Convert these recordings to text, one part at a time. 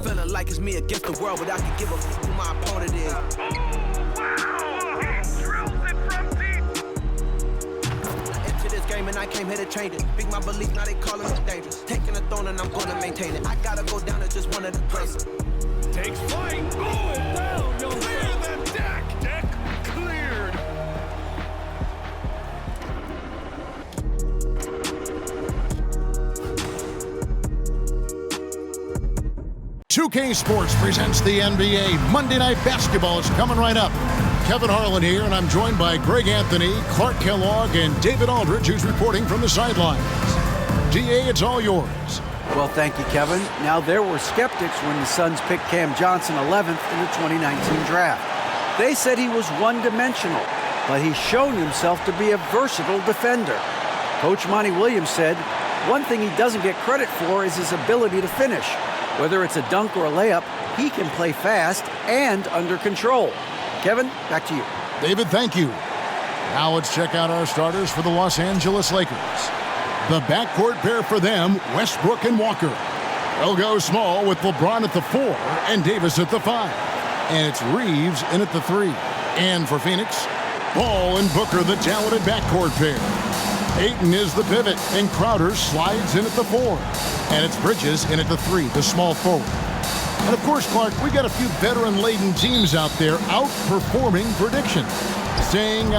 Feeling like it's me against the world, but I can give a fuck who my opponent is. And I came here to change it. Big my belief, now they calling me dangerous. Taking the throne and I'm gonna maintain it. I gotta go down as just one of the greatest. Takes flight, going down. You'll clear the deck. Deck cleared. "2K Sports presents the NBA. Monday Night Basketball is coming right up. Kevin Harlan here, and I'm joined by Greg Anthony, Clark Kellogg, and David Aldridge, who's reporting from the sidelines. DA, it's all yours. Well, thank you, Kevin. Now, there were skeptics when the Suns picked Cam Johnson 11th in the 2019 draft. They said he was one-dimensional, but he's shown himself to be a versatile defender. Coach Monty Williams said, one thing he doesn't get credit for is his ability to finish. Whether it's a dunk or a layup, he can play fast and under control. Kevin, back to you. David, thank you. Now let's check out our starters for the Los Angeles Lakers. The backcourt pair for them, Westbrook and Walker. They'll go small with LeBron at the 4 and Davis at the 5. And it's Reeves in at the 3. And for Phoenix, Paul and Booker, the talented backcourt pair. Ayton is the pivot, and Crowder slides in at the 4. And it's Bridges in at the 3, the small forward. And of course, Clark, we got a few veteran-laden teams out there outperforming predictions, saying,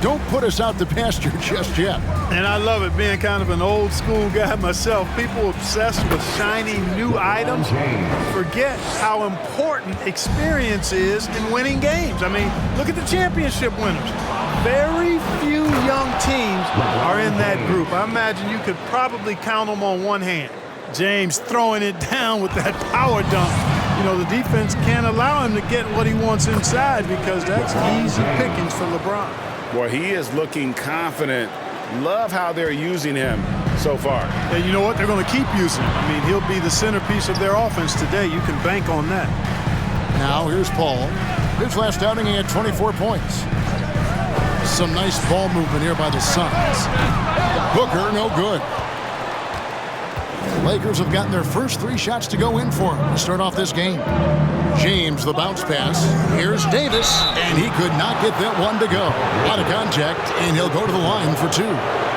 don't put us out to pasture just yet. And I love it, being kind of an old school guy myself. People obsessed with shiny new items forget how important experience is in winning games. I mean, look at the championship winners. Very few young teams are in that group. I imagine you could probably count them on one hand. James throwing it down with that power dunk. The defense can't allow him to get what he wants inside because that's easy pickings for LeBron. Well, he is looking confident. Love how they're using him so far. And you know what? They're going to keep using him. I mean, he'll be the centerpiece of their offense today. You can bank on that. Now, here's Paul. His last outing, he had 24 points. Some nice ball movement here by the Suns. Booker, no good. The Lakers have gotten their first 3 shots to go in for him to start off this game. James, the bounce pass. Here's Davis, and he could not get that one to go. Out of contact, and he'll go to the line for 2.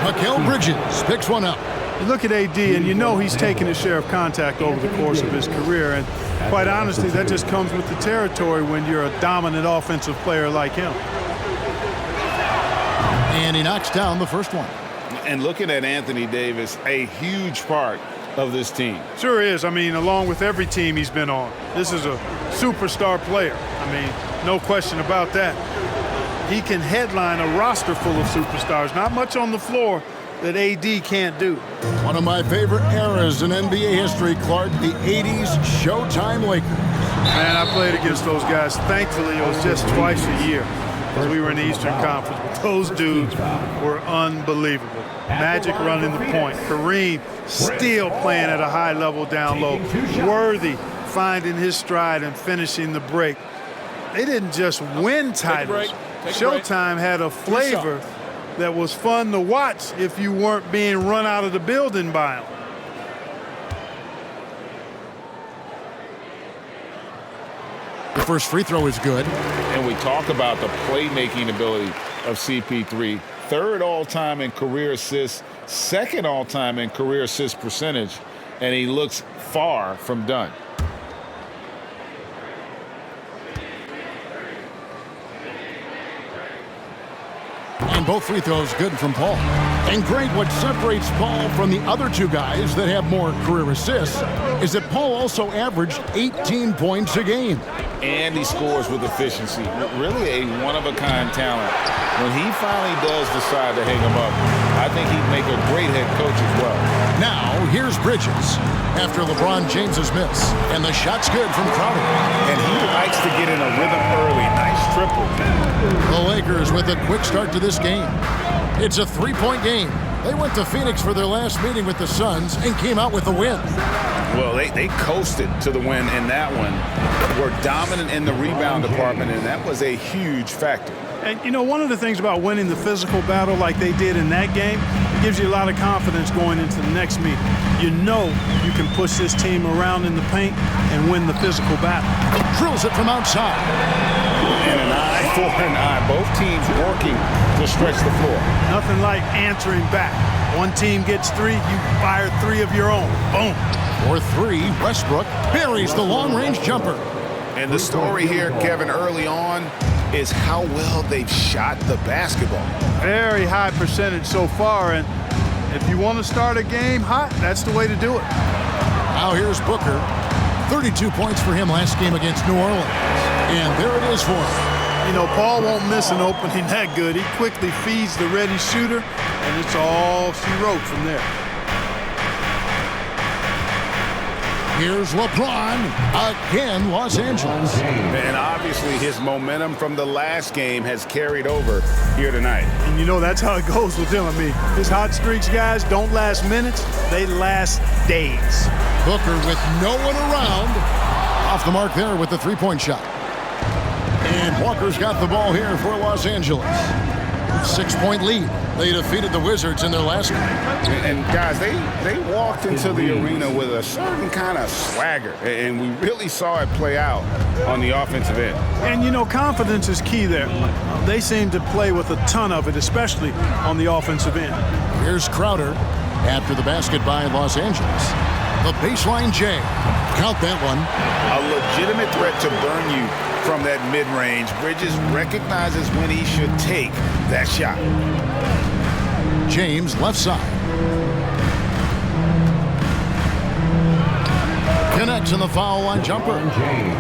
Mikal Bridges picks one up. You look at AD, and you know he's taken his share of contact over the course of his career. And quite honestly, that just comes with the territory when you're a dominant offensive player like him. And he knocks down the first one. And looking at Anthony Davis, a huge part of this team. Sure is. I mean, along with every team he's been on. This is a superstar player. I mean, no question about that. He can headline a roster full of superstars. Not much on the floor that AD can't do. One of my favorite eras in NBA history, Clark, the 80s Showtime Lakers. Man, I played against those guys. Thankfully, it was just twice a year because we were in the Eastern Conference. But those dudes were unbelievable. Magic running the point. Kareem still playing at a high level down low. Worthy finding his stride and finishing the break. They didn't just win titles. Showtime had a flavor that was fun to watch if you weren't being run out of the building by them. The first free throw is good. And we talk about the playmaking ability of CP3. 3rd all-time in career assists, 2nd all-time in career assist percentage, and he looks far from done. And both free throws good from Paul. And Greg, what separates Paul from the other 2 guys that have more career assists is that Paul also averaged 18 points a game. And he scores with efficiency. Really a one-of-a-kind talent. When he finally does decide to hang him up, I think he'd make a great head coach as well. Now, here's Bridges after LeBron James's miss. And the shot's good from Crowder. And he likes to get in a rhythm early. Nice triple. The Lakers with a quick start to this game. It's a 3-point game. They went to Phoenix for their last meeting with the Suns and came out with a win. Well, they coasted to the win in that one. Were dominant in the rebound department, and that was a huge factor. And, one of the things about winning the physical battle like they did in that game It gives you a lot of confidence going into the next meeting. You know you can push this team around in the paint and win the physical battle. Drills it from outside. And an eye for an eye. Both teams working to stretch the floor. Nothing like answering back. One team gets 3, you fire 3 of your own. Boom. For 3, Westbrook buries the long-range jumper. And the story here, Kevin, early on is how well they've shot the basketball. Very high percentage so far, and if you want to start a game hot, that's the way to do it. Now here's Booker. 32 points for him last game against New Orleans. And there it is for him. You know, Paul won't miss an opening that good. He quickly feeds the ready shooter, and it's all she wrote from there. Here's LeBron, again, Los Angeles. And obviously his momentum from the last game has carried over here tonight. And you know, that's how it goes with him. I mean, his hot streaks, guys, don't last minutes. They last days. Booker with no one around. Off the mark there with the three-point shot. And Walker's got the ball here for Los Angeles. 6-point lead. They defeated the Wizards in their last game. And guys, they walked into the arena with a certain kind of swagger, and we really saw it play out on the offensive end. And you know, confidence is key there. They seem to play with a ton of it, especially on the offensive end. Here's Crowder after the basket by Los Angeles. The baseline J. Count that one. A legitimate threat to burn you from that mid-range. Bridges recognizes when he should take that shot. James left side. Connects in the foul line jumper.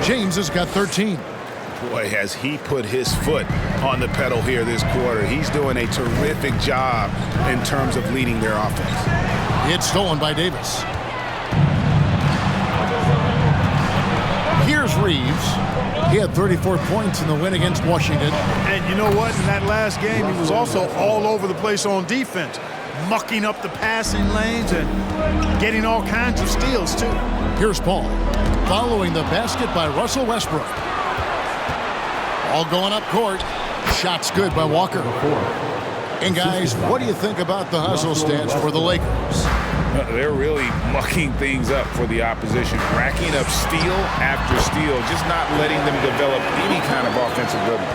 James has got 13. Boy, has he put his foot on the pedal here this quarter. He's doing a terrific job in terms of leading their offense. It's stolen by Davis. Here's Reeves. He had 34 points in the win against Washington. And you know what? In that last game, he was also all over the place on defense, mucking up the passing lanes and getting all kinds of steals, too. Here's Paul, following the basket by Russell Westbrook. All going up court. Shots good by Walker. And guys, what do you think about the hustle stats for the Lakers? They're really mucking things up for the opposition, racking up steal after steal, just not letting them develop any kind of offensive rhythm.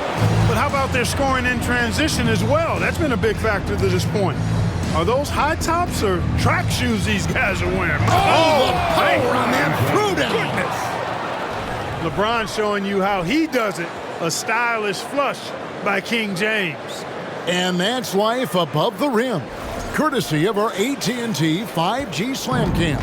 But how about their scoring in transition as well? That's been a big factor to this point. Are those high tops or track shoes these guys are wearing? Oh, the power on that threw-down. LeBron showing you how he does it. A stylish flush by King James. And that's life above the rim, courtesy of our AT&T 5G Slam Cam.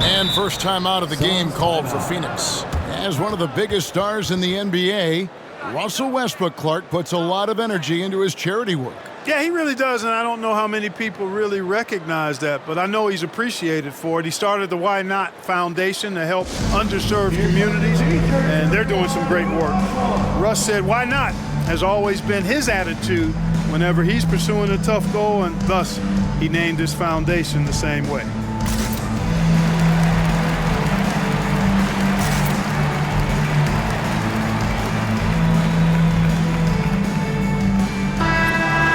And first time out of the game called for Phoenix. As one of the biggest stars in the NBA, Russell Westbrook, Clark, puts a lot of energy into his charity work. Yeah, he really does, and I don't know how many people really recognize that, but I know he's appreciated for it. He started the Why Not Foundation to help underserved communities, and they're doing some great work. Russ said, why not? Has always been his attitude whenever he's pursuing a tough goal, and thus he named his foundation the same way.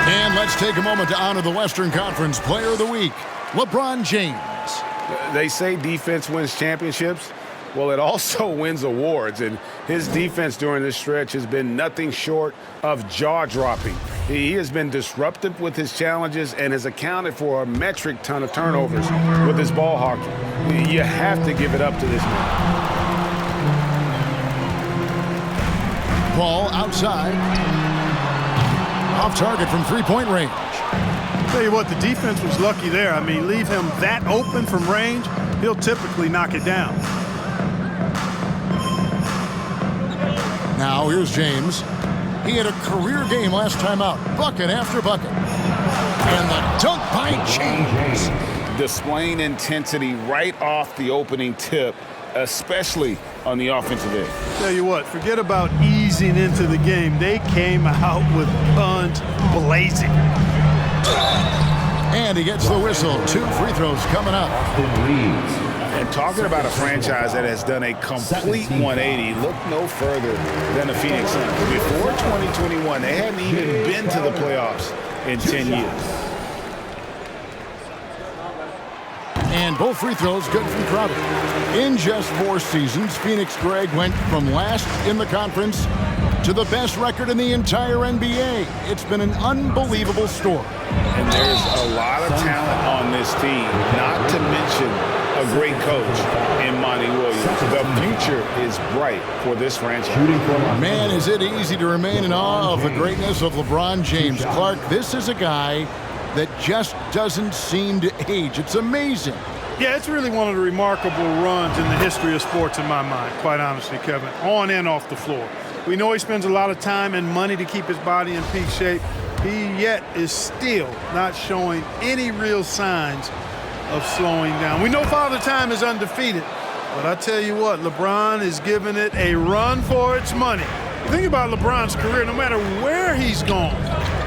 And let's take a moment to honor the Western Conference Player of the Week, LeBron James. They say defense wins championships. Well, it also wins awards, and his defense during this stretch has been nothing short of jaw-dropping. He has been disruptive with his challenges and has accounted for a metric ton of turnovers with his ball hockey. You have to give it up to this man. Ball outside. Off target from three-point range. Tell you what, the defense was lucky there. I mean, leave him that open from range, he'll typically knock it down. Now here's James. He had a career game last time out, bucket after bucket. And the dunk by James. Displaying intensity right off the opening tip, especially on the offensive end. Tell you what, forget about easing into the game. They came out with guns blazing. And he gets the whistle. 2 free throws coming up. And talking about a franchise that has done a complete 180, look no further than the Phoenix Suns. Before 2021, they hadn't even been to the playoffs in 10 years. And both free throws good from Crowder. In just 4 seasons, Phoenix Greg went from last in the conference to the best record in the entire NBA. It's been an unbelievable story. And there's a lot of talent on this team, not to mention a great coach in Monty Williams. The future is bright for this franchise. Man, is it easy to remain in awe of the greatness of LeBron James. Clark, this is a guy that just doesn't seem to age. It's amazing. Yeah, it's really one of the remarkable runs in the history of sports in my mind, quite honestly, Kevin, on and off the floor. We know he spends a lot of time and money to keep his body in peak shape. He yet is still not showing any real signs of slowing down. We know Father Time is undefeated, but I tell you what, LeBron is giving it a run for its money. Think about LeBron's career, no matter where he's gone,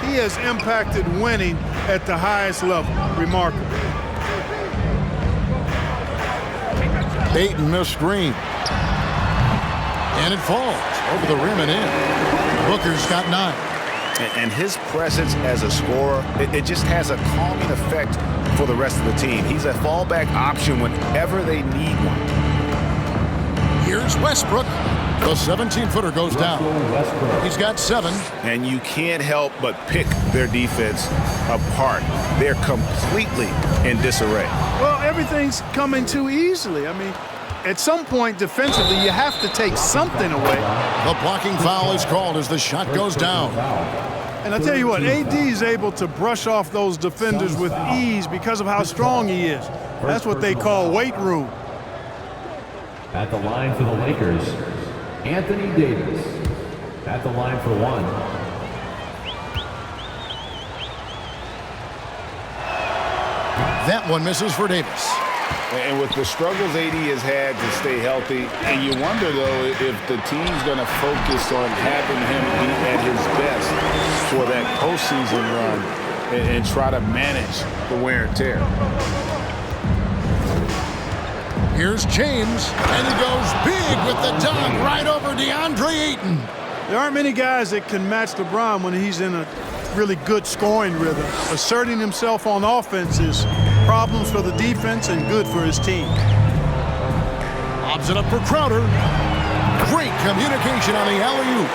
he has impacted winning at the highest level. Remarkable. Ayton missed screen. And it falls over the rim and in. Booker's got 9. And his presence as a scorer, it just has a calming effect for the rest of the team. He's a fallback option whenever they need one. Here's Westbrook. The 17-footer goes down. He's got 7. And you can't help but pick their defense apart. They're completely in disarray. Well, everything's coming too easily. I mean, at some point defensively, you have to take something away. The blocking foul is called as the shot goes down. And I tell you what, AD is able to brush off those defenders with ease because of how strong he is. That's what they call weight room. At the line for the Lakers, Anthony Davis. At the line for 1. That one misses for Davis. And with the struggles AD has had to stay healthy, and you wonder, though, if the team's going to focus on having him be at his best for that postseason run and try to manage the wear and tear. Here's James, and he goes big with the dunk right over DeAndre Ayton. There aren't many guys that can match LeBron when he's in a really good scoring rhythm. Asserting himself on offense is problems for the defense and good for his team. Lobs it up for Crowder. Great communication on the alley-oop.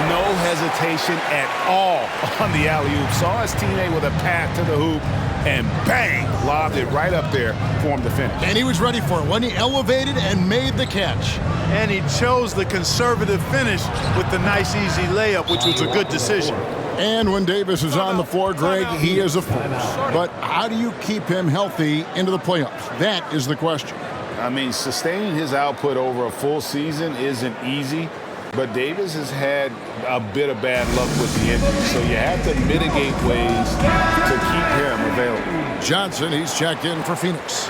No hesitation at all on the alley-oop. Saw his teammate with a path to the hoop, and bang, lobbed it right up there for him to finish. And he was ready for it when he elevated and made the catch. And he chose the conservative finish with the nice, easy layup, which was a good decision. And when Davis is on the floor, Greg, he is a force. But how do you keep him healthy into the playoffs? That is the question. I mean, sustaining his output over a full season isn't easy, but Davis has had a bit of bad luck with the injury, so you have to mitigate ways to keep him available. Johnson, he's checked in for Phoenix.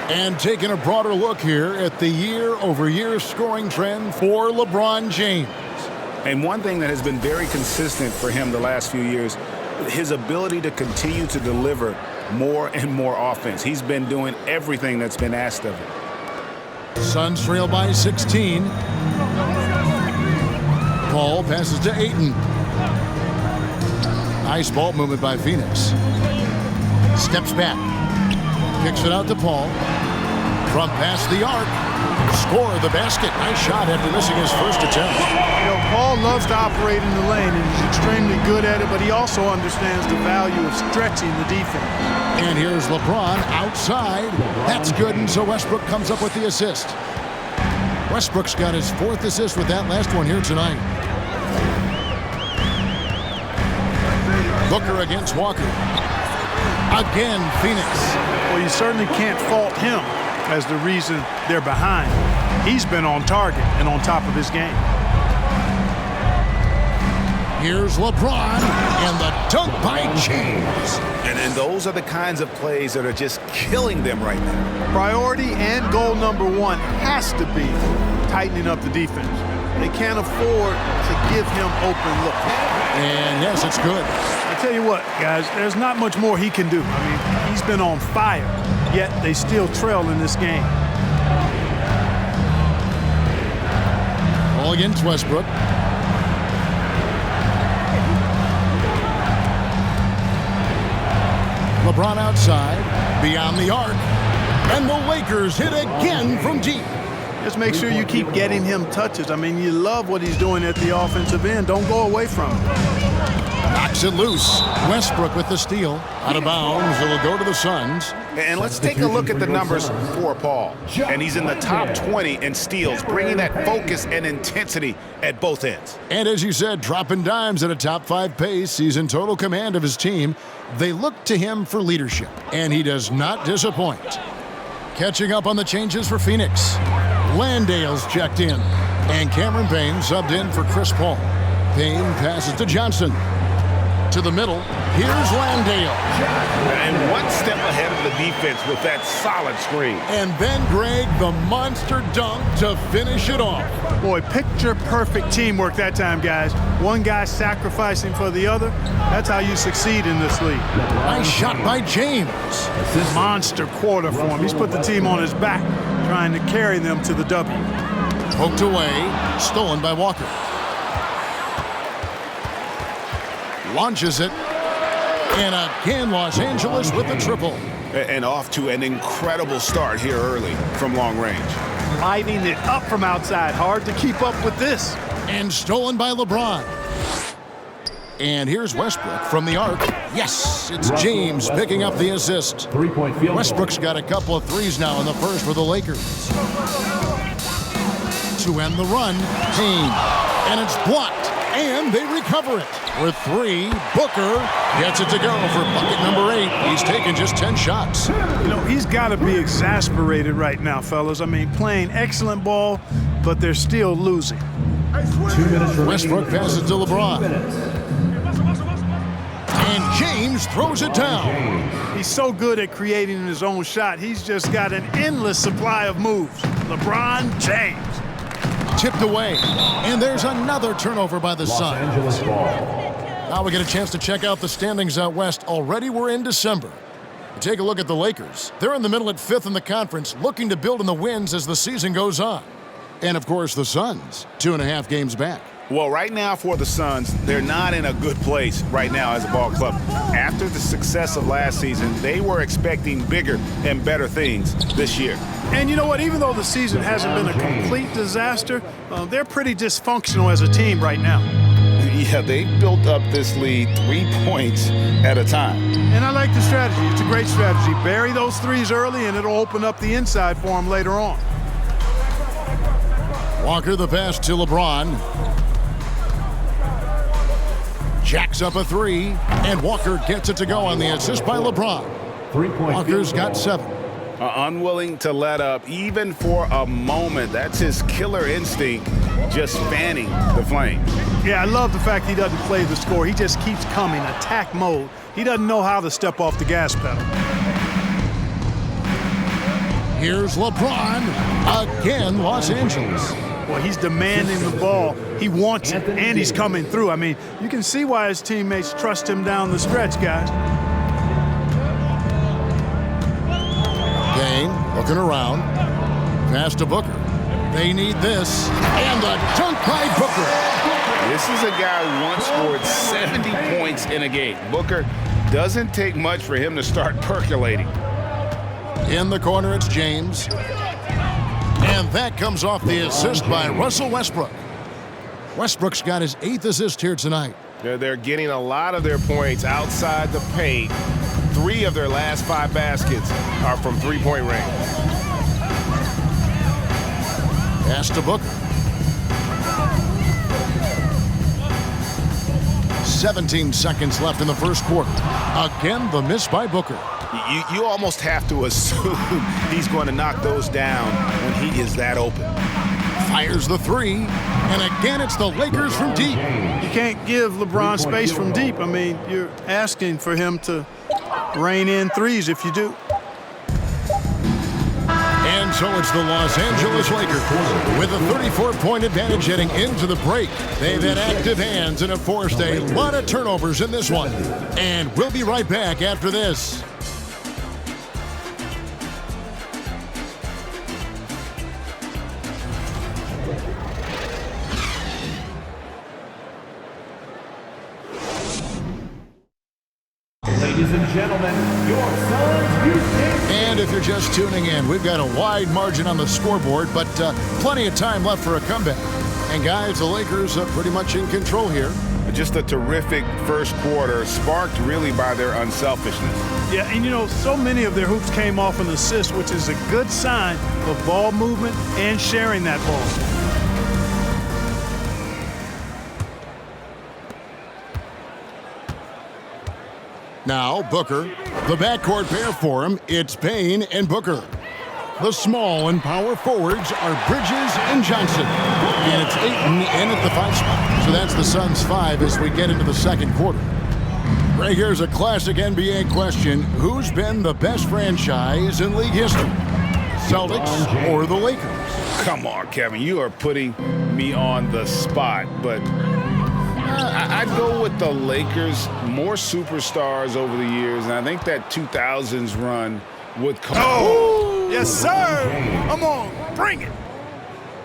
And taking a broader look here at the year-over-year scoring trend for LeBron James. And one thing that has been very consistent for him the last few years, his ability to continue to deliver more and more offense. He's been doing everything that's been asked of him. Suns trail by 16. Paul passes to Ayton. Nice ball movement by Phoenix. Steps back. Kicks it out to Paul. From past the arc. Score the basket. Nice shot after missing his first attempt. You know, Paul loves to operate in the lane, and he's extremely good at it, but he also understands the value of stretching the defense. And here's LeBron outside. That's good, and so Westbrook comes up with the assist. Westbrook's got his 4th assist with that last one here tonight. Booker against Walker. Again, Phoenix. Well, you certainly can't fault him as the reason they're behind. He's been on target and on top of his game. Here's LeBron and the dunk by James. And those are the kinds of plays that are just killing them right now. Priority and goal number 1 has to be tightening up the defense. They can't afford to give him open looks. And yes, it's good. I tell you what, guys, there's not much more he can do. I mean, he's been on fire, yet they still trail in this game. All against Westbrook. LeBron outside, beyond the arc, and the Lakers hit again from deep. Just make sure you keep getting him touches. I mean, you love what he's doing at the offensive end. Don't go away from him. Knocks it loose. Westbrook with the steal. Out of bounds. It will go to the Suns. And let's take a look at the numbers for Paul. And he's in the top 20 in steals, bringing that focus and intensity at both ends. And as you said, dropping dimes at a top 5 pace. He's in total command of his team. They look to him for leadership, and he does not disappoint. Catching up on the changes for Phoenix. Landale's checked in, and Cameron Payne subbed in for Chris Paul. Payne passes to Johnson. To the middle, here's Landale. And one step ahead of the defense with that solid screen. And then Greg, the monster dunk to finish it off. Boy, picture-perfect teamwork that time, guys. One guy sacrificing for the other. That's how you succeed in this league. Nice shot by James. Monster quarter for him. He's put the team on his back, trying to carry them to the W. Poked away, stolen by Walker. Launches it, and again Los Angeles with the triple. And off to an incredible start here early from long range. Lighting it up from outside. Hard to keep up with this. And stolen by LeBron. And here's Westbrook from the arc. Yes, it's James picking up the assist. 3-point field. Westbrook's got a couple of threes now in the first for the Lakers. To end the run, Payne. And it's blocked, and they recover it. With 3, Booker gets it to go for bucket number 8. He's taken just 10 shots. You know, he's got to be exasperated right now, fellas. I mean, playing excellent ball, but they're still losing. 2 minutes remaining. Westbrook passes to LeBron. And James throws it down. He's so good at creating his own shot. He's just got an endless supply of moves. LeBron James. Tipped away. And there's another turnover by the Los Suns. Angeles ball. Now we get a chance to check out the standings out west. Already we're in December. Take a look at the Lakers. They're in the middle at 5th in the conference, looking to build in the wins as the season goes on. And, of course, the Suns, 2.5 games back. Well, right now for the Suns, they're not in a good place right now as a ball club. After the success of last season, they were expecting bigger and better things this year. And you know what? Even though the season hasn't been a complete disaster, they're pretty dysfunctional as a team right now. Yeah, they built up this lead 3 points at a time. And I like the strategy. It's a great strategy. Bury those threes early, and it'll open up the inside for them later on. Walker the pass to LeBron. Jacks up a 3, and Walker gets it to go on the assist by LeBron. 3-point Walker's field goal. got 7. Unwilling to let up even for a moment. That's his killer instinct, just fanning the flame. Yeah, I love the fact he doesn't play the score. He just keeps coming, attack mode. He doesn't know how to step off the gas pedal. Here's LeBron. Again, Los Angeles. Well, he's demanding the ball. He wants it, and he's coming through. I mean, you can see why his teammates trust him down the stretch, guys. Payne looking around. Pass to Booker. They need this. And the dunk by Booker. This is a guy who once scored 70 points in a game. Booker doesn't take much for him to start percolating. In the corner, it's James. And that comes off the assist by Russell Westbrook. Westbrook's got his 8th assist here tonight. They're getting a lot of their points outside the paint. 3 of their last 5 baskets are from three-point range. Pass to Booker. 17 seconds left in the first quarter. Again, the miss by Booker. You almost have to assume he's going to knock those down when he is that open. Fires the 3, and again it's the Lakers from deep. You can't give LeBron space from deep. I mean, you're asking for him to rain in threes if you do. And so it's the Los Angeles Lakers with a 34-point advantage heading into the break. They've had active hands and have forced a lot of turnovers in this one. And we'll be right back after this. Ladies and gentlemen, your Suns Houston. And if you're just tuning in, we've got a wide margin on the scoreboard, but plenty of time left for a comeback. And guys, the Lakers are pretty much in control here. Just a terrific first quarter, sparked really by their unselfishness. Yeah, and you know, so many of their hoops came off an assist, which is a good sign of ball movement and sharing that ball. Now, Booker. The backcourt pair for him, it's Payne and Booker. The small and power forwards are Bridges and Johnson. And it's Ayton in at the 5 spot. So that's the Suns' 5 as we get into the second quarter. Right here's a classic NBA question. Who's been the best franchise in league history? Celtics or the Lakers? Come on, Kevin, you are putting me on the spot, but I'd go with the Lakers. More superstars over the years, and I think that 2000s run would come. Oh, yes, sir. Come on, bring it.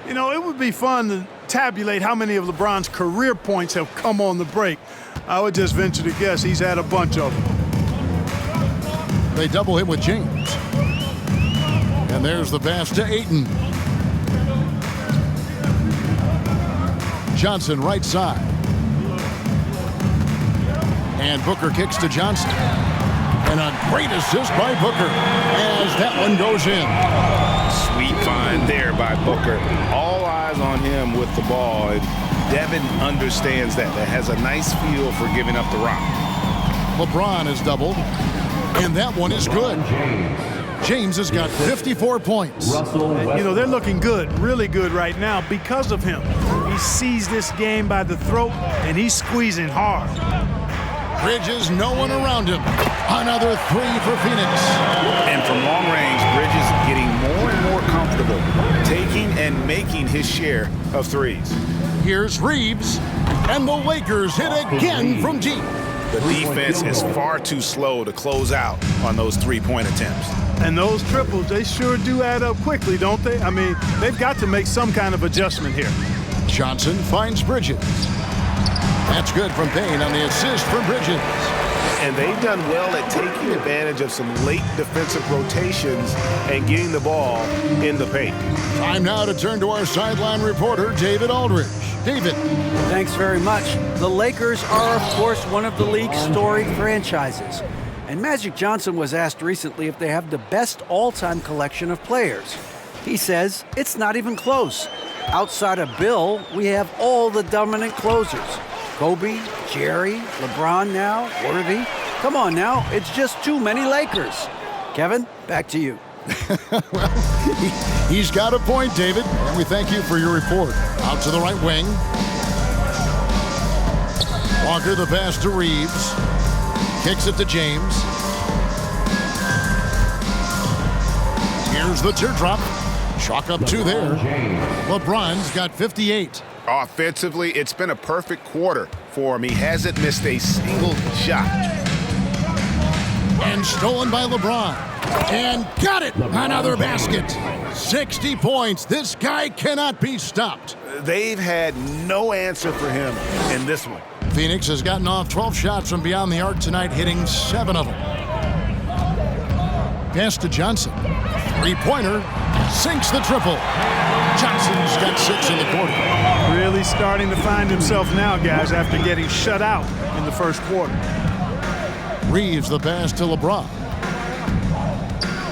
You know, it would be fun to tabulate how many of LeBron's career points have come on the break. I would just venture to guess he's had a bunch of them. They double him with James. And there's the pass to Ayton. Johnson right side. And Booker kicks to Johnson. And a great assist by Booker as that one goes in. Sweet find there by Booker. All eyes on him with the ball. And Devin understands that. That has a nice feel for giving up the rock. LeBron is doubled. And that one is good. James has got 54 points. You know, they're looking good, really good right now because of him. He sees this game by the throat, and he's squeezing hard. Bridges, no one around him. Another 3 for Phoenix. And from long range, Bridges getting more and more comfortable, taking and making his share of threes. Here's Reeves, and the Lakers hit again from deep. The defense is far too slow to close out on those three-point attempts. And those triples, they sure do add up quickly, don't they? I mean, they've got to make some kind of adjustment here. Johnson finds Bridges. That's good from Payne on the assist from Bridges. And they've done well at taking advantage of some late defensive rotations and getting the ball in the paint. Time now to turn to our sideline reporter, David Aldridge. David. Thanks very much. The Lakers are, of course, one of the league's storied franchises. And Magic Johnson was asked recently if they have the best all-time collection of players. He says it's not even close. Outside of Bill, we have all the dominant closers. Kobe, Jerry, LeBron now, Worthy. Come on now, it's just too many Lakers. Kevin, back to you. Well, he's got a point, David, and we thank you for your report. Out to the right wing. Walker the pass to Reeves. Kicks it to James. Here's the teardrop. Chalk up 2 there. LeBron's got 58. Offensively, it's been a perfect quarter for him. He hasn't missed a single shot. And stolen by LeBron. And got it! Another basket. 60 points. This guy cannot be stopped. They've had no answer for him in this one. Phoenix has gotten off 12 shots from beyond the arc tonight, hitting 7 of them. Pass to Johnson. Three-pointer. Sinks the triple. Johnson's got 6 in the quarter. Really starting to find himself now, guys, after getting shut out in the first quarter. Reeves the pass to LeBron.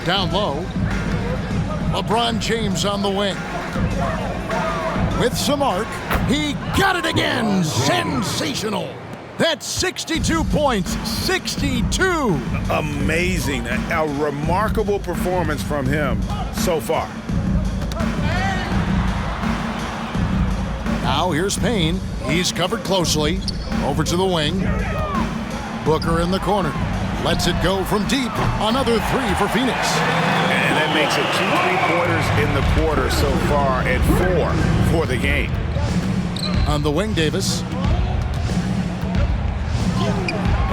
Down low. LeBron James on the wing. With some arc. He got it again. Sensational. That's 62 points. 62. Amazing. A remarkable performance from him so far. Now here's Payne. He's covered closely. Over to the wing. Booker in the corner. Lets it go from deep. Another 3 for Phoenix. And that makes it 2 3-pointers in the quarter so far and 4 for the game. On the wing, Davis.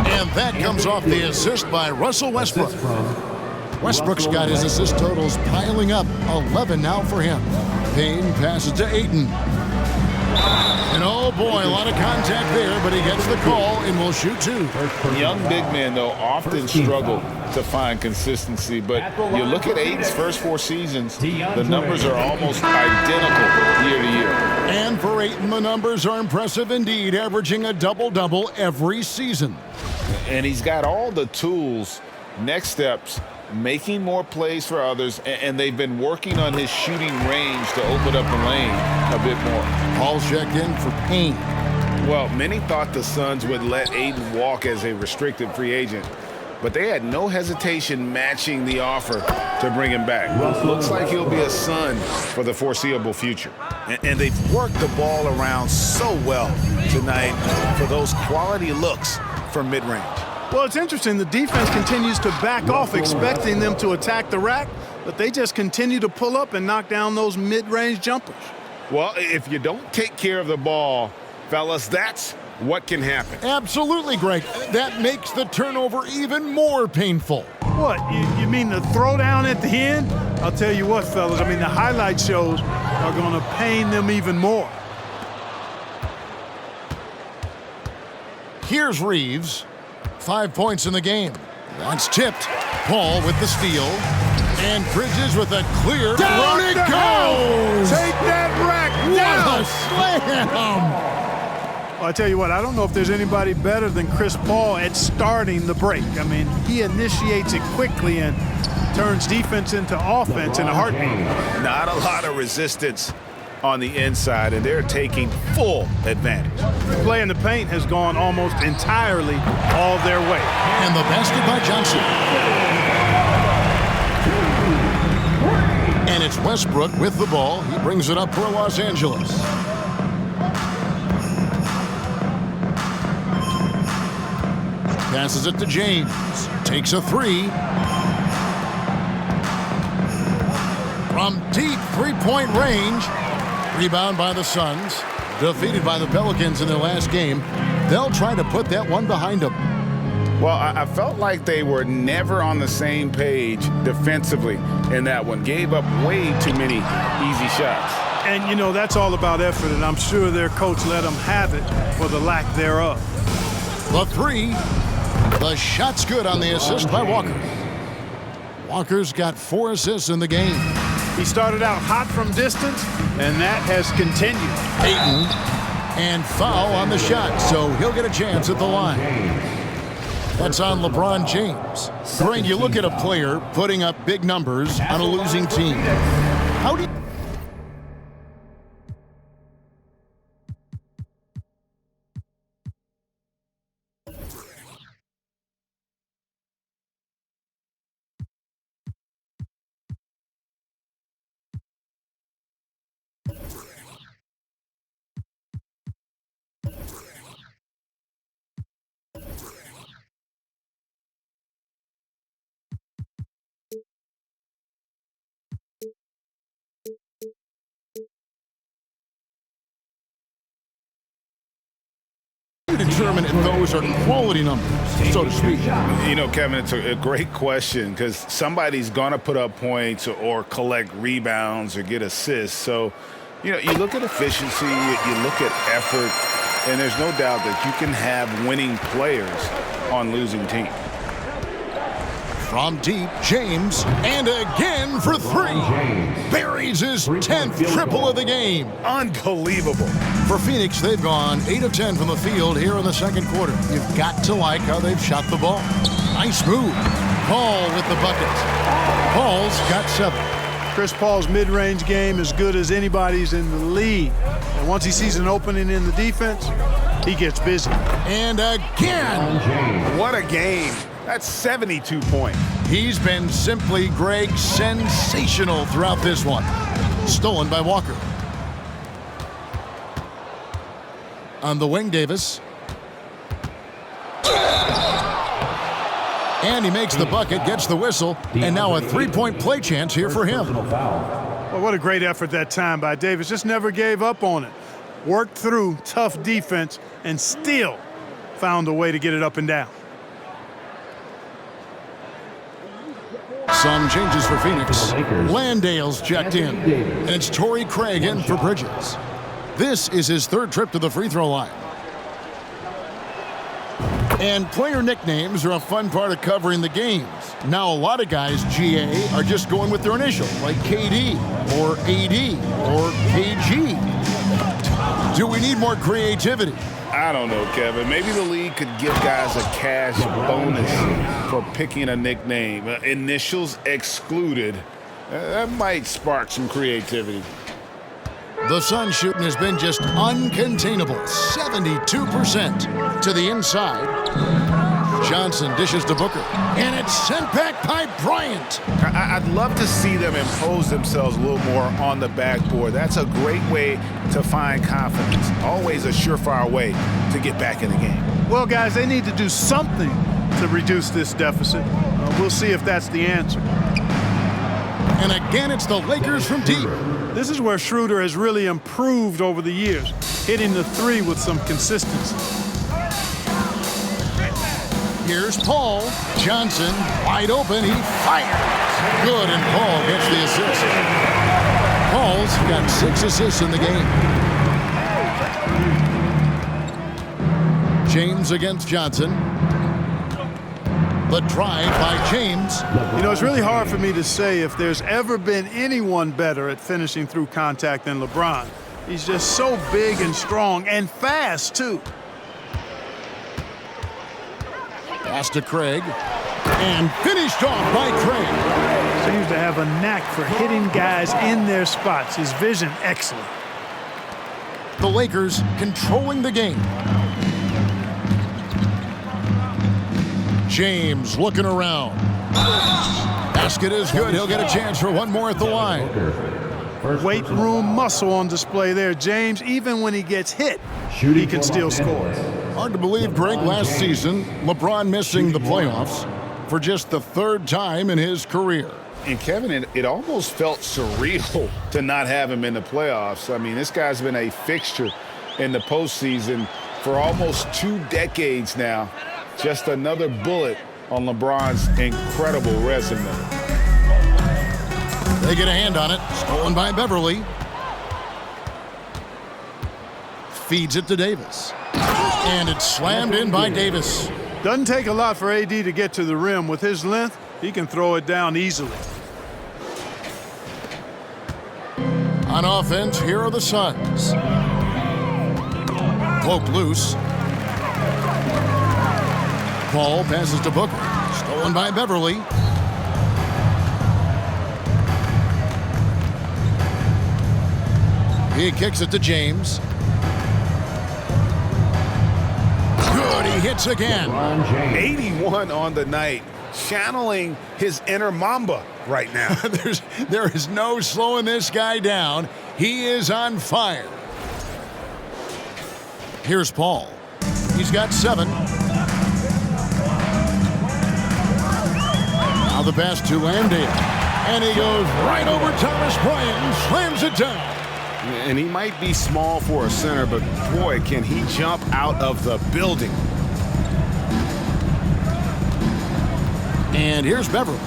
And that comes off the assist by Russell Westbrook. Westbrook's got his assist totals piling up. 11 now for him. Payne passes to Ayton. And oh boy, a lot of contact there, but he gets the call and will shoot two. Young big men, though, often struggle to find consistency, but you look at Ayton's first 4 seasons, the numbers are almost identical year to year. And for Ayton, the numbers are impressive indeed, averaging a double-double every season. And he's got all the tools, next steps, making more plays for others, and they've been working on his shooting range to open up the lane a bit more. Paul checked in for Payne. Well, many thought the Suns would let Ayton walk as a restricted free agent, but they had no hesitation matching the offer to bring him back. Looks like he'll be a Sun for the foreseeable future. And they've worked the ball around so well tonight for those quality looks from mid-range. Well, it's interesting. The defense continues to back off, expecting them to attack the rack, but they just continue to pull up and knock down those mid-range jumpers. Well, if you don't take care of the ball, fellas, that's what can happen. Absolutely, Greg. That makes the turnover even more painful. What, you mean the throwdown at the end? I'll tell you what, fellas, I mean, the highlight shows are going to pain them even more. Here's Reeves. 5 points in the game. That's tipped. Paul with the steal. And Bridges with a clear. Down it goes! Take that rack down! What a slam! Well, I tell you what, I don't know if there's anybody better than Chris Paul at starting the break. I mean, he initiates it quickly and turns defense into offense in a heartbeat. Not a lot of resistance on the inside, and they're taking full advantage. Play in the paint has gone almost entirely all their way. And the basket by Johnson. And it's Westbrook with the ball. He brings it up for Los Angeles. Passes it to James. Takes a three. From deep three-point range. Rebound by the Suns. Defeated by the Pelicans in their last game. They'll try to put that one behind them. Well, I felt like they were never on the same page defensively in that one. Gave up way too many easy shots. And, you know, that's all about effort, and I'm sure their coach let them have it for the lack thereof. The three. The shot's good on the assist by Walker. Walker's got 4 assists in the game. He started out hot from distance, and that has continued. Ayton, and foul on the shot, so he'll get a chance at the line. That's on LeBron James. Greg, you look at a player putting up big numbers on a losing team. How do you... determine if those are quality numbers, so to speak? You know, Kevin, it's a great question because somebody's going to put up points or collect rebounds or get assists. So, you know, you look at efficiency, you look at effort, and there's no doubt that you can have winning players on losing teams. From deep, James, and again for three. Buries his 10th triple of the game. Unbelievable. For Phoenix, they've gone 8 of 10 from the field here in the second quarter. You've got to like how they've shot the ball. Nice move. Paul with the bucket. Paul's got 7. Chris Paul's mid-range game is good as anybody's in the league. And once he sees an opening in the defense, he gets busy. And again. What a game. That's 72 points. He's been simply, Greg, sensational throughout this one. Stolen by Walker. On the wing, Davis. And he makes the bucket, gets the whistle, and now a three-point play chance here for him. Well, what a great effort that time by Davis. Just never gave up on it. Worked through tough defense and still found a way to get it up and down. Some changes for Phoenix. Landale's checked in, and it's Torrey Craig in for Bridges. This is his third trip to the free throw line. And player nicknames are a fun part of covering the games. Now, a lot of guys, GA, are just going with their initials, like KD or AD or KG. Do we need more creativity? I don't know, Kevin. Maybe the league could give guys a cash bonus for picking a nickname. Initials excluded. That might spark some creativity. The Suns shooting has been just uncontainable. 72% to the inside. Johnson dishes to Booker. And it's sent back by Bryant. I'd love to see them impose themselves a little more on the backboard. That's a great way to find confidence. Always a surefire way to get back in the game. Well, guys, they need to do something to reduce this deficit. We'll see if that's the answer. And again, it's the Lakers from deep. This is where Schroeder has really improved over the years, hitting the three with some consistency. Here's Paul. Johnson, wide open, he fires. Good, and Paul gets the assist. Paul's got 6 assists in the game. James against Johnson. The drive by James. You know, it's really hard for me to say if there's ever been anyone better at finishing through contact than LeBron. He's just so big and strong and fast, too. Pass to Craig. And finished off by Craig. Seems to have a knack for hitting guys in their spots. His vision, excellent. The Lakers controlling the game. James looking around. Basket is good. He'll get a chance for one more at the line. Weight room muscle on display there. James, even when he gets hit, he can still score. Hard to believe, Greg, last season, LeBron missing the playoffs for just the 3rd time in his career. And Kevin, it almost felt surreal to not have him in the playoffs. I mean, this guy's been a fixture in the postseason for almost 2 decades now. Just another bullet on LeBron's incredible resume. They get a hand on it. Stolen by Beverly. Feeds it to Davis. And it's slammed in by Davis. Doesn't take a lot for AD to get to the rim. With his length, he can throw it down easily. On offense, here are the Suns. Poke loose. Paul passes to Booker. Stolen by Beverly. He kicks it to James. Good, he hits again. 81 on the night, channeling his inner Mamba right now. There is no slowing this guy down. He is on fire. Here's Paul. He's got 7. Now the pass to Landale. And he goes right over Thomas Bryant and slams it down. And he might be small for a center, but boy, can he jump out of the building. And here's Beverly.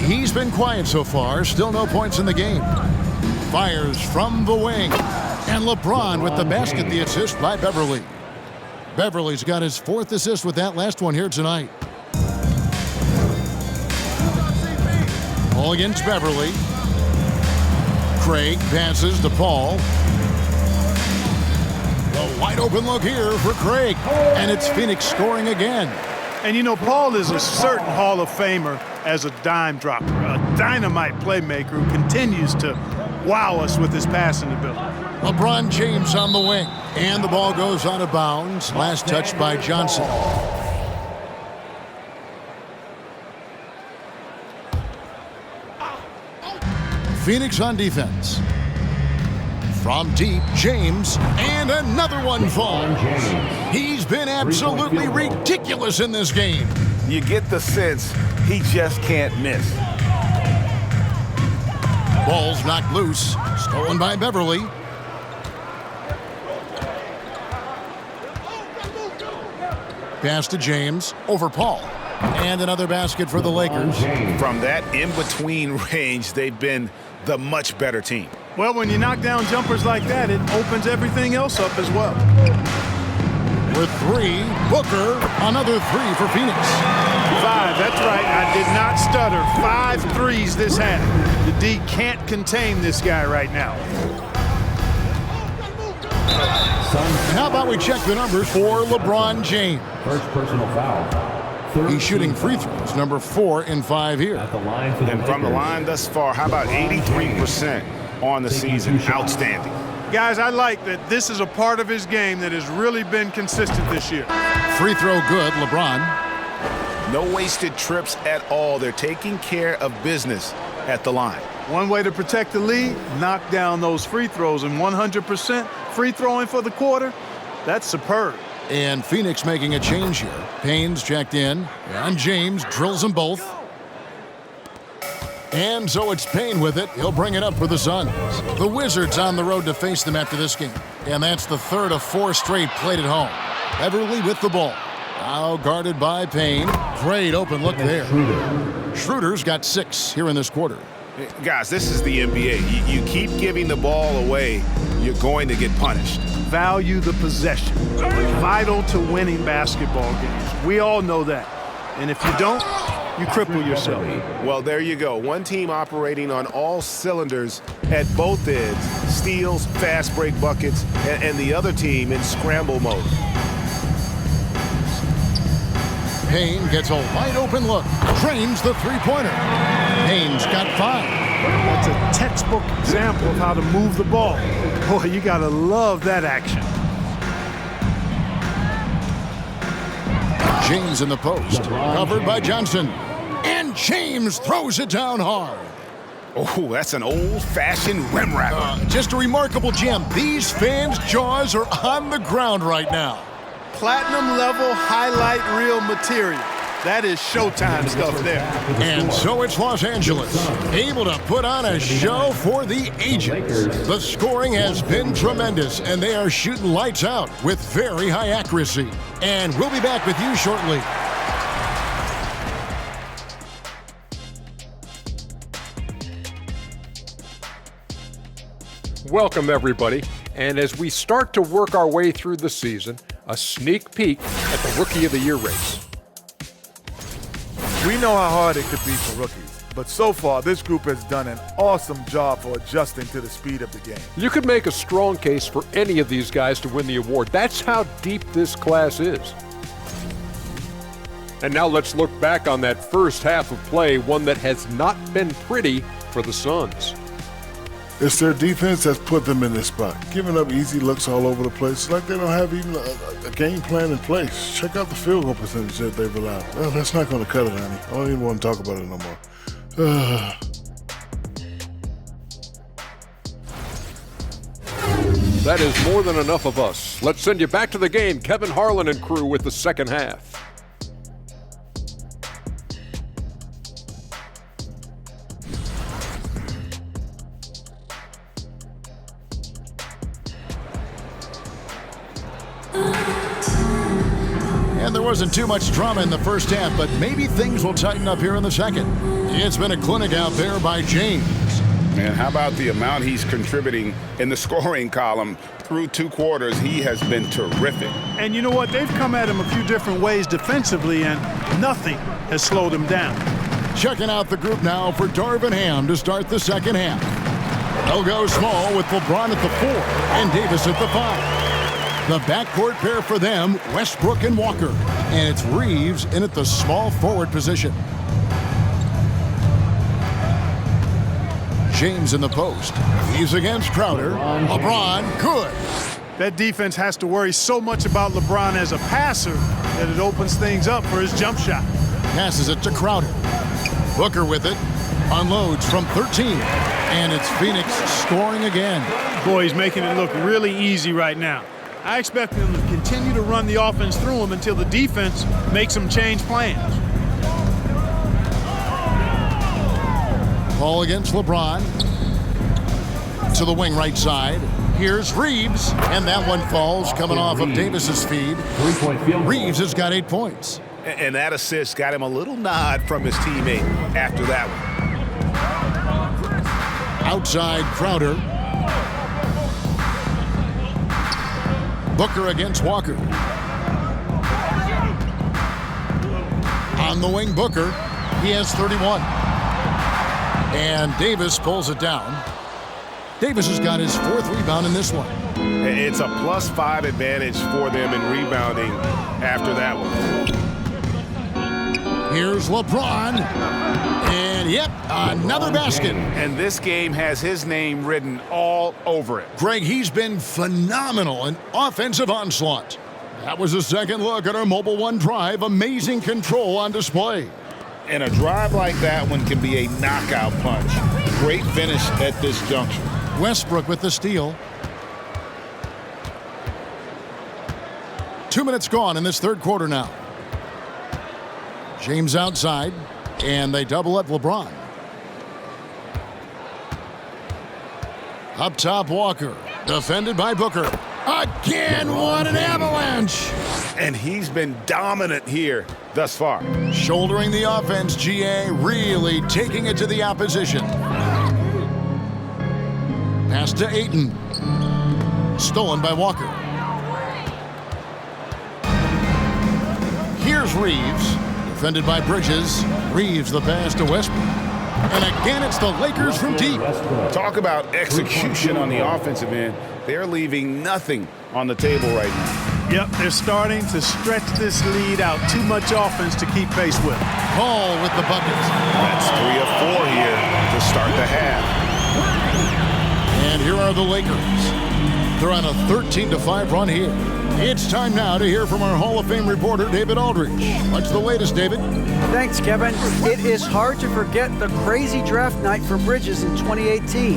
He's been quiet so far. Still no points in the game. Fires from the wing. And LeBron with the basket, the assist by Beverly. Beverly's got his 4th assist with that last one here tonight. Paul against Beverly. Craig passes to Paul. The wide open look here for Craig. And it's Phoenix scoring again. And you know, Paul is a certain Hall of Famer as a dime dropper, a dynamite playmaker who continues to wow us with his passing ability. LeBron James on the wing. And the ball goes out of bounds. Last touch by Johnson. Phoenix on defense. From deep, James, and another one falls. He's been absolutely ridiculous in this game. You get the sense he just can't miss. Ball's knocked loose. Stolen by Beverly. Pass to James. Over Paul. And another basket for the Lakers. From that in-between range, they've been the much better team. Well, when you knock down jumpers like that, it opens everything else up as well. With 3, Booker, another 3 for Phoenix. 5, that's right. I did not stutter. 5 threes this half. The D can't contain this guy right now. How about we check the numbers for LeBron James? First personal foul. He's shooting free throws, number 4 in 5 here. At the line for the And from the Lakers. line thus far, how about 83% on the season? Outstanding. Guys, I like that this is a part of his game that has really been consistent this year. Free throw good, LeBron. No wasted trips at all. They're taking care of business at the line. One way to protect the lead, knock down those free throws, and 100% free throwing for the quarter, that's superb. And Phoenix making a change here. Payne's checked in, and James drills them both. And so it's Payne with it. He'll bring it up for the Suns. The Wizards on the road to face them after this game. And that's the 3rd of 4 straight played at home. Beverly with the ball. Now guarded by Payne. Great open look there. Schroeder's got 6 here in this quarter. Guys, this is the NBA. You keep giving the ball away, you're going to get punished. Value the possession. Vital to winning basketball games. We all know that. And if you don't, you cripple yourself. Well, there you go. One team operating on all cylinders at both ends. Steals, fast break buckets, and the other team in scramble mode. Payne gets a wide open look. Drains the three-pointer. Payne's got 5. That's a textbook example of how to move the ball. Boy, you got to love that action. James in the post. Covered by Johnson. And James throws it down hard. Oh, that's an old-fashioned rim wrapper. Just a remarkable gem. These fans' jaws are on the ground right now. Platinum level highlight reel material. That is Showtime stuff there. And so it's Los Angeles, able to put on a show for the ages. The scoring has been tremendous, and they are shooting lights out with very high accuracy. And we'll be back with you shortly. Welcome, everybody. And as we start to work our way through the season, a sneak peek at the Rookie of the Year race. We know how hard it could be for rookies, but so far this group has done an awesome job for adjusting to the speed of the game. You could make a strong case for any of these guys to win the award. That's how deep this class is. And now let's look back on that first half of play, one that has not been pretty for the Suns. It's their defense that's put them in this spot, giving up easy looks all over the place. It's like they don't have even a game plan in place. Check out the field goal percentage that they've allowed. Well, that's not going to cut it, honey. I don't even want to talk about it no more. That is more than enough of us. Let's send you back to the game. Kevin Harlan and crew with the second half. And there wasn't too much drama in the first half, but maybe things will tighten up here in the second. It's been a clinic out there by James. And how about the amount he's contributing in the scoring column? Through 2 quarters, he has been terrific. And you know what? They've come at him a few different ways defensively, and nothing has slowed him down. Checking out the group now for Darvin Ham to start the second half. They'll go small with LeBron at the 4 and Davis at the 5. The backcourt pair for them, Westbrook and Walker. And it's Reeves in at the small forward position. James in the post. He's against Crowder. LeBron, good. That defense has to worry so much about LeBron as a passer that it opens things up for his jump shot. Passes it to Crowder. Booker with it. Unloads from 13. And it's Phoenix scoring again. Boy, he's making it look really easy right now. I expect them to continue to run the offense through him until the defense makes them change plans. Ball against LeBron. To the wing right side. Here's Reeves. And that one falls coming off of Davis's feed. Reeves has got 8 points. And that assist got him a little nod from his teammate after that one. Outside Crowder. Booker against Walker. On the wing, Booker. He has 31. And Davis pulls it down. Davis has got his 4th rebound in this one. It's a +5 advantage for them in rebounding after that one. Here's LeBron. And, yep, another basket. And this game has his name written all over it. Greg, he's been phenomenal in offensive onslaught. That was a second look at our Mobile One drive. Amazing control on display. And a drive like that one can be a knockout punch. Great finish at this juncture. Westbrook with the steal. 2 minutes gone in this third quarter now. James outside, and they double up LeBron. Up top, Walker. Defended by Booker. Again, what an avalanche! And he's been dominant here thus far. Shouldering the offense, GA, really taking it to the opposition. Pass to Ayton. Stolen by Walker. Here's Reeves. Defended by Bridges. Reeves the pass to Westbrook. And again, it's the Lakers from deep. Talk about execution on the offensive end. They're leaving nothing on the table right now. Yep, they're starting to stretch this lead out. Too much offense to keep pace with. Paul with the bucket. That's 3 of 4 here to start the half. And here are the Lakers. They're on a 13-5 run here. It's time now to hear from our Hall of Fame reporter, David Aldridge. What's the latest, David? Thanks, Kevin. It is hard to forget the crazy draft night for Bridges in 2018.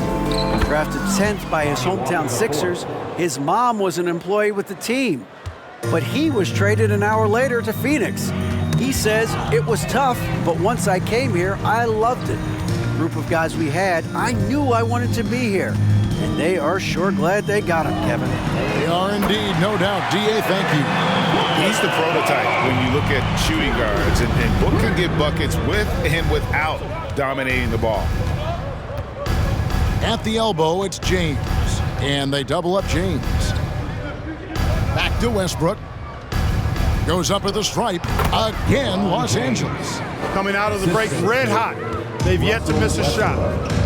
Drafted 10th by his hometown Sixers, his mom was an employee with the team. But he was traded an hour later to Phoenix. He says, it was tough, but once I came here, I loved it. The group of guys we had, I knew I wanted to be here. And they are sure glad they got him, Kevin. They are indeed, no doubt. DA, thank you. He's the prototype when you look at shooting guards. And Book can get buckets with and without dominating the ball. At the elbow, it's James. And they double up James. Back to Westbrook. Goes up at the stripe. Again, Los Angeles. Coming out of the break red hot. They've yet to miss a shot.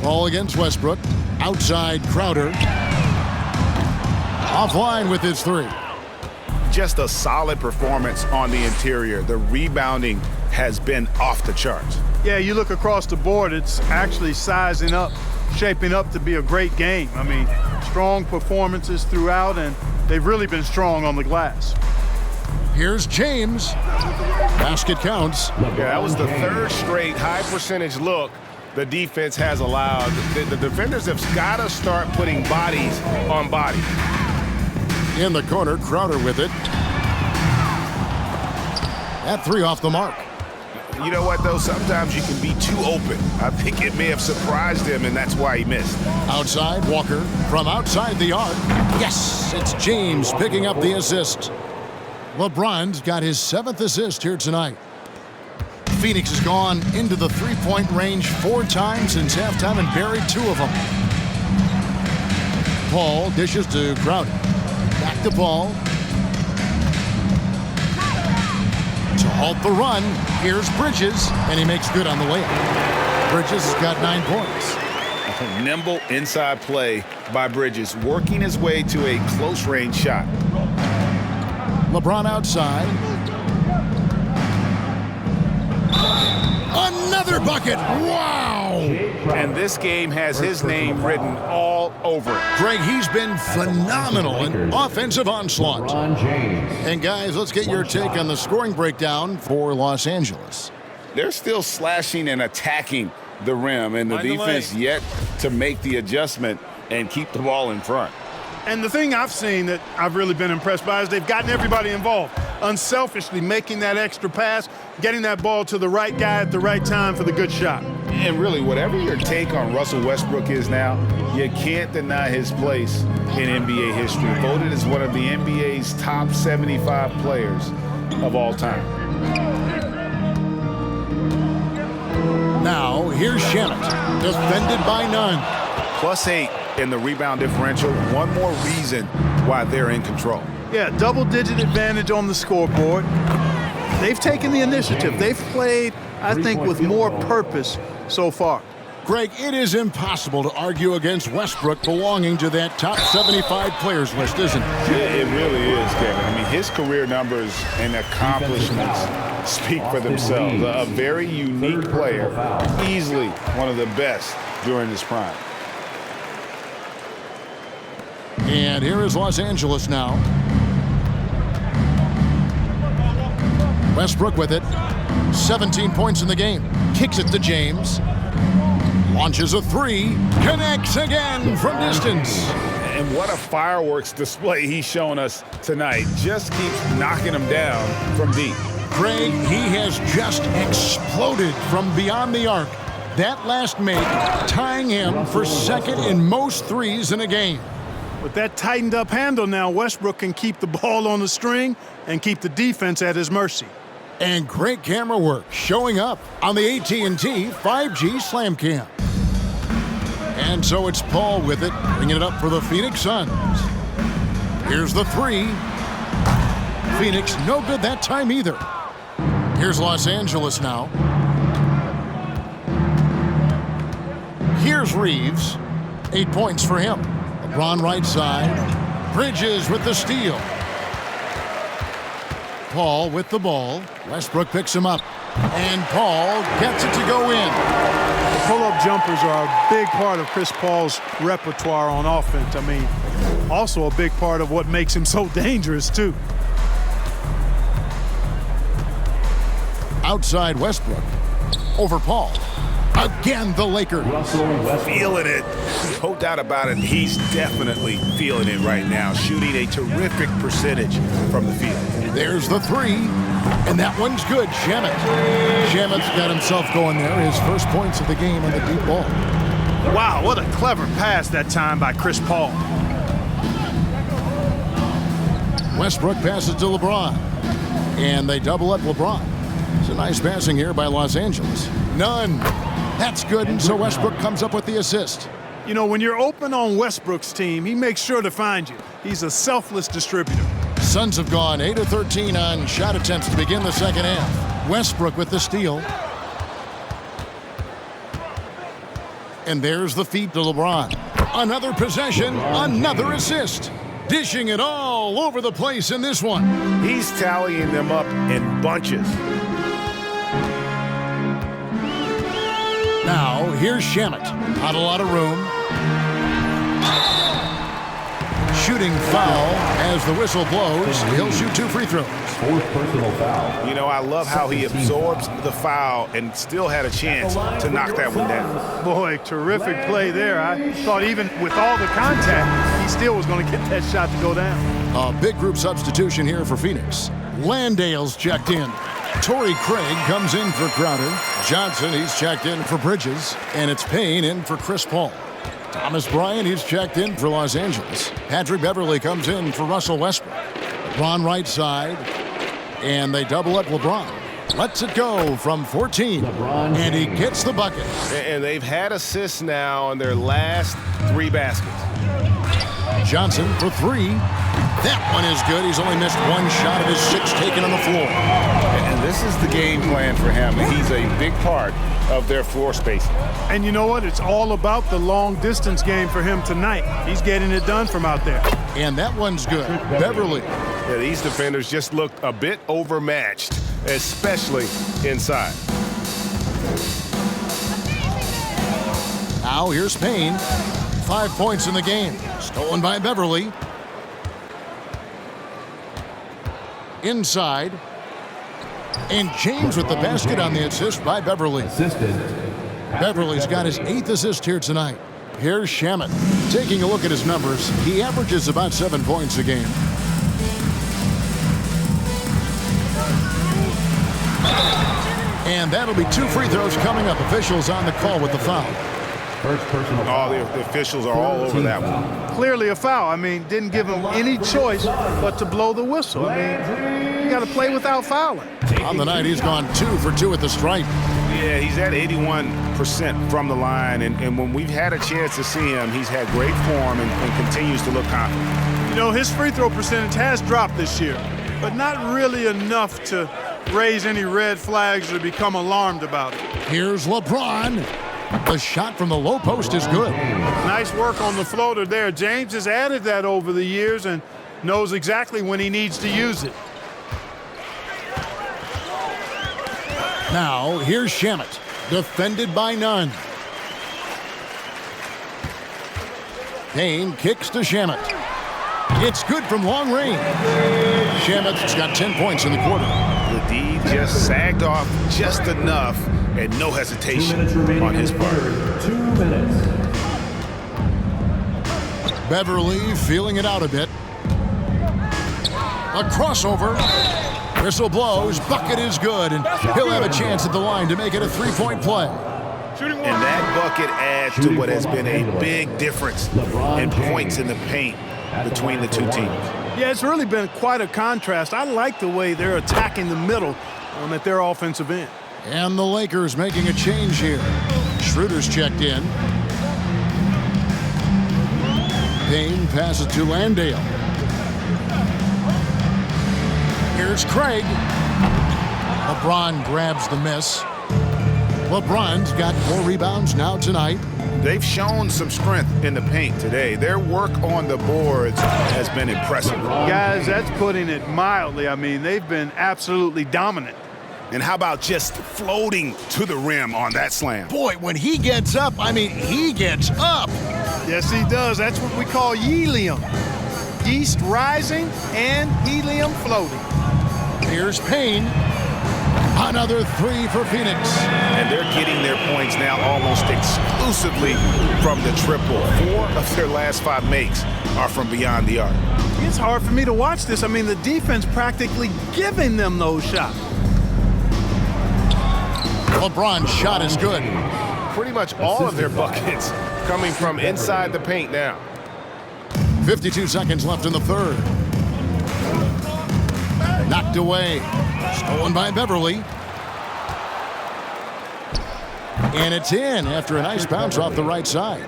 Ball against Westbrook. Outside Crowder. Offline with his 3. Just a solid performance on the interior. The rebounding has been off the charts. Yeah, you look across the board, it's actually sizing up, shaping up to be a great game. I mean, strong performances throughout, and they've really been strong on the glass. Here's James. Basket counts. Yeah, that was the 3rd straight high percentage look the defense has allowed. The defenders have got to start putting bodies on bodies. In the corner, Crowder with it. That 3 off the mark. You know what, though? Sometimes you can be too open. I think it may have surprised him, and that's why he missed. Outside, Walker from outside the arc. Yes, it's James picking up the assist. LeBron's got his 7th assist here tonight. Phoenix has gone into the 3-point range 4 times since halftime and buried 2 of them. Paul dishes to Crowder. Back to Paul. To halt the run, here's Bridges, and he makes good on the layup. Bridges has got 9 points. Nimble inside play by Bridges, working his way to a close-range shot. LeBron outside. Another bucket! Wow! And this game has his name written all over it. Greg, he's been phenomenal in offensive onslaught. And guys, let's get your take on the scoring breakdown for Los Angeles. They're still slashing and attacking the rim, and the defense yet to make the adjustment and keep the ball in front. And the thing I've seen that I've really been impressed by is they've gotten everybody involved, unselfishly making that extra pass, getting that ball to the right guy at the right time for the good shot. And really, whatever your take on Russell Westbrook is now, you can't deny his place in NBA history. Voted as one of the NBA's top 75 players of all time. Now, here's Shamet, defended by none. +8 in the rebound differential. One more reason why they're in control. Yeah, double-digit advantage on the scoreboard. They've taken the initiative. They've played, I think, with more purpose so far. Greg, it is impossible to argue against Westbrook belonging to that top 75 players list, isn't it? Yeah, it really is, Kevin. I mean, his career numbers and accomplishments speak for themselves. A very unique player, easily one of the best during his prime. And here is Los Angeles now. Westbrook with it. 17 points in the game. Kicks it to James. Launches a three. Connects again from distance. And what a fireworks display he's shown us tonight. Just keeps knocking them down from deep. Craig, he has just exploded from beyond the arc. That last make tying him for second in most threes in a game. With that tightened up handle now, Westbrook can keep the ball on the string and keep the defense at his mercy. And great camera work showing up on the AT&T 5G Slam Cam. And so it's Paul with it, bringing it up for the Phoenix Suns. Here's the three. Phoenix no good that time either. Here's Los Angeles now. Here's Reeves. 8 points for him. LeBron right side. Bridges with the steal. Paul with the ball. Westbrook picks him up. And Paul gets it to go in. The pull-up jumpers are a big part of Chris Paul's repertoire on offense. I mean, also a big part of what makes him so dangerous, too. Outside Westbrook. Over Paul. Again, the Lakers. Feeling it. No doubt about it. He's definitely feeling it right now. Shooting a terrific percentage from the field. There's the three. And that one's good. Shamet. Shamet's got himself going there. His first points of the game on the deep ball. Wow, what a clever pass that time by Chris Paul. Westbrook passes to LeBron. And they double up LeBron. It's a nice passing here by Los Angeles. None. That's good, and so Westbrook comes up with the assist. You know, when you're open on Westbrook's team, he makes sure to find you. He's a selfless distributor. Suns have gone 8 of 13 on shot attempts to begin the second half. Westbrook with the steal. And there's the feed to LeBron. Another possession, another assist. Dishing it all over the place in this one. He's tallying them up in bunches. Now, here's Shamet. Not a lot of room. Shooting foul as the whistle blows. He'll shoot 2 free throws. Fourth personal foul. You know, I love how he absorbs the foul and still had a chance to knock that one down. Boy, terrific play there. I thought even with all the contact, he still was going to get that shot to go down. A big group substitution here for Phoenix. Landale's checked in. Torrey Craig comes in for Crowder. Johnson, he's checked in for Bridges. And it's Payne in for Chris Paul. Thomas Bryant, he's checked in for Los Angeles. Patrick Beverly comes in for Russell Westbrook. LeBron right side. And they double up LeBron. Lets it go from 14. And he gets the bucket. And they've had assists now on their last 3 baskets. Johnson for 3. That one is good. He's only missed 1 shot of his 6 taken on the floor. And this is the game plan for him. He's a big part of their floor spacing. And you know what? It's all about the long-distance game for him tonight. He's getting it done from out there. And that one's good. Beverly. Yeah, these defenders just looked a bit overmatched, especially inside. Now here's Payne. 5 points in the game. Stolen by Beverly. Inside. And James with the basket on the assist by Beverly. Beverly's got his 8th assist here tonight. Here's Shamet. Taking a look at his numbers, he averages about 7 points a game. And that'll be 2 free throws coming up. Officials on the call with the foul. First personal foul. The officials are all over that one. Clearly a foul. I mean, didn't give him any choice but to blow the whistle. I mean, you got to play without fouling. On the night, he's gone 2 for 2 at the stripe. Yeah, he's at 81% from the line, and when we've had a chance to see him, he's had great form and continues to look confident. You know, his free throw percentage has dropped this year, but not really enough to raise any red flags or become alarmed about it. Here's LeBron. The shot from the low post is good. Nice work on the floater there. James has added that over the years and knows exactly when he needs to use it. Now, here's Shamet, defended by none. Payne kicks to Shamet. It's good from long range. Shamet's got 10 points in the quarter. The D just sagged off just enough and no hesitation on his part. 2 minutes. Beverly feeling it out a bit. A crossover. Whistle blows. Bucket is good, and he'll have a chance at the line to make it a three-point play. And that bucket adds to what has been a big difference in points in the paint between the two teams. Yeah, it's really been quite a contrast. I like the way they're attacking the middle at their offensive end. And the Lakers making a change here. Schroeder's checked in. Payne passes to Landale. Here's Craig. LeBron grabs the miss. LeBron's got 4 rebounds now tonight. They've shown some strength in the paint today. Their work on the boards has been impressive. Guys, that's putting it mildly. I mean, they've been absolutely dominant. And how about just floating to the rim on that slam? Boy, when he gets up, I mean, he gets up. Yes, he does. That's what we call helium. East rising and helium floating. Here's Payne. Another 3 for Phoenix. And they're getting their points now almost exclusively from the triple. 4 of their last 5 makes are from beyond the arc. It's hard for me to watch this. I mean, the defense practically giving them those shots. LeBron's shot is good. Pretty much all of their buckets coming from inside the paint now. 52 seconds left in the third. Knocked away. Stolen by Beverly. And it's in after a nice bounce off the right side.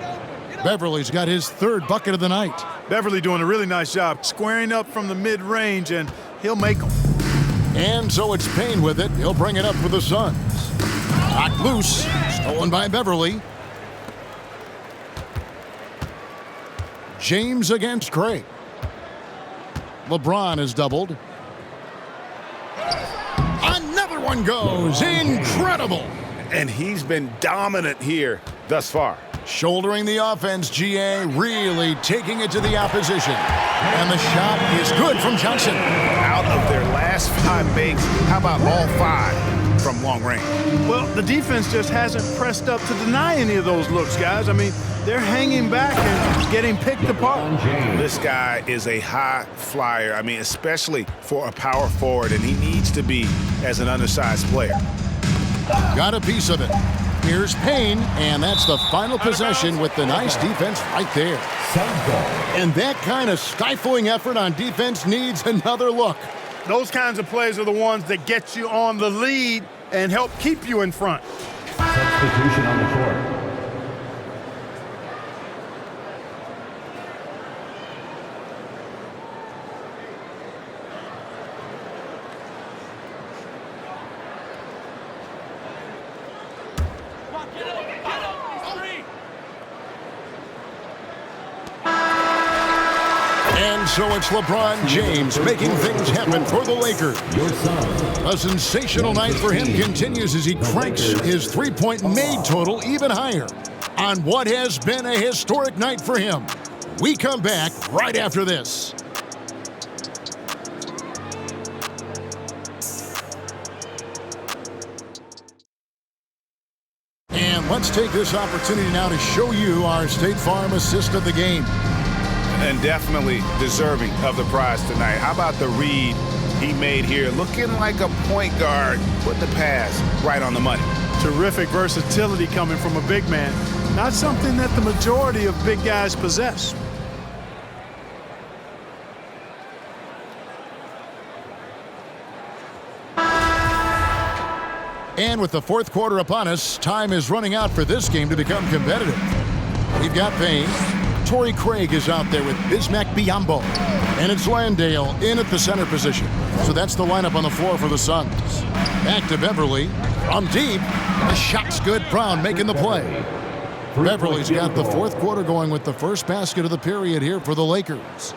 Beverly's got his 3rd bucket of the night. Beverly doing a really nice job squaring up from the mid-range, and he'll make them. And so it's Payne with it. He'll bring it up for the Suns. Knocked loose. Stolen by Beverly. James against Craig. LeBron is doubled. Another one goes. Incredible. And he's been dominant here thus far. Shouldering the offense, GA really taking it to the opposition. And the shot is good from Johnson. Out of their last 5 makes, how about all 5 from long range? Well, the defense just hasn't pressed up to deny any of those looks, guys. I mean, they're hanging back and getting picked apart. This guy is a high flyer. I mean, especially for a power forward, and he needs to be as an undersized player. Got a piece of it. Here's Payne, and that's the final possession with the nice defense right there. And that kind of stifling effort on defense needs another look. Those kinds of plays are the ones that get you on the lead and help keep you in front. Substitution on the court. So it's LeBron James making things happen for the Lakers. A sensational night for him continues as he cranks his three-point made total even higher on what has been a historic night for him. We come back right after this. And let's take this opportunity now to show you our State Farm assist of the game. And definitely deserving of the prize tonight. How about the read he made here? Looking like a point guard. Put the pass right on the money. Terrific versatility coming from a big man. Not something that the majority of big guys possess. And with the fourth quarter upon us, time is running out for this game to become competitive. We've got Payne. Torrey Craig is out there with Bismack Biyombo. And it's Landale in at the center position. So that's the lineup on the floor for the Suns. Back to Beverly. From deep. The shot's good. Brown making the play. Beverly's got the fourth quarter going with the first basket of the period here for the Lakers.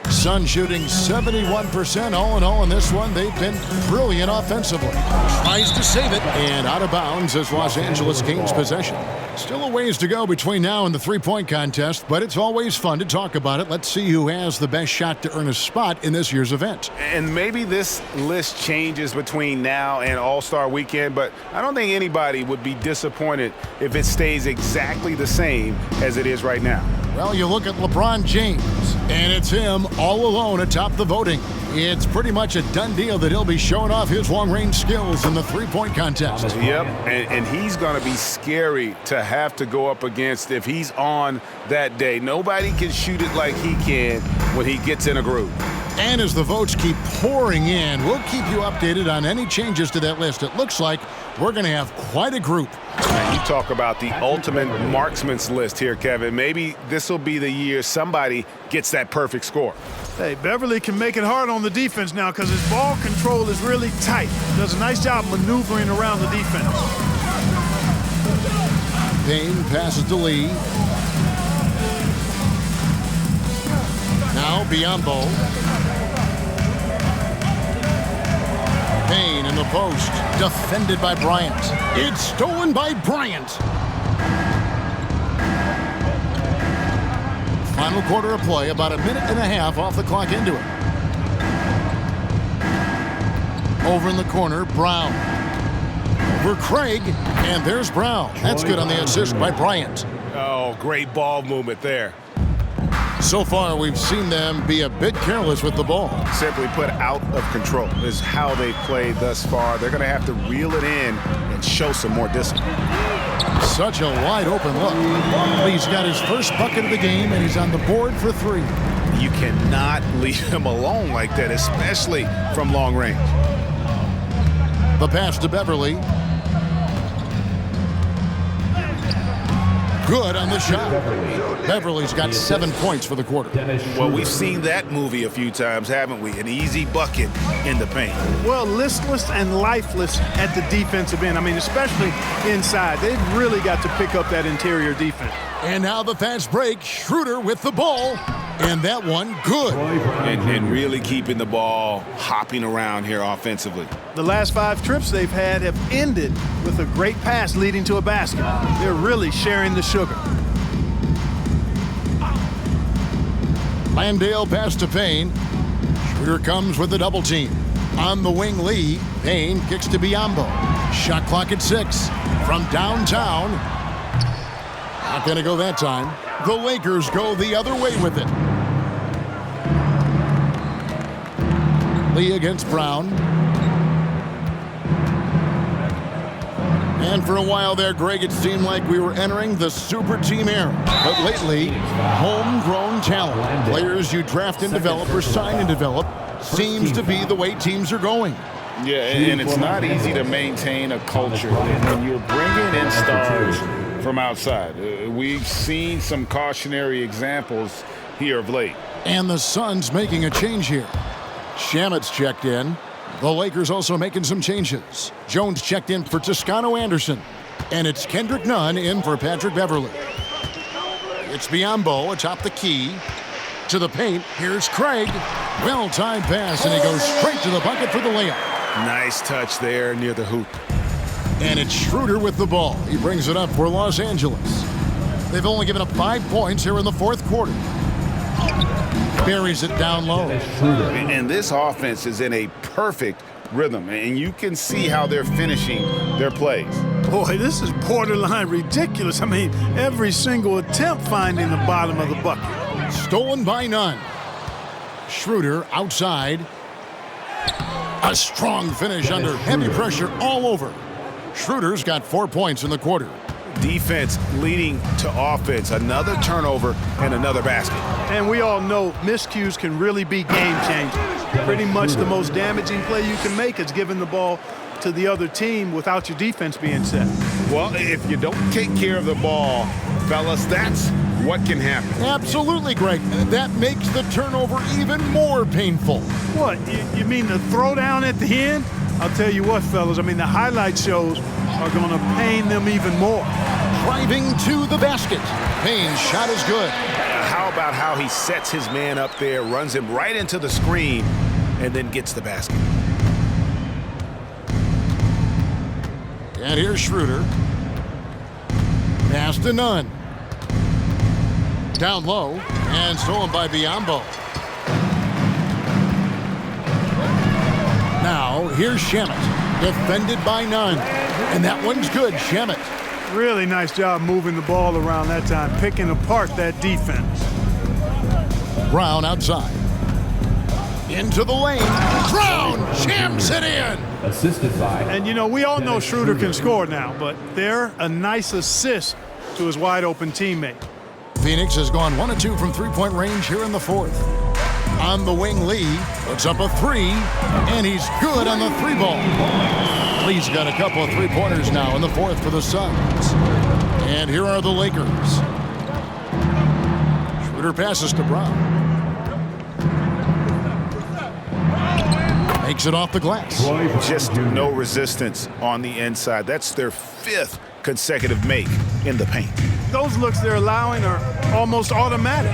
Suns shooting 71% all in all in this one. They've been brilliant offensively. Tries to save it, and out of bounds as Los Angeles gains possession. Still a ways to go between now and the three-point contest, but it's always fun to talk about it. Let's see who has the best shot to earn a spot in this year's event. And maybe this list changes between now and All-Star Weekend, but I don't think anybody would be disappointed if it stays exactly the same as it is right now. Well, you look at LeBron James, and it's him all alone atop the voting. It's pretty much a done deal that he'll be showing off his long-range skills in the three-point contest. Yep, and he's going to be scary to have to go up against if he's on that day. Nobody can shoot it like he can when he gets in a groove. And as the votes keep pouring in, we'll keep you updated on any changes to that list. It looks like we're going to have quite a group. You talk about the ultimate marksman's list here, Kevin. Maybe this will be the year somebody gets that perfect score. Hey, Beverly can make it hard on the defense now because his ball control is really tight. Does a nice job maneuvering around the defense. Payne passes to Lee. Now Biyombo. Payne in the post. Defended by Bryant. It's stolen by Bryant. Final quarter of play, about a minute and a half off the clock into it. Over in the corner, Brown. Over Craig, and there's Brown. That's good on the assist by Bryant. Oh, great ball movement there. So far, we've seen them be a bit careless with the ball. Simply put, out of control is how they've played thus far. They're going to have to reel it in and show some more discipline. Such a wide open look. He's got his first bucket of the game, and he's on the board for three. You cannot leave him alone like that, especially from long range. The pass to Beverly. Good on the shot. Beverly's got 7 points for the quarter. Well, we've seen that movie a few times, haven't we? An easy bucket in the paint. Well, listless and lifeless at the defensive end. I mean, especially inside. They've really got to pick up that interior defense. And now the fast break. Schroeder with the ball. And that one, good. And really keeping the ball hopping around here offensively. The last 5 trips they've had have ended with a great pass leading to a basket. They're really sharing the sugar. Landale pass to Payne. Schroeder comes with the double team. On the wing, Lee. Payne kicks to Biyombo. Shot clock at 6. From downtown. Not going to go that time. The Lakers go the other way with it. Lee against Brown. And for a while there, Greg, it seemed like we were entering the super team era. But lately, homegrown talent, players you draft and develop or sign and develop, seems to be the way teams are going. Yeah, and it's not easy to maintain a culture when you're bringing in stars from outside. We've seen some cautionary examples here of late. And the Suns making a change here. Shamet's checked in. The Lakers also making some changes. Jones checked in for Toscano Anderson. And it's Kendrick Nunn in for Patrick Beverly. It's Biyombo atop the key. To the paint. Here's Craig. Well-timed pass, and he goes straight to the bucket for the layup. Nice touch there near the hoop. And it's Schroeder with the ball. He brings it up for Los Angeles. They've only given up 5 points here in the fourth quarter. Buries it down low. And this offense is in a perfect rhythm, and you can see how they're finishing their plays. Boy, this is borderline ridiculous. I mean, every single attempt finding the bottom of the bucket. Stolen by Nunn. Schroeder outside. A strong finish under heavy pressure all over. Schroeder's got 4 points in the quarter. Defense leading to offense. Another turnover and another basket. And we all know miscues can really be game-changing. Pretty much the most damaging play you can make is giving the ball to the other team without your defense being set. Well, if you don't take care of the ball, fellas, that's what can happen. Absolutely, Greg. That makes the turnover even more painful. What, you mean the throwdown at the end? I'll tell you what, fellas, I mean, the highlight shows are going to pain them even more. Driving to the basket. Payne's shot is good. How about how he sets his man up there, runs him right into the screen, and then gets the basket? And here's Schroeder. Pass to Nunn. Down low, and stolen by Biyombo. Now, here's Shamet. Defended by Nunn. And that one's good, Shamet. Really nice job moving the ball around that time, picking apart that defense. Brown outside. Into the lane. Brown jams it in. Assisted by. And, you know, we all know Schroeder can score now, but they're a nice assist to his wide-open teammate. Phoenix has gone 1 of 2 from three-point range here in the fourth. On the wing, Lee puts up a three, and he's good on the three ball. Lee's got a couple of three-pointers now in the fourth for the Suns. And here are the Lakers. Schroeder passes to Brown. Makes it off the glass. Just no resistance on the inside. That's their 5th consecutive make in the paint. Those looks they're allowing are almost automatic.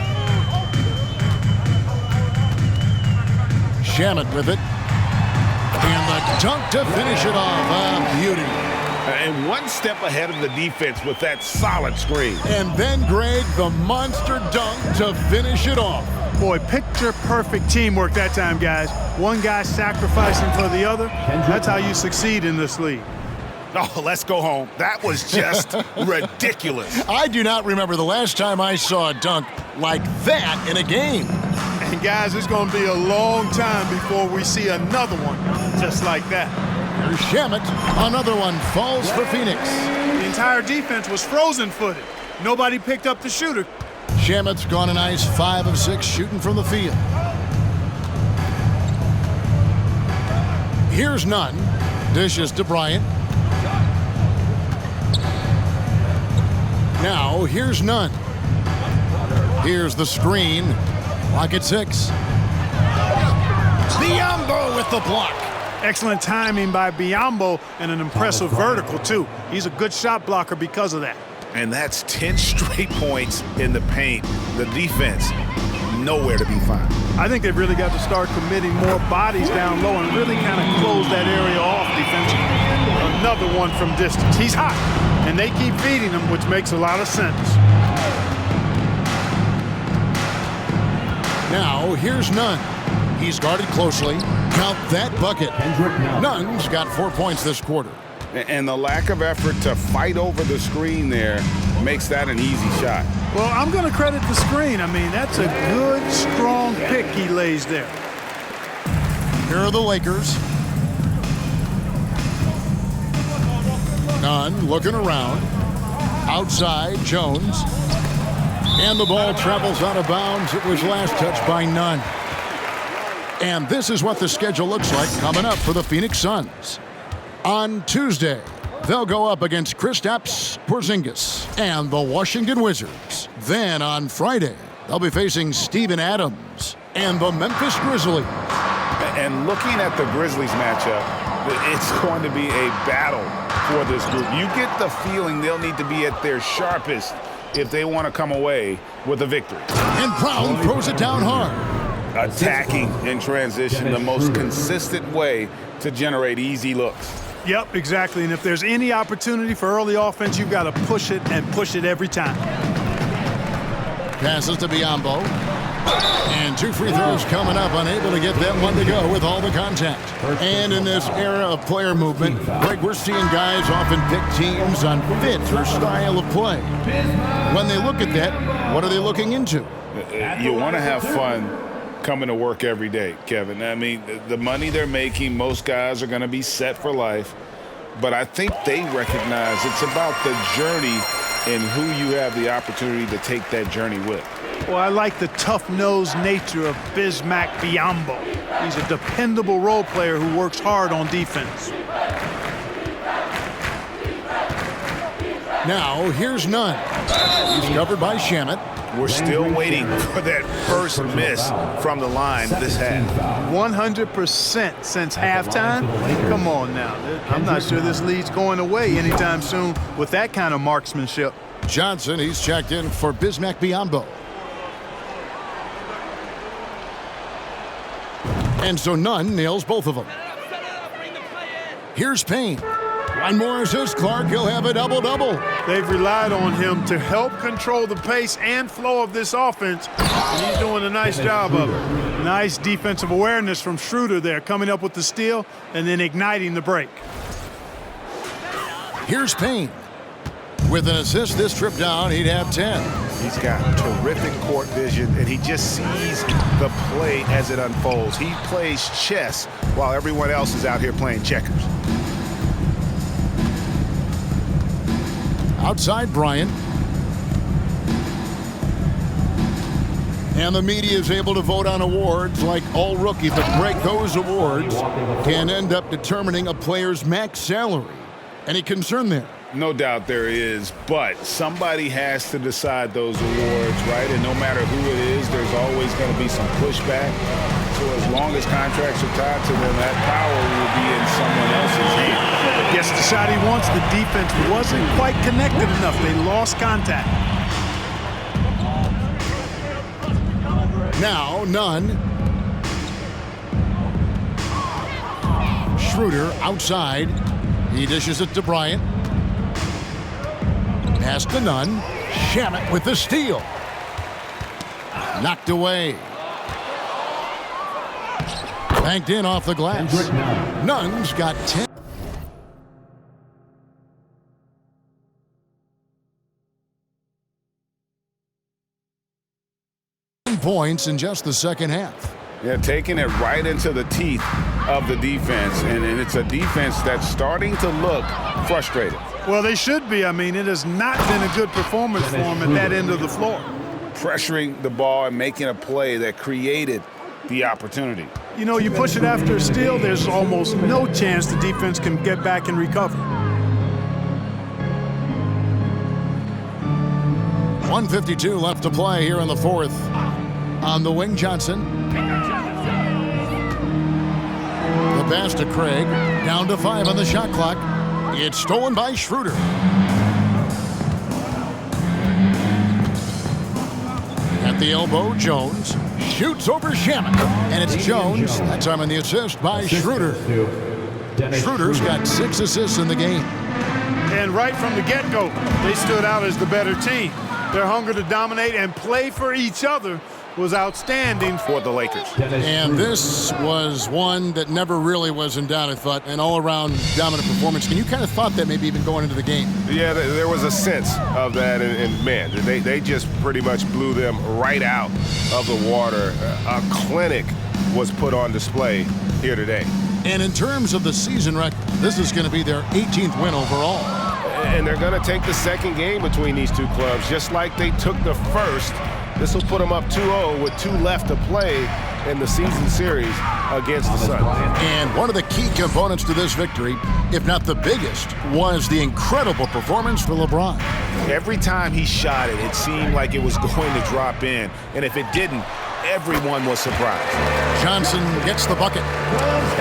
Shamet with it. And the dunk to finish it off. A beauty. And one step ahead of the defense with that solid screen. And then, Greg, the monster dunk to finish it off. Boy, picture-perfect teamwork that time, guys. One guy sacrificing for the other. That's how you succeed in this league. Oh, let's go home. That was just ridiculous. I do not remember the last time I saw a dunk like that in a game. And, guys, it's going to be a long time before we see another one just like that. Here's Shamet. Another one falls for Phoenix. The entire defense was frozen-footed. Nobody picked up the shooter. Shamet's gone a nice 5 of 6 shooting from the field. Here's Nunn. Dishes to Bryant. Now, here's Nunn. Here's the screen. Clock at 6. Biyombo with the block. Excellent timing by Biyombo and an impressive vertical, too. He's a good shot blocker because of that. And that's 10 straight points in the paint. The defense, nowhere to be found. I think they've really got to start committing more bodies down low and really kind of close that area off defensively. Another one from distance. He's hot, and they keep feeding him, which makes a lot of sense. Now, here's Nunn. He's guarded closely. Count that bucket. Nunn's got 4 points this quarter. And the lack of effort to fight over the screen there makes that an easy shot. Well, I'm going to credit the screen. I mean, that's a good, strong pick he lays there. Here are the Lakers. Nunn looking around. Outside, Jones. And the ball travels out of bounds. It was last touched by Nunn. And this is what the schedule looks like coming up for the Phoenix Suns. On Tuesday, they'll go up against Kristaps Porzingis and the Washington Wizards. Then on Friday, they'll be facing Steven Adams and the Memphis Grizzlies. And looking at the Grizzlies matchup, it's going to be a battle for this group. You get the feeling they'll need to be at their sharpest if they want to come away with a victory. And Brown throws it down hard. Attacking in transition, the most consistent way to generate easy looks. Yep, exactly. And if there's any opportunity for early offense, you've got to push it and push it every time. Passes to Biyombo. And 2 free throws coming up, unable to get that one to go with all the contact. And in this era of player movement, Greg, we're seeing guys often pick teams on fit or style of play. When they look at that, what are they looking into? You want to have fun coming to work every day, Kevin. I mean, the money they're making, most guys are going to be set for life. but I think they recognize it's about the journey and who you have the opportunity to take that journey with. Well, I like the tough-nosed nature of Bismack Biyombo. He's a dependable role player who works hard on defense. Now, here's Nunn. He's covered by Shamet. We're still waiting for that first miss from the line this half. 100% since halftime? Come on now. I'm not sure this lead's going away anytime soon with that kind of marksmanship. Johnson, he's checked in for Bismack Biyombo. And so Nunn nails both of them. Here's Payne. One more assist, Clark. He'll have a double-double. They've relied on him to help control the pace and flow of this offense, and he's doing a nice job of it. Nice defensive awareness from Schroeder there, coming up with the steal and then igniting the break. Here's Payne. With an assist this trip down, he'd have 10. He's got terrific court vision, and he just sees the play as it unfolds. He plays chess while everyone else is out here playing checkers. Outside Bryant. And the media is able to vote on awards like All Rookie. But break those awards can end up determining a player's max salary. Any concern there? No doubt there is, but somebody has to decide those awards, right? And no matter who it is, there's always going to be some pushback. So as long as contracts are tied to them, that power will be in someone else's hand. Gets the shot he wants. The defense wasn't quite connected enough. They lost contact. Now, Nunn. Schroeder outside. He dishes it to Bryant. Pass to Nunn. Shamet with the steal. Knocked away. Banked in off the glass. Nunn's got 10 points in just the second half. Yeah, taking it right into the teeth of the defense, and it's a defense that's starting to look frustrated. Well, they should be. I mean, it has not been a good performance for them at that end of the floor. Pressuring the ball and making a play that created the opportunity. You know, you push it after a steal, there's almost no chance the defense can get back and recover. 1:52 left to play here in the fourth. On the wing, Johnson. The pass to Craig. Down to 5 on the shot clock. It's stolen by Schroeder. At the elbow, Jones shoots over Shamet. And it's Jones. That time on the assist by Schroeder. Schroeder's got 6 assists in the game. And right from the get-go, they stood out as the better team. Their hunger to dominate and play for each other was outstanding for the Lakers. And this was one that never really was in doubt, I thought, an all-around dominant performance. And you kind of thought that maybe even going into the game. Yeah, there was a sense of that, and man, they just pretty much blew them right out of the water. A clinic was put on display here today. And in terms of the season record, this is going to be their 18th win overall. And they're going to take the second game between these two clubs, just like they took the first. This will put them up 2-0 with 2 left to play in the season series against the Suns. And one of the key components to this victory, if not the biggest, was the incredible performance for LeBron. Every time he shot it, it seemed like it was going to drop in. And if it didn't, everyone was surprised. Johnson gets the bucket.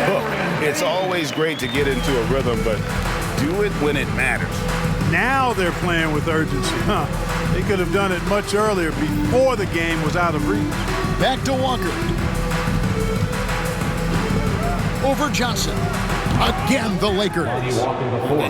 Look, it's always great to get into a rhythm, but do it when it matters. Now they're playing with urgency. They could have done it much earlier before the game was out of reach. Back to Walker. Over Johnson. Again, the Lakers.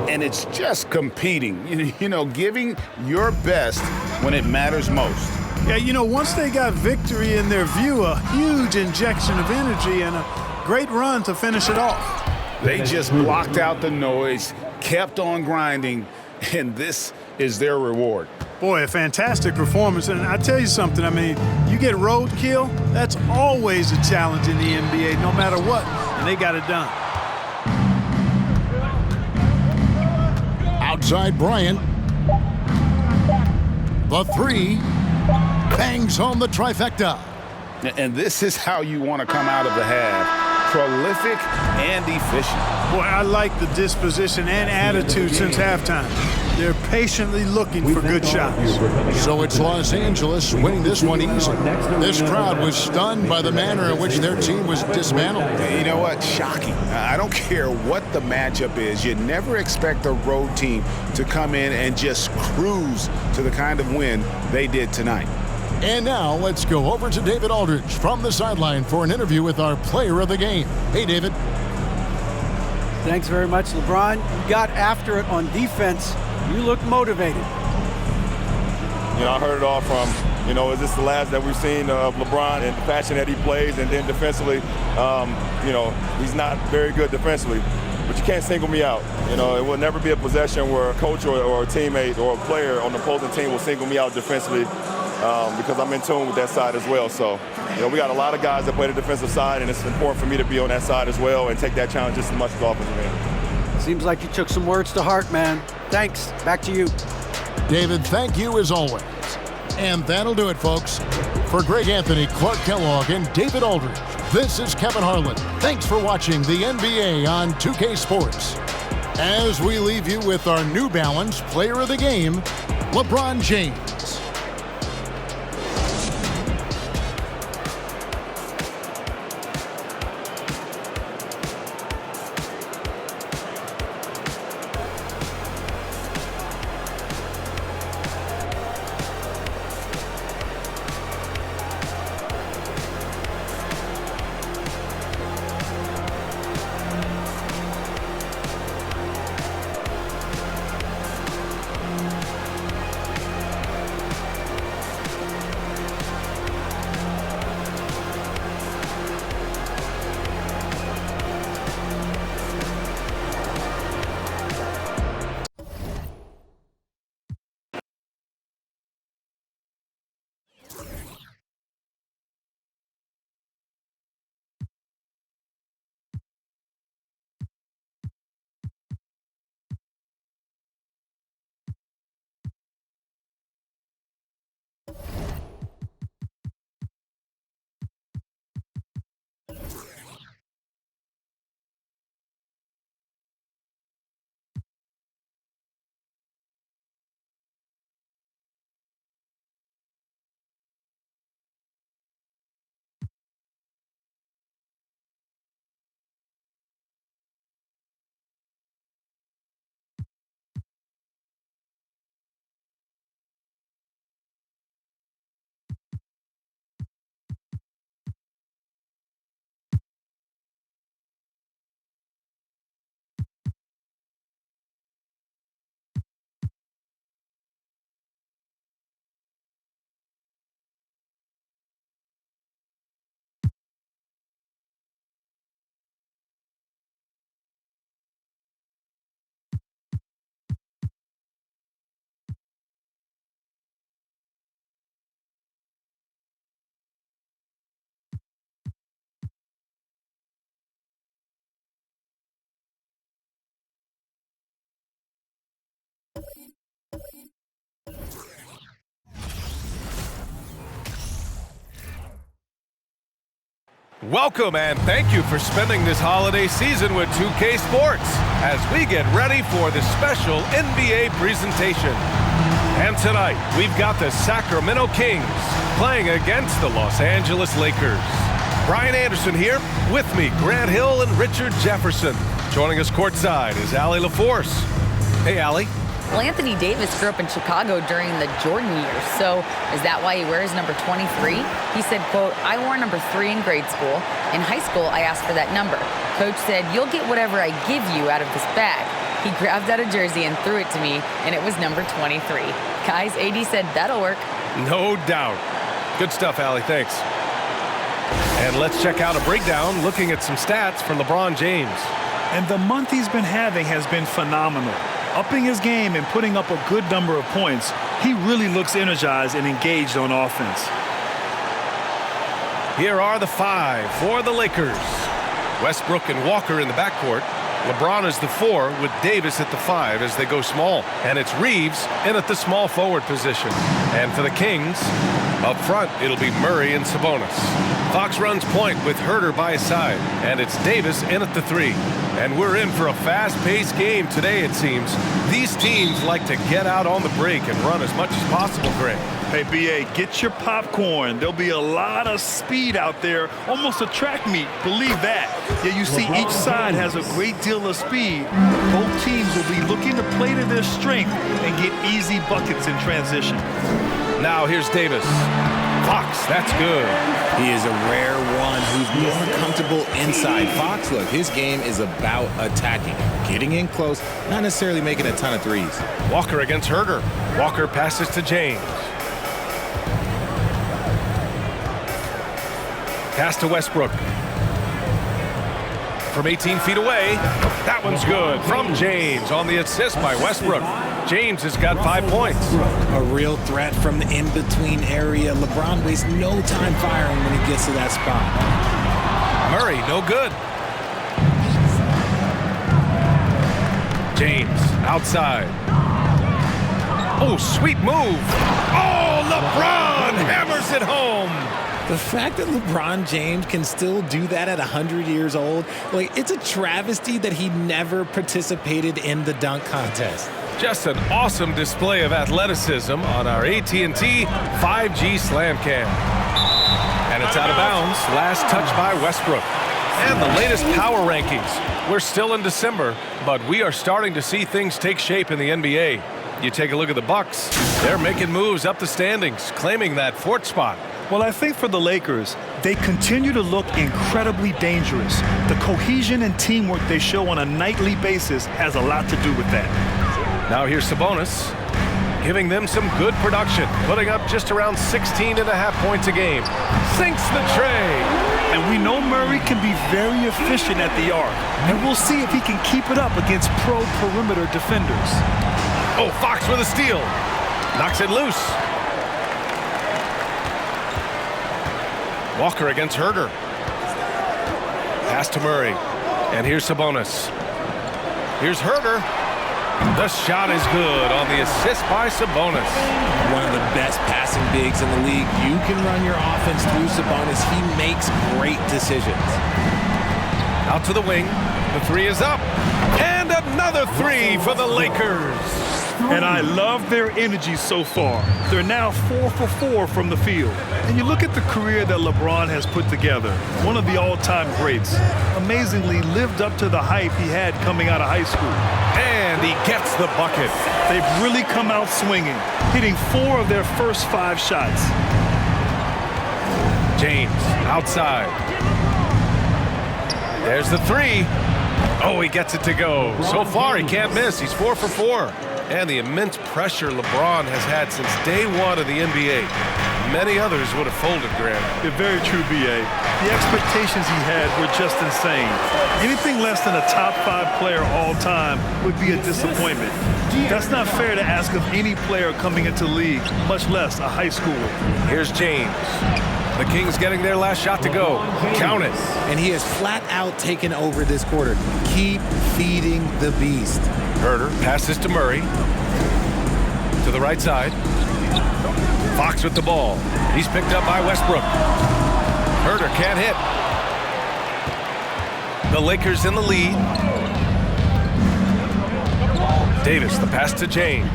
And it's just competing, you know, giving your best when it matters most. Yeah, you know, once they got victory in their view, a huge injection of energy and a great run to finish it off. They just blocked out the noise, kept on grinding, and this is their reward. Boy, a fantastic performance. And I tell you something, I mean, you get roadkill, that's always a challenge in the NBA, no matter what, and they got it done. side, Bryant. The three. Bangs home the trifecta. And this is how you want to come out of the half. Prolific and efficient. Boy, I like the disposition and attitude since halftime. They're patiently looking for good shots. So it's Los Angeles winning this one easily. This crowd was stunned by the manner in which their team was dismantled. You know what? Shocking. I don't care what the matchup is. You never expect a road team to come in and just cruise to the kind of win they did tonight. And now let's go over to David Aldridge from the sideline for an interview with our player of the game. Hey, David. Thanks very much, LeBron. You got after it on defense. You look motivated. You know, I heard it all from, is this the last that we've seen of LeBron and the fashion that he plays? And then defensively, he's not very good defensively. But you can't single me out. It will never be a possession where a coach or a teammate or a player on the opposing team will single me out defensively because I'm in tune with that side as well. So, we got a lot of guys that play the defensive side, and it's important for me to be on that side as well and take that challenge just as much as the offensive end. Seems like you took some words to heart, man. Thanks. Back to you. David, thank you as always. And that'll do it, folks. For Greg Anthony, Clark Kellogg, and David Aldridge, this is Kevin Harlan. Thanks for watching the NBA on 2K Sports. As we leave you with our New Balance player of the game, LeBron James. Welcome and thank you for spending this holiday season with 2K Sports as we get ready for the special NBA presentation. And tonight, we've got the Sacramento Kings playing against the Los Angeles Lakers. Brian Anderson here, with me, Grant Hill and Richard Jefferson. Joining us courtside is Allie LaForce. Hey, Allie. Well, Anthony Davis grew up in Chicago during the Jordan years, so is that why he wears number 23? He said, quote, I wore number 3 in grade school. In high school, I asked for that number. Coach said, you'll get whatever I give you out of this bag. He grabbed out a jersey and threw it to me, and it was number 23. Guys, AD said, that'll work. No doubt. Good stuff, Allie. Thanks. And let's check out a breakdown looking at some stats from LeBron James. And the month he's been having has been phenomenal. Upping his game and putting up a good number of points, he really looks energized and engaged on offense. Here are the 5 for the Lakers. Westbrook and Walker in the backcourt. LeBron is the 4 with Davis at the 5 as they go small. And it's Reeves in at the small forward position. And for the Kings, up front, it'll be Murray and Sabonis. Fox runs point with Herter by his side. And it's Davis in at the 3. And we're in for a fast-paced game today, it seems. These teams like to get out on the break and run as much as possible, Greg. Hey, B.A., get your popcorn. There'll be a lot of speed out there, almost a track meet. Believe that. Yeah, you see each side has a great deal of speed. Both teams will be looking to play to their strength and get easy buckets in transition. Now here's Davis. Fox, that's good. He is a rare one who's more comfortable inside. Fox, look, his game is about attacking, getting in close, not necessarily making a ton of threes. Walker against Herter. Walker passes to James. Pass to Westbrook. From 18 feet away, that one's good. From James on the assist by Westbrook. James has got 5 points. A real threat from the in-between area. LeBron wastes no time firing when he gets to that spot. Murray, no good. James, outside. Oh, sweet move. Oh, LeBron hammers it home. The fact that LeBron James can still do that at 100 years old, like, it's a travesty that he never participated in the dunk contest. Just an awesome display of athleticism on our AT&T 5G Slam Cam. And it's out of bounds. Last touch by Westbrook. And the latest power rankings. We're still in December, but we are starting to see things take shape in the NBA. You take a look at the Bucks. They're making moves up the standings, claiming that 4th spot. Well, I think for the Lakers, they continue to look incredibly dangerous. The cohesion and teamwork they show on a nightly basis has a lot to do with that. Now here's Sabonis, giving them some good production, putting up just around 16.5 points a game. Sinks the tray. And we know Murray can be very efficient at the arc. And we'll see if he can keep it up against pro perimeter defenders. Oh, Fox with a steal. Knocks it loose. Walker against Herter. Pass to Murray. And here's Sabonis. Here's Herter. The shot is good on the assist by Sabonis. One of the best passing bigs in the league. You can run your offense through Sabonis. He makes great decisions. Out to the wing. The 3 is up. And another 3 for the Lakers. And I love their energy so far. They're now 4 for 4 from the field. And you look at the career that LeBron has put together, one of the all-time greats. Amazingly lived up to the hype he had coming out of high school. And he gets the bucket. They've really come out swinging, hitting 4 of their first 5 shots. James outside. There's the 3. Oh, he gets it to go. So far, he can't miss. He's 4 for 4. And the immense pressure LeBron has had since day 1 of the NBA. Many others would have folded, Graham. You're very true, B.A. The expectations he had were just insane. Anything less than a top 5 player all time would be a disappointment. That's not fair to ask of any player coming into the league, much less a high schooler. Here's James. The Kings getting their last shot to go. Count it. And he has flat out taken over this quarter. Keep feeding the beast. Herter passes to Murray. To the right side. Fox with the ball. He's picked up by Westbrook. Herter can't hit. The Lakers in the lead. Davis, the pass to James.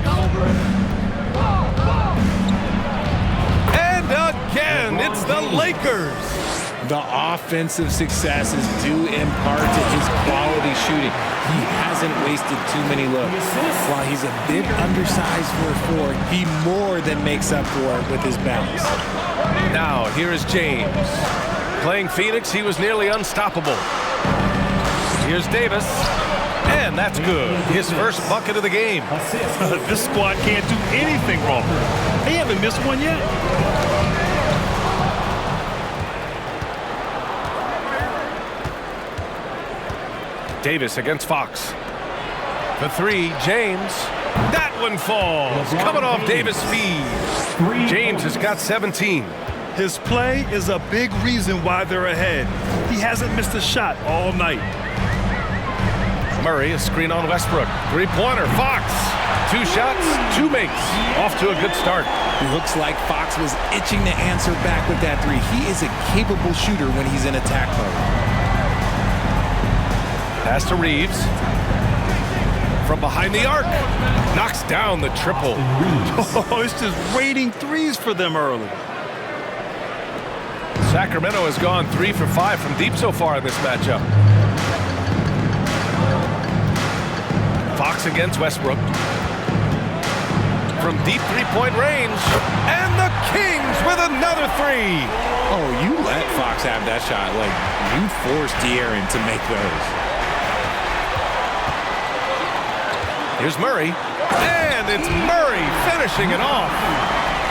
And again, it's the Lakers. The offensive success is due in part to his quality shooting. He hasn't wasted too many looks. While he's a bit undersized for a 4, he more than makes up for it with his bounce. Now, here is James. Playing Phoenix, he was nearly unstoppable. Here's Davis. And that's good. His first bucket of the game. This squad can't do anything wrong. They haven't missed one yet. Davis against Fox. The 3, James. That one falls. Coming off Davis' feed. James has got 17. His play is a big reason why they're ahead. He hasn't missed a shot all night. Murray, a screen on Westbrook. Three-pointer, Fox. 2 shots, 2 makes. Off to a good start. Looks like Fox was itching to answer back with that 3. He is a capable shooter when he's in attack mode. Pass to Reeves. From behind the arc. Knocks down the triple. Oh, it's just raining threes for them early. Sacramento has gone 3 for 5 from deep so far in this matchup. Fox against Westbrook. From deep three-point range. And the Kings with another 3. Oh, you let Fox have that shot. Like, you forced De'Aaron to make those. Here's Murray. And it's Murray finishing it off.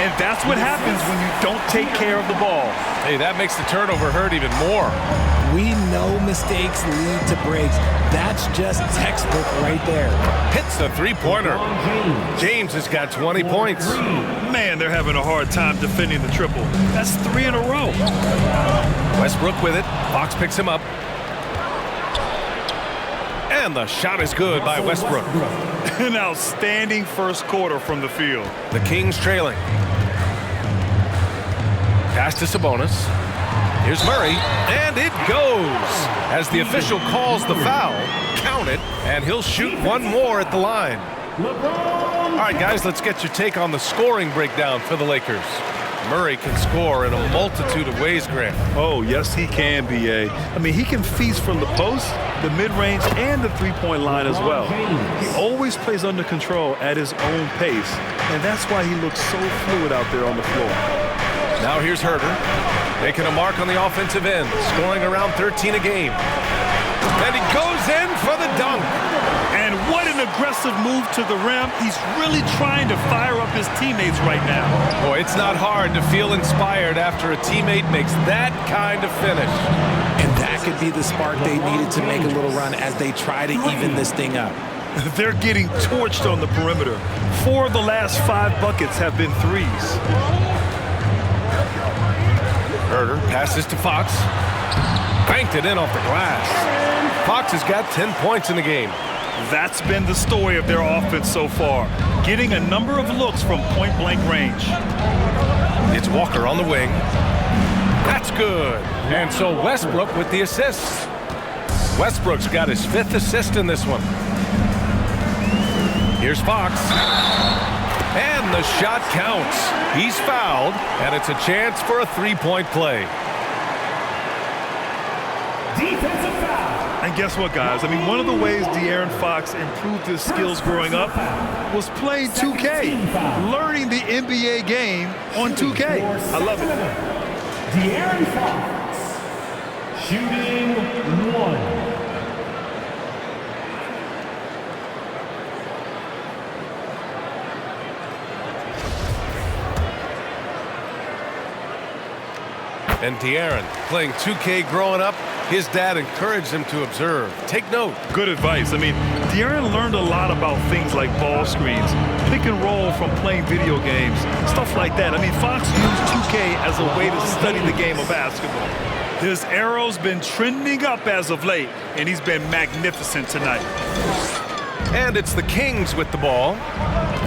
And that's what happens when you don't take care of the ball. Hey, that makes the turnover hurt even more. We know mistakes lead to breaks. That's just textbook right there. Hits the three-pointer. James has got 20 points. Man, they're having a hard time defending the triple. That's 3 in a row. Westbrook with it. Fox picks him up. And the shot is good by Westbrook. An outstanding first quarter from the field. The Kings trailing. Pass to Sabonis. Here's Murray, and it goes. As the official calls the foul, count it, and he'll shoot one more at the line. All right, guys, let's get your take on the scoring breakdown for the Lakers. Murray can score in a multitude of ways, Grant. Oh, yes, he can, B.A. I mean, he can feast from the post, the mid-range, and the three-point line as well. He always plays under control at his own pace, and that's why he looks so fluid out there on the floor. Now here's Herter, making a mark on the offensive end, scoring around 13 a game. And he goes in for the dunk. And what an aggressive move to the rim. He's really trying to fire up his teammates right now. Boy, it's not hard to feel inspired after a teammate makes that kind of finish. And that could be the spark they needed to make a little run as they try to even this thing up. They're getting torched on the perimeter. 4 of the last 5 buckets have been threes. Herter passes to Fox. Banked it in off the glass. Fox has got 10 points in the game. That's been the story of their offense so far, getting a number of looks from point-blank range. It's Walker on the wing. That's good. And so Westbrook with the assist. Westbrook's got his 5th assist in this one. Here's Fox. And the shot counts. He's fouled, and it's a chance for a 3-point play. Defensive foul. And guess what, guys? I mean, one of the ways De'Aaron Fox improved his skills growing up was playing 2K, learning the NBA game on 2K. I love it. De'Aaron Fox, shooting 1. And De'Aaron, playing 2K growing up, his dad encouraged him to observe. Take note. Good advice. I mean, De'Aaron learned a lot about things like ball screens, pick and roll from playing video games, stuff like that. I mean, Fox used 2K as a way to study the game of basketball. His arrow's been trending up as of late, and he's been magnificent tonight. And it's the Kings with the ball.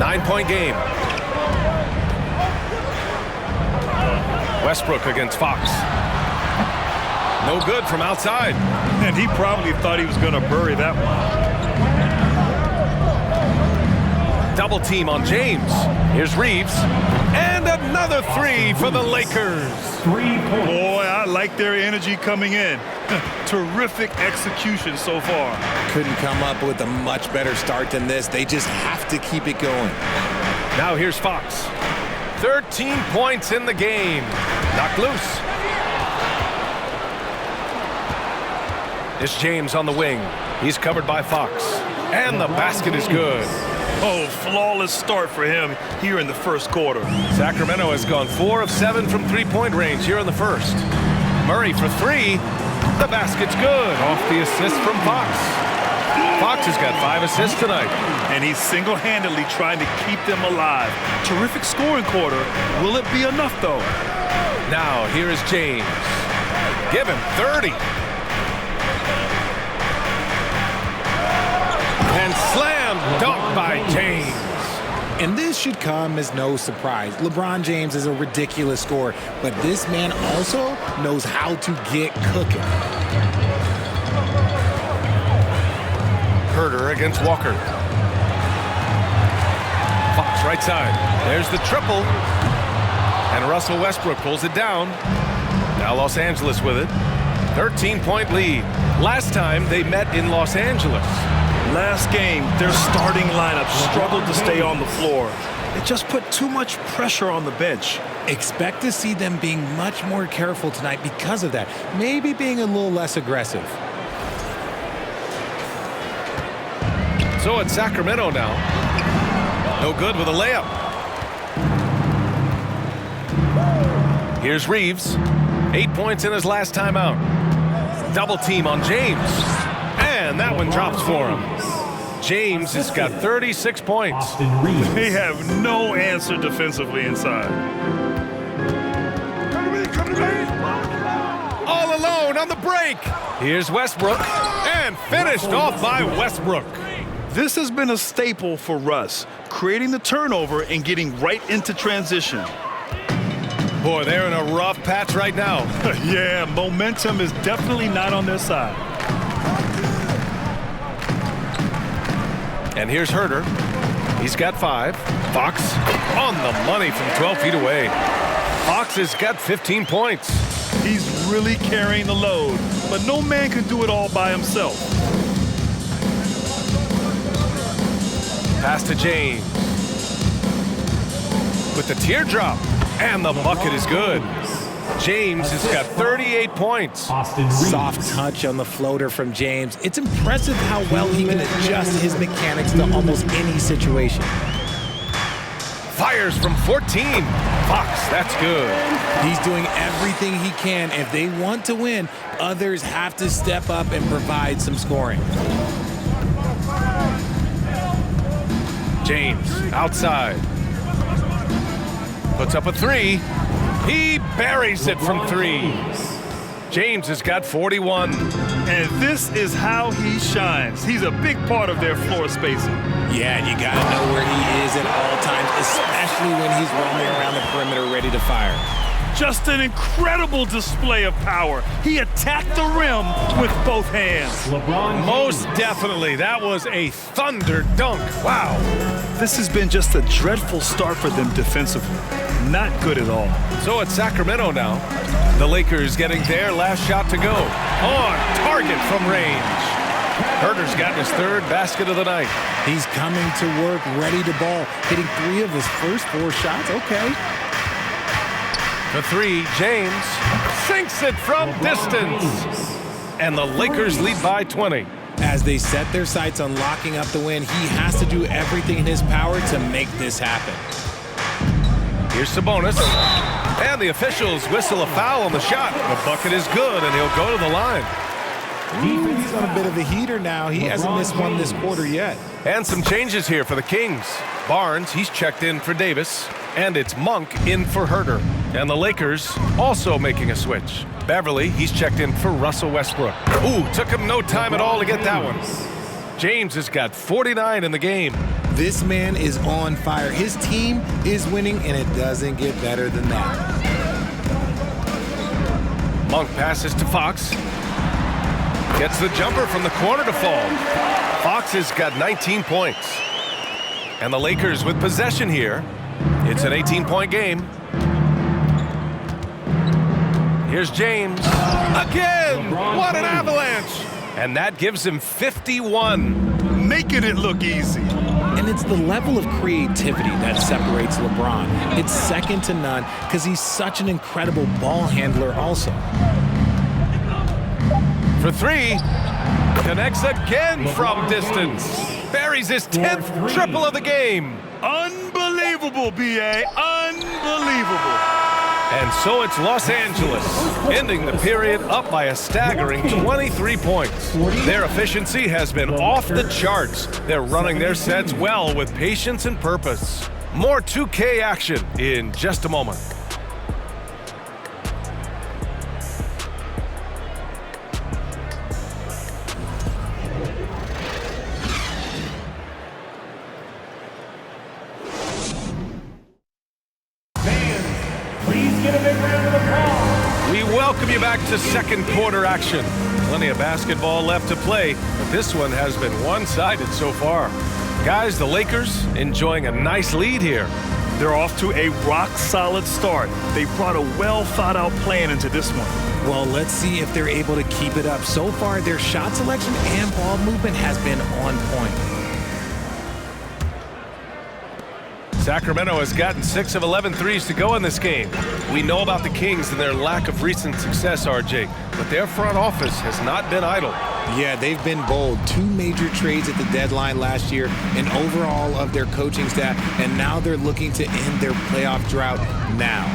9-point game. Westbrook against Fox. No good from outside. And he probably thought he was going to bury that one. Double team on James. Here's Reeves. And another 3 for the Lakers. 3 points. Boy, I like their energy coming in. Terrific execution so far. Couldn't come up with a much better start than this. They just have to keep it going. Now here's Fox. 13 points in the game. Knocked loose. It's James on the wing. He's covered by Fox. And the basket is good. Oh, flawless start for him here in the first quarter. Sacramento has gone 4 of 7 from three-point range here in the first. Murray for 3. The basket's good. Off the assist from Fox. Fox has got 5 assists tonight. And he's single-handedly trying to keep them alive. Terrific scoring quarter. Will it be enough, though? Now, here is James. Give him 30. slam dunk by James. And this should come as no surprise. LeBron James is a ridiculous scorer, but this man also knows how to get cooking. Herter against Walker. Fox right side. There's the triple. And Russell Westbrook pulls it down. Now Los Angeles with it. 13-point lead. Last time they met in Los Angeles. Last game, their starting lineup struggled to stay on the floor. It just put too much pressure on the bench. Expect to see them being much more careful tonight because of that. Maybe being a little less aggressive. So it's Sacramento now. No good with a layup. Here's Reeves. 8 points in his last time out. Double team on James. And that one drops for him. James has got 36 points. They have no answer defensively inside. All alone on the break. Here's Westbrook. And finished off by Westbrook. This has been a staple for Russ, creating the turnover and getting right into transition. Boy, they're in a rough patch right now. Yeah, momentum is definitely not on their side. And here's Herter. He's got 5. Fox on the money from 12 feet away. Fox has got 15 points. He's really carrying the load, but no man can do it all by himself. Pass to James. With the teardrop. And the bucket is good. James has got 38 points. Soft touch on the floater from James. It's impressive how well he can adjust his mechanics to almost any situation. Fires from 14. Fox, that's good. He's doing everything he can. If they want to win, others have to step up and provide some scoring. James outside. Puts up a 3. He buries it from 3. James has got 41. And this is how he shines. He's a big part of their floor spacing. Yeah, and you got to know where he is at all times, especially when he's roaming around the perimeter ready to fire. Just an incredible display of power. He attacked the rim with both hands. Most definitely. That was a thunder dunk. Wow. This has been just a dreadful start for them defensively. Not good at all. So it's Sacramento now. The Lakers getting their last shot to go. On target from range. Herter's gotten his 3rd basket of the night. He's coming to work, ready to ball. Hitting 3 of his first 4 shots. Okay. The 3, James sinks it from distance. And the Lakers lead by 20. As they set their sights on locking up the win, he has to do everything in his power to make this happen. Here's Sabonis. And the officials whistle a foul on the shot. The bucket is good, and he'll go to the line. He's on a bit of a heater now. He hasn't missed one this quarter yet. And some changes here for the Kings. Barnes, he's checked in for Davis. And it's Monk in for Herter. And the Lakers also making a switch. Beverly, he's checked in for Russell Westbrook. Ooh, took him no time at all to get that one. James has got 49 in the game. This man is on fire. His team is winning, and it doesn't get better than that. Monk passes to Fox. Gets the jumper from the corner to fall. Fox has got 19 points. And the Lakers with possession here. It's an 18-point game. Here's James. Again! What an avalanche! And that gives him 51. Making it look easy. And it's the level of creativity that separates LeBron. It's second to none because he's such an incredible ball handler also. For 3. Connects again from distance. Buries his 10th triple of the game. Unbelievable, B.A. Unbelievable. And so it's Los Angeles, ending the period up by a staggering 23 points. Their efficiency has been off the charts. They're running their sets well with patience and purpose. More 2K action in just a moment. back to second quarter action. Plenty of basketball left to play, but this one has been one-sided so far. Guys, the Lakers enjoying a nice lead here. They're off to a rock-solid start. They brought a well-thought-out plan into this one. Well, let's see if they're able to keep it up. So far, their shot selection and ball movement has been on point. Sacramento has gotten 6 of 11 threes to go in this game. We know about the Kings and their lack of recent success, RJ, but their front office has not been idle. Yeah, they've been bold. 2 major trades at the deadline last year, an overhaul of their coaching staff, and now they're looking to end their playoff drought now.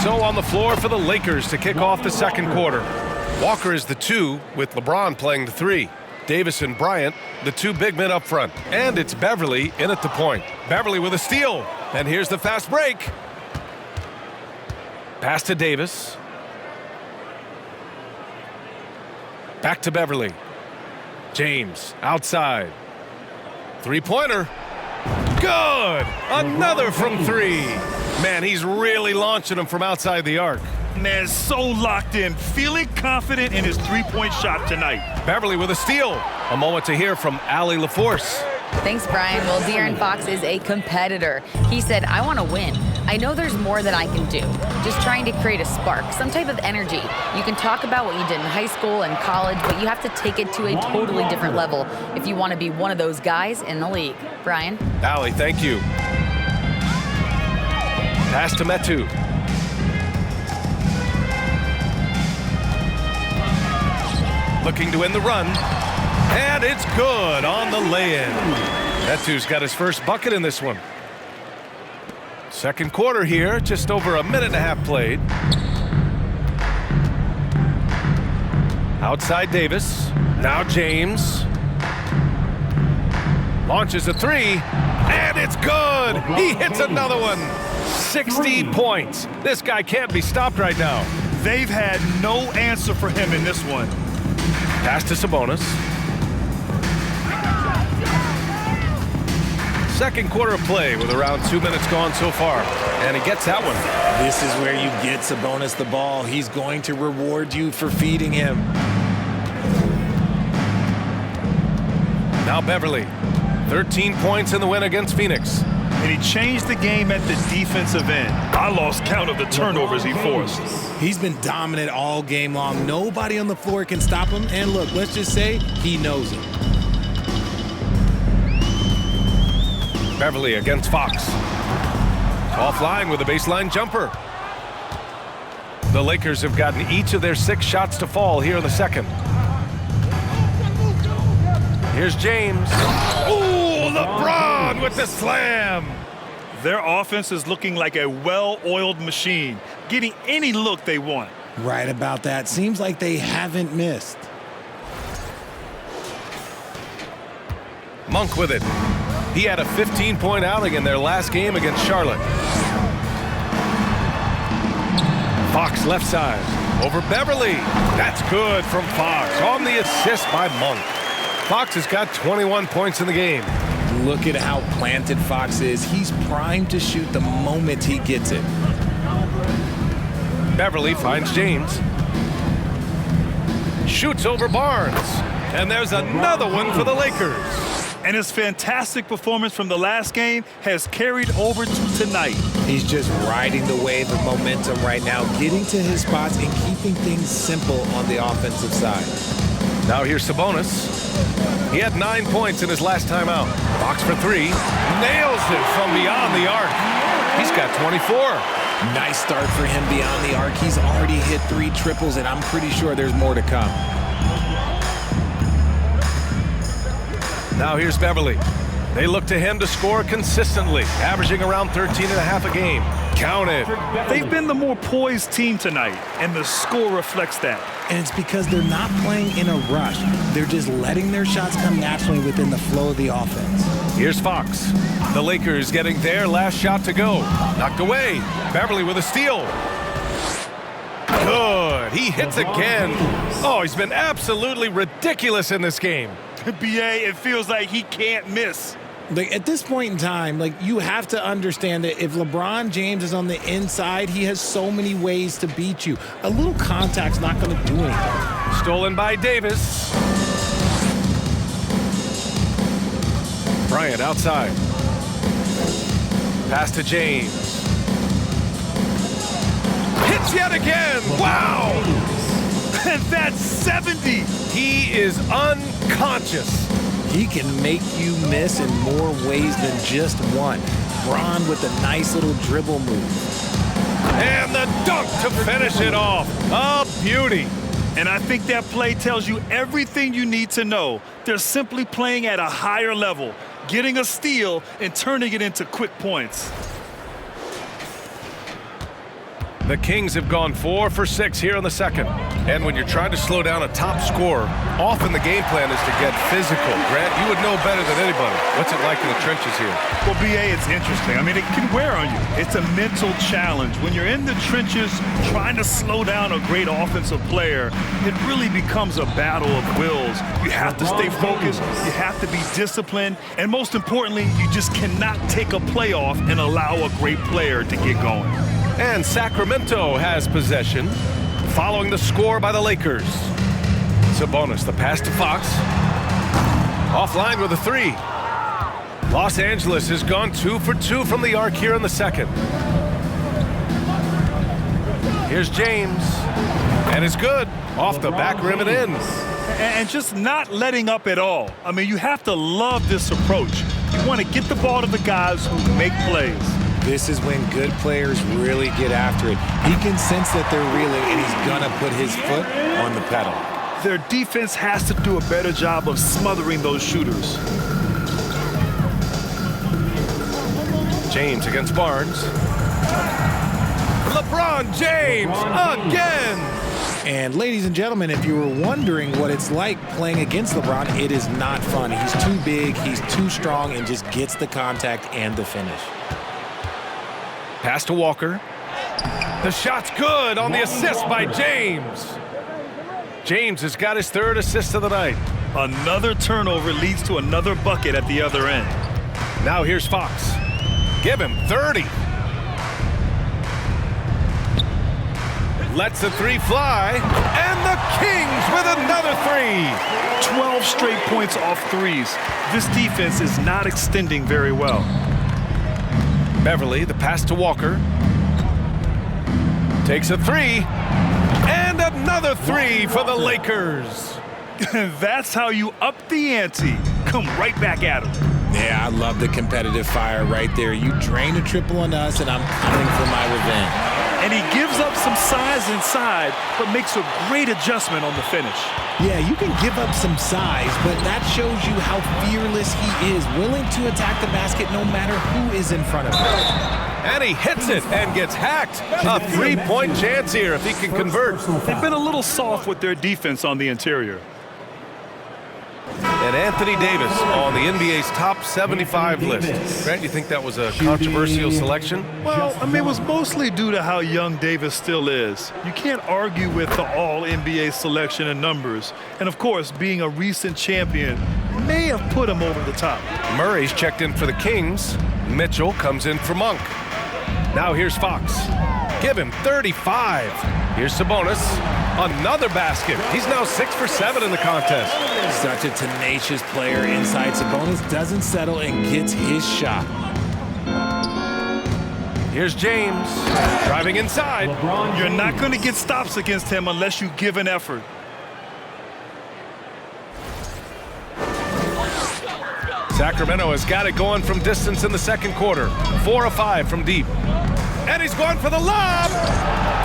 So on the floor for the Lakers to kick off the second quarter. Walker is the 2, with LeBron playing the 3. Davis and Bryant, the 2 big men up front. And it's Beverly in at the point. Beverly with a steal. And here's the fast break. Pass to Davis. Back to Beverly. James outside. 3-pointer. Good! Another from 3. Man, he's really launching them from outside the arc. Man, so locked in, feeling confident in his three-point shot tonight. Beverly with a steal. A moment to hear from Allie LaForce. Thanks, Brian. Well, De'Aaron Fox is a competitor. He said, I want to win. I know there's more that I can do. Just trying to create a spark, some type of energy. You can talk about what you did in high school and college, but you have to take it to a totally different level if you want to be one of those guys in the league. Brian? Allie, thank you. Pass to Metu. Looking to win the run. And it's good on the lay-in. Metu's got his first bucket in this one. Second quarter here, just over a minute and a half played. Outside Davis. Now James. Launches a 3. And it's good. He hits another one. 60 points. This guy can't be stopped right now. They've had no answer for him in this one. Pass to Sabonis. Second quarter of play with around 2 minutes gone so far. And he gets that one. This is where you get Sabonis the ball. He's going to reward you for feeding him. Now Beverly. 13 points in the win against Phoenix. And he changed the game at the defensive end. I lost count of the turnovers he forced. He's been dominant all game long. Nobody on the floor can stop him. And look, let's just say he knows it. Beverly against Fox. Offline with a baseline jumper. The Lakers have gotten each of their 6 shots to fall here in the second. Here's James. Ooh, LeBron with the slam. Their offense is looking like a well-oiled machine, getting any look they want. Right about that. Seems like they haven't missed. Monk with it. He had a 15-point outing in their last game against Charlotte. Fox left side. Over Beverly. That's good from Fox on the assist by Monk. Fox has got 21 points in the game. Look at how planted Fox is. He's primed to shoot the moment he gets it. Beverly finds James. Shoots over Barnes. And there's another one for the Lakers. And his fantastic performance from the last game has carried over to tonight. He's just riding the wave of momentum right now, getting to his spots and keeping things simple on the offensive side. Now here's Sabonis. He had 9 points in his last time out. Fox for 3. Nails it from beyond the arc. He's got 24. Nice start for him beyond the arc. He's already hit 3 triples, and I'm pretty sure there's more to come. Now here's Beverly. They look to him to score consistently, averaging around 13.5 a game. Counted. They've been the more poised team tonight, and the score reflects that. And it's because they're not playing in a rush. They're just letting their shots come naturally within the flow of the offense. Here's Fox. The Lakers getting their last shot to go. Knocked away. Beverly with a steal. Good. He hits again. Oh, he's been absolutely ridiculous in this game. BA, it feels like he can't miss. Like, at this point in time, like, you have to understand that if LeBron James is on the inside, he has so many ways to beat you. A little contact's not going to do anything. Stolen by Davis. Bryant outside. Pass to James. Hits yet again. Wow. And that's 70. He is unconscious. He can make you miss in more ways than just one. Bron with a nice little dribble move. And the dunk to finish it off. A beauty. And I think that play tells you everything you need to know. They're simply playing at a higher level, getting a steal and turning it into quick points. The Kings have gone 4 for 6 here in the second. And when you're trying to slow down a top scorer, often the game plan is to get physical. Grant, you would know better than anybody. What's it like in the trenches here? Well, B.A., it's interesting. I mean, it can wear on you. It's a mental challenge. When you're in the trenches trying to slow down a great offensive player, it really becomes a battle of wills. You have to stay focused. You have to be disciplined. And most importantly, you just cannot take a play off and allow a great player to get going. And Sacramento has possession, following the score by the Lakers. Sabonis, the pass to Fox. Offline with a 3. Los Angeles has gone 2 for 2 from the arc here in the second. Here's James. And it's good. Off the back rim and in. And just not letting up at all. I mean, you have to love this approach. You want to get the ball to the guys who make plays. This is when good players really get after it. He can sense that they're reeling, and he's going to put his foot on the pedal. Their defense has to do a better job of smothering those shooters. James against Barnes. LeBron James again. And ladies and gentlemen, if you were wondering what it's like playing against LeBron, it is not fun. He's too big, he's too strong, and just gets the contact and the finish. Pass to Walker. The shot's good on the assist by James. James has got his 3rd assist of the night. Another turnover leads to another bucket at the other end. Now here's Fox. Give him 30. Lets the 3 fly. And the Kings with another 3. 12 straight points off threes. This defense is not extending very well. Beverly, the pass to Walker. Takes a 3. And another 3 for the Lakers. That's how you up the ante. Come right back at him. Yeah, I love the competitive fire right there. You drain a triple on us, and I'm coming for my revenge. And he gives up some size inside, but makes a great adjustment on the finish. Yeah, you can give up some size, but that shows you how fearless he is, willing to attack the basket no matter who is in front of him. And he hits it and gets hacked. A 3-point chance here if he can convert. They've been a little soft with their defense on the interior. And Anthony Davis on the NBA's top 75 list. Grant, you think that was a controversial selection? Well, I mean, it was mostly due to how young Davis still is. You can't argue with the all-NBA selection and numbers. And, of course, being a recent champion may have put him over the top. Murray's checked in for the Kings. Mitchell comes in for Monk. Now here's Fox. Give him 35. Here's Sabonis. Another basket. He's now 6 for 7 in the contest. Such a tenacious player inside. Sabonis doesn't settle and gets his shot. Here's James. Driving inside. You're not going to get stops against him unless you give an effort. Sacramento has got it going from distance in the second quarter. 4 of 5 from deep. And he's going for the lob.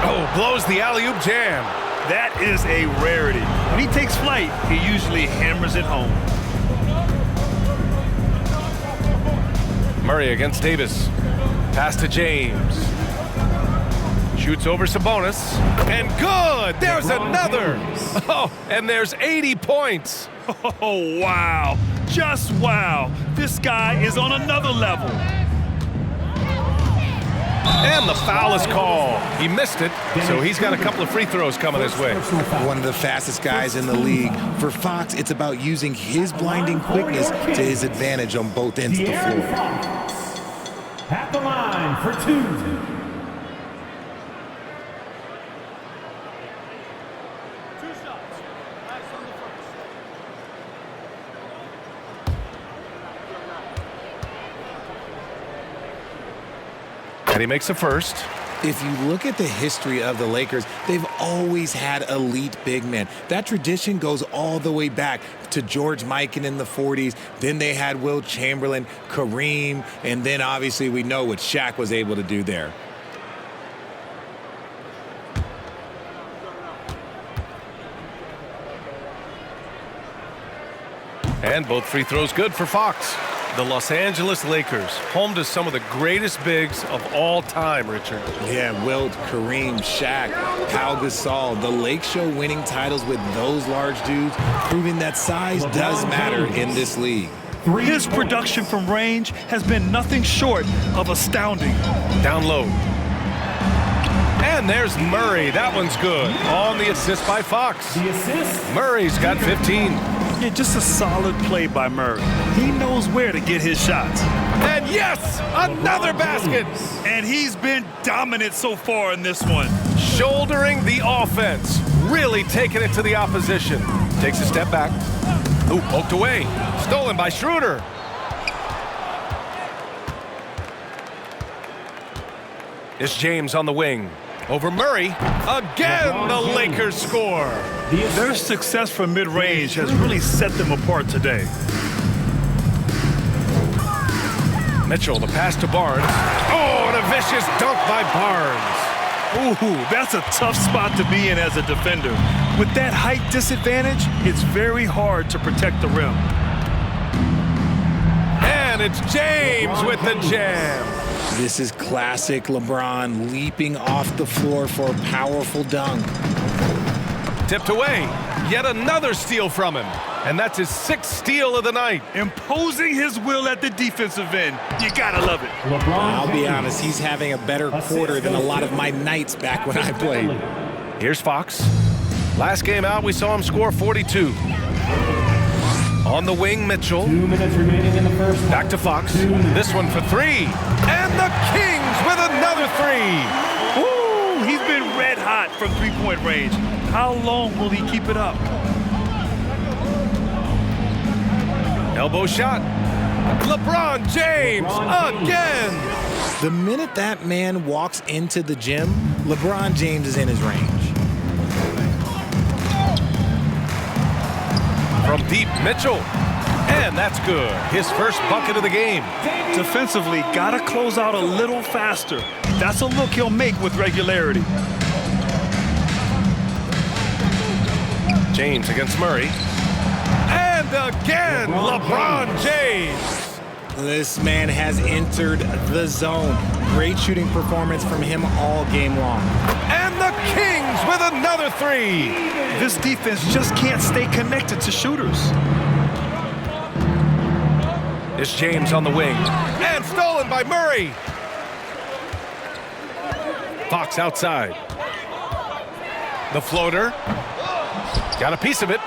Oh, blows the alley-oop jam. That is a rarity. When he takes flight, he usually hammers it home. Murray against Davis. Pass to James. Shoots over Sabonis. And good! There's another! Oh, and there's 80 points. Oh, wow. Just wow. This guy is on another level. And the foul is called. He missed it, so he's got a couple of free throws coming his way. One of the fastest guys in the league. For Fox, it's about using his blinding quickness to his advantage on both ends of the floor. At the line for 2. And he makes a first. If you look at the history of the Lakers, they've always had elite big men. That tradition goes all the way back to George Mikan in the 40s. Then they had Will Chamberlain, Kareem, and then obviously we know what Shaq was able to do there. And both free throws good for Fox. The Los Angeles Lakers, home to some of the greatest bigs of all time, Richard. Yeah, Wilt, Kareem, Shaq, Pau Gasol. The Lake Show winning titles with those large dudes, proving that size does matter in this league. His production from range has been nothing short of astounding. Down low. And there's Murray. That one's good. On the assist by Fox. The assist. Murray's got 15. Yeah, just a solid play by Murray. He knows where to get his shots. And yes, another basket. And he's been dominant so far in this one. Shouldering the offense. Really taking it to the opposition. Takes a step back. Ooh, poked away. Stolen by Schroeder. It's James on the wing. Over Murray. Again, the Lakers score. Their success from mid-range has really set them apart today. Mitchell, the pass to Barnes. Oh, and a vicious dunk by Barnes. Ooh, that's a tough spot to be in as a defender. With that height disadvantage, it's very hard to protect the rim. And it's James with the jam. This is classic LeBron leaping off the floor for a powerful dunk. Tipped away. Yet another steal from him. And that's his 6th steal of the night. Imposing his will at the defensive end. You gotta love it. I'll be honest, he's having a better quarter than a lot of my nights back when I played. Here's Fox. Last game out, we saw him score 42. On the wing, Mitchell. 2 minutes remaining in the first. Back to Fox. This one for 3. And the Kings with another 3. Ooh, he's been red hot from three-point range. How long will he keep it up? Elbow shot. LeBron James again. The minute that man walks into the gym, LeBron James is in his range. From deep, Mitchell. And that's good. His first bucket of the game. Defensively, gotta close out a little faster. That's a look he'll make with regularity. James against Murray. And again, LeBron James. This man has entered the zone. Great shooting performance from him all game long. And the Kings with another 3. This defense just can't stay connected to shooters. It's James on the wing. And stolen by Murray. Fox outside. The floater. Got a piece of it.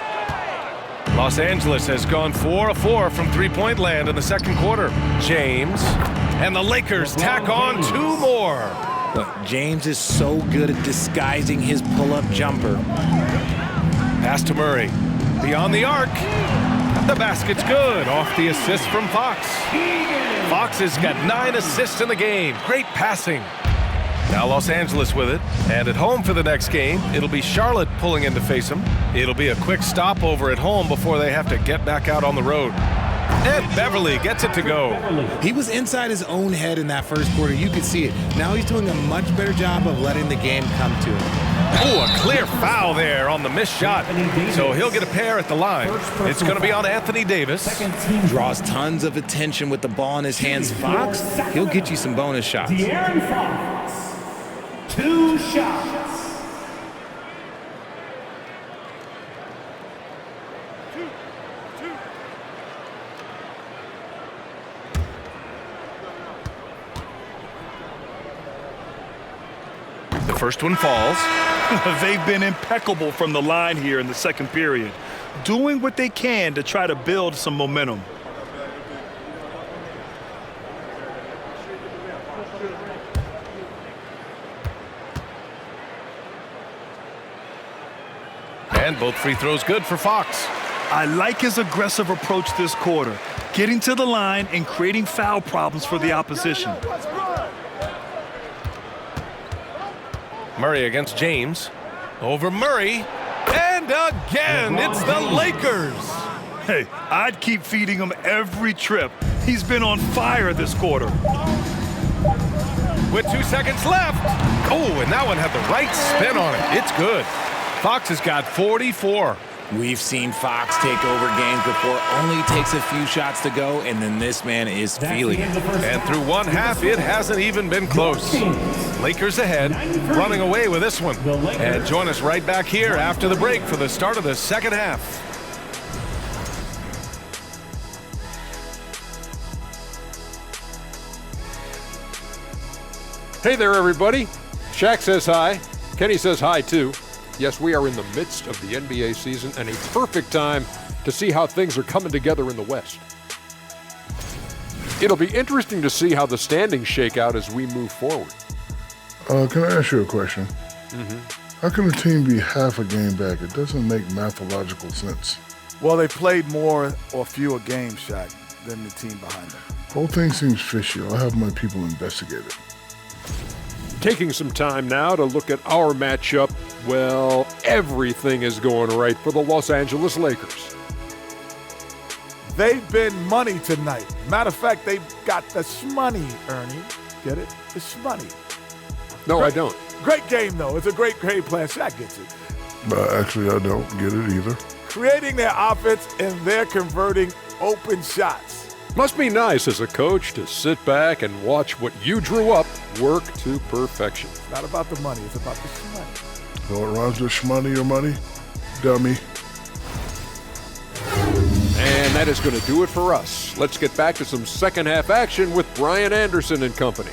Los Angeles has gone 4 of 4 from three-point land in the second quarter. James. And the Lakers tack on 2 more. Look, James is so good at disguising his pull-up jumper. Pass to Murray. Beyond the arc. The basket's good. Off the assist from Fox. Fox has got 9 assists in the game. Great passing. Now Los Angeles with it. And at home for the next game, it'll be Charlotte pulling in to face them. It'll be a quick stopover at home before they have to get back out on the road. And Beverly gets it to go. He was inside his own head in that first quarter. You could see it. Now he's doing a much better job of letting the game come to him. Oh, a clear foul there on the missed shot. So he'll get a pair at the line. It's going to be on Anthony Davis. Draws tons of attention with the ball in his hands. Fox, he'll get you some bonus shots. De'Aaron Fox. 2 shots. The first one falls. They've been impeccable from the line here in the second period, doing what they can to try to build some momentum. And both free throws good for Fox. I like his aggressive approach this quarter, getting to the line and creating foul problems for the opposition. Murray against James. Over Murray. And again, it's the Lakers. Hey, I'd keep feeding him every trip. He's been on fire this quarter. With 2 seconds left. Oh, and that one had the right spin on it. It's good. Fox has got 44. We've seen Fox take over games before. Only takes a few shots to go, and then this man is feeling it. And through one half, it hasn't even been close. Lakers ahead, running away with this one. And join us right back here after the break for the start of the second half. Hey there, everybody. Shaq says hi. Kenny says hi, too. Yes, we are in the midst of the NBA season and a perfect time to see how things are coming together in the West. It'll be interesting to see how the standings shake out as we move forward. Can I ask you a question? Mm-hmm. How can a team be half a game back? It doesn't make mathological sense. Well, they played more or fewer games, Shaq, than the team behind them. Whole thing seems fishy. I'll have my people investigate it. Taking some time now to look at our matchup. Well, everything is going right for the Los Angeles Lakers. They've been money tonight. Matter of fact, they've got the shmoney, Ernie. Get it? The shmoney. No, I don't. Great game, though. It's a great plan. Shaq gets it. But actually, I don't get it either. Creating their offense, and they're converting open shots. Must be nice as a coach to sit back and watch what you drew up work to perfection. It's not about the money. It's about the shmoney. So it rhymes with shmoney or money? Dummy. And that is going to do it for us. Let's get back to some second half action with Brian Anderson and company.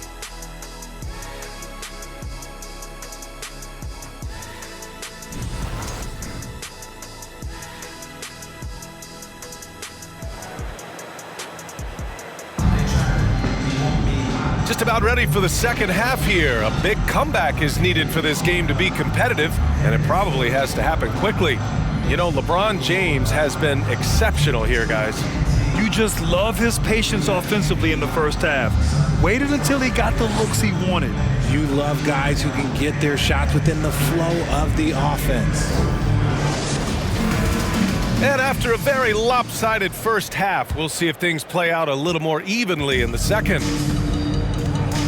Just about ready for the second half here. A big comeback is needed for this game to be competitive, and it probably has to happen quickly. You know, LeBron James has been exceptional here, guys. You just love his patience offensively in the first half. Waited until he got the looks he wanted. You love guys who can get their shots within the flow of the offense. And after a very lopsided first half, we'll see if things play out a little more evenly in the second.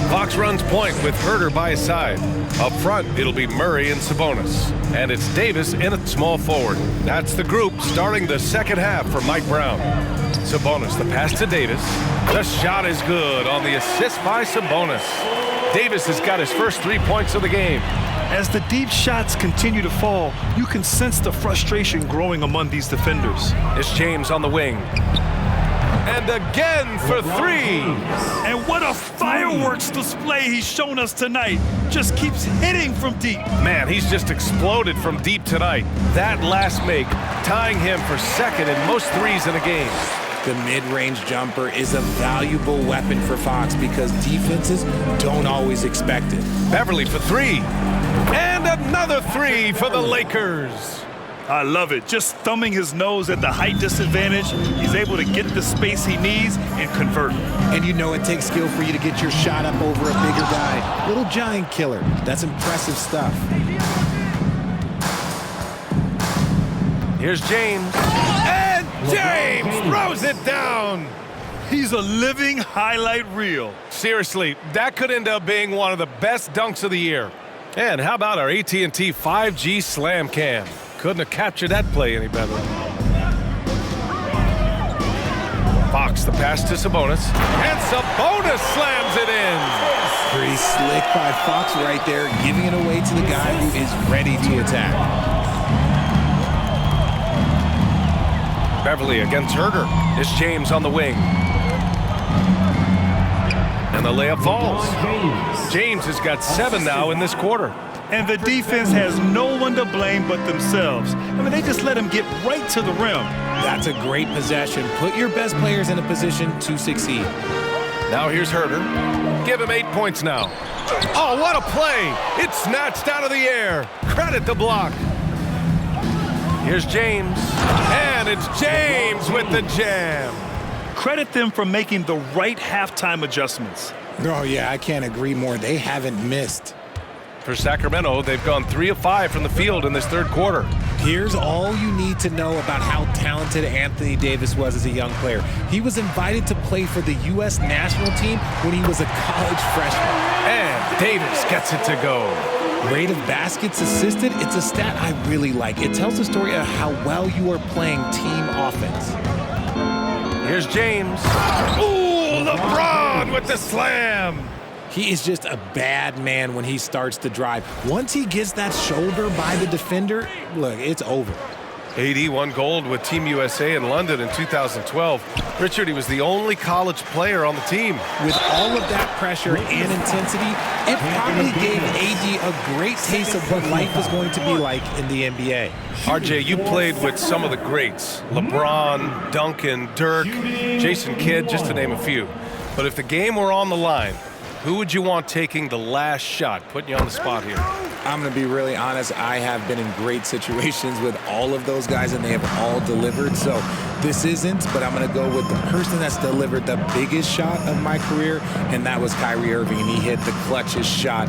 Fox runs point with Herter by his side. Up front, it'll be Murray and Sabonis. And it's Davis in at small forward. That's the group starting the second half for Mike Brown. Sabonis, the pass to Davis. The shot is good on the assist by Sabonis. Davis has got his first 3 points of the game. As the deep shots continue to fall, you can sense the frustration growing among these defenders. It's James on the wing. And again for three. And what a fireworks display he's shown us tonight. Just keeps hitting from deep. Man, he's just exploded from deep tonight. That last make, tying him for second in most threes in a game. The mid-range jumper is a valuable weapon for Fox because defenses don't always expect it. Beverly for three. And another three for the Lakers. I love it. Just thumbing his nose at the height disadvantage, he's able to get the space he needs and convert. And you know it takes skill for you to get your shot up over a bigger guy. Little giant killer. That's impressive stuff. Here's James. And James throws it down. He's a living highlight reel. Seriously, that could end up being one of the best dunks of the year. And how about our AT&T 5G Slam Cam? Couldn't have captured that play any better. Fox, the pass to Sabonis. And Sabonis slams it in. Pretty slick by Fox right there, giving it away to the guy who is ready to attack. Beverly against Herter. It's James on the wing. And the layup falls. James has got 7 now in this quarter. And the defense has no one to blame but themselves. I mean, they just let him get right to the rim. That's a great possession. Put your best players in a position to succeed. Now here's Herder. Give him 8 points now. Oh, what a play! It's snatched out of the air. Credit the block. Here's James. And it's James with the jam. Credit them for making the right halftime adjustments. Oh, yeah, I can't agree more. They haven't missed. For Sacramento, they've gone 3 of 5 from the field in this third quarter. Here's all you need to know about how talented Anthony Davis was as a young player. He was invited to play for the U.S. national team when he was a college freshman. And Davis gets it to go. Rate of baskets assisted, it's a stat I really like. It tells the story of how well you are playing team offense. Here's James. Ooh, LeBron with the slam. He is just a bad man when he starts to drive. Once he gets that shoulder by the defender, look, it's over. AD won gold with Team USA in London in 2012. Richard, he was the only college player on the team. With all of that pressure and intensity, it probably gave AD a great taste of what life is going to be like in the NBA. RJ, you played with some of the greats. LeBron, Duncan, Dirk, Jason Kidd, just to name a few. But if the game were on the line, who would you want taking the last shot? Putting you on the spot here. I'm going to be really honest. I have been in great situations with all of those guys, and they have all delivered. So this isn't, but I'm going to go with the person that's delivered the biggest shot of my career, and that was Kyrie Irving, and he hit the clutchest shot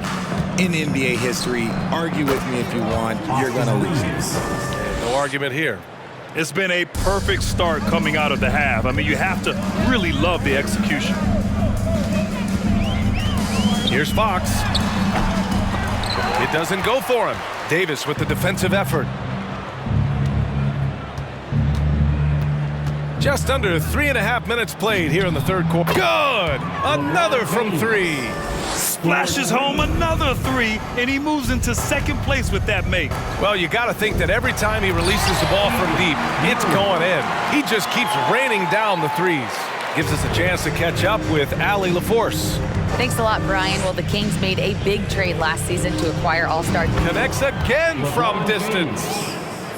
in NBA history. Argue with me if you want. You're going to lose. No argument here. It's been a perfect start coming out of the half. I mean, you have to really love the execution. Here's Fox. It doesn't go for him. Davis with the defensive effort. Just under 3.5 minutes played here in the third quarter. Good! Another from 3. Splashes home another 3, and he moves into second place with that make. Well, you got to think that every time he releases the ball from deep, it's going in. He just keeps raining down the threes. Gives us a chance to catch up with Allie LaForce. Thanks a lot, Brian. Well, the Kings made a big trade last season to acquire All-Star. Connects again from distance.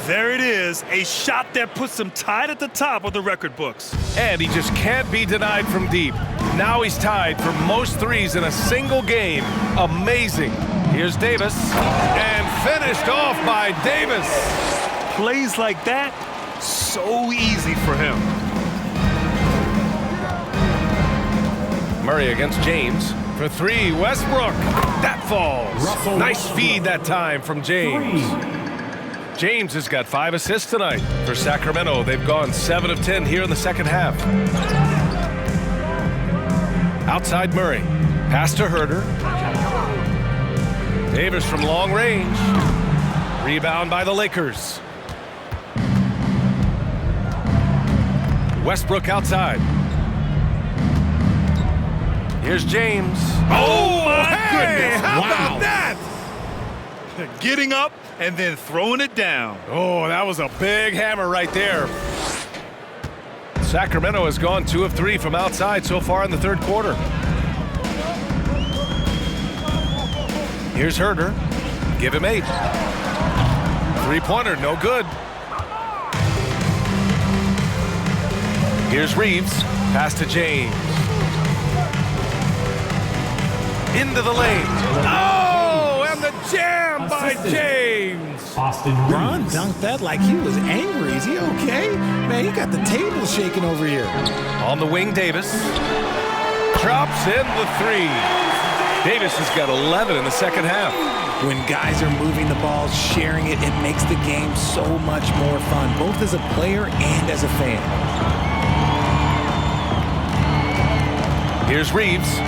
There it is, a shot that puts him tied at the top of the record books. And he just can't be denied from deep. Now he's tied for most threes in a single game. Amazing. Here's Davis. And finished off by Davis. Plays like that, so easy for him. Murray against James for 3. Westbrook. That falls. Nice feed that time from James. James has got 5 assists tonight for Sacramento. They've gone 7 of 10 here in the second half. Outside Murray. Pass to Herder. Davis from long range. Rebound by the Lakers. Westbrook outside. Here's James. Oh, my goodness. How about that? Getting up and then throwing it down. Oh, that was a big hammer right there. Sacramento has gone 2 of 3 from outside so far in the third quarter. Here's Herder. Give him 8. 3-pointer, no good. Here's Reeves. Pass to James. Into the lane. Oh, and the jam by James. Ron dunked that like he was angry. Is he okay? Man, he got the table shaking over here. On the wing, Davis. Drops in the 3. Davis has got 11 in the second half. When guys are moving the ball, sharing it, it makes the game so much more fun, both as a player and as a fan. Here's Reeves.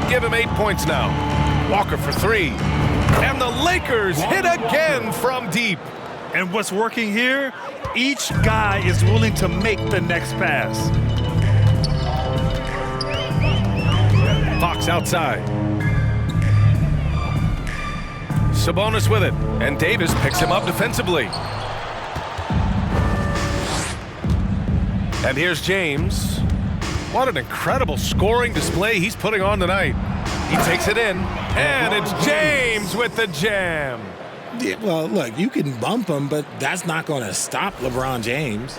Give him 8 points now. Walker for 3. And the Lakers hit again from deep. And what's working here? Each guy is willing to make the next pass. Fox outside. Sabonis with it. And Davis picks him up defensively. And here's James. What an incredible scoring display he's putting on tonight. He takes it in, and it's James with the jam. Yeah, well, look, you can bump him, but that's not going to stop LeBron James.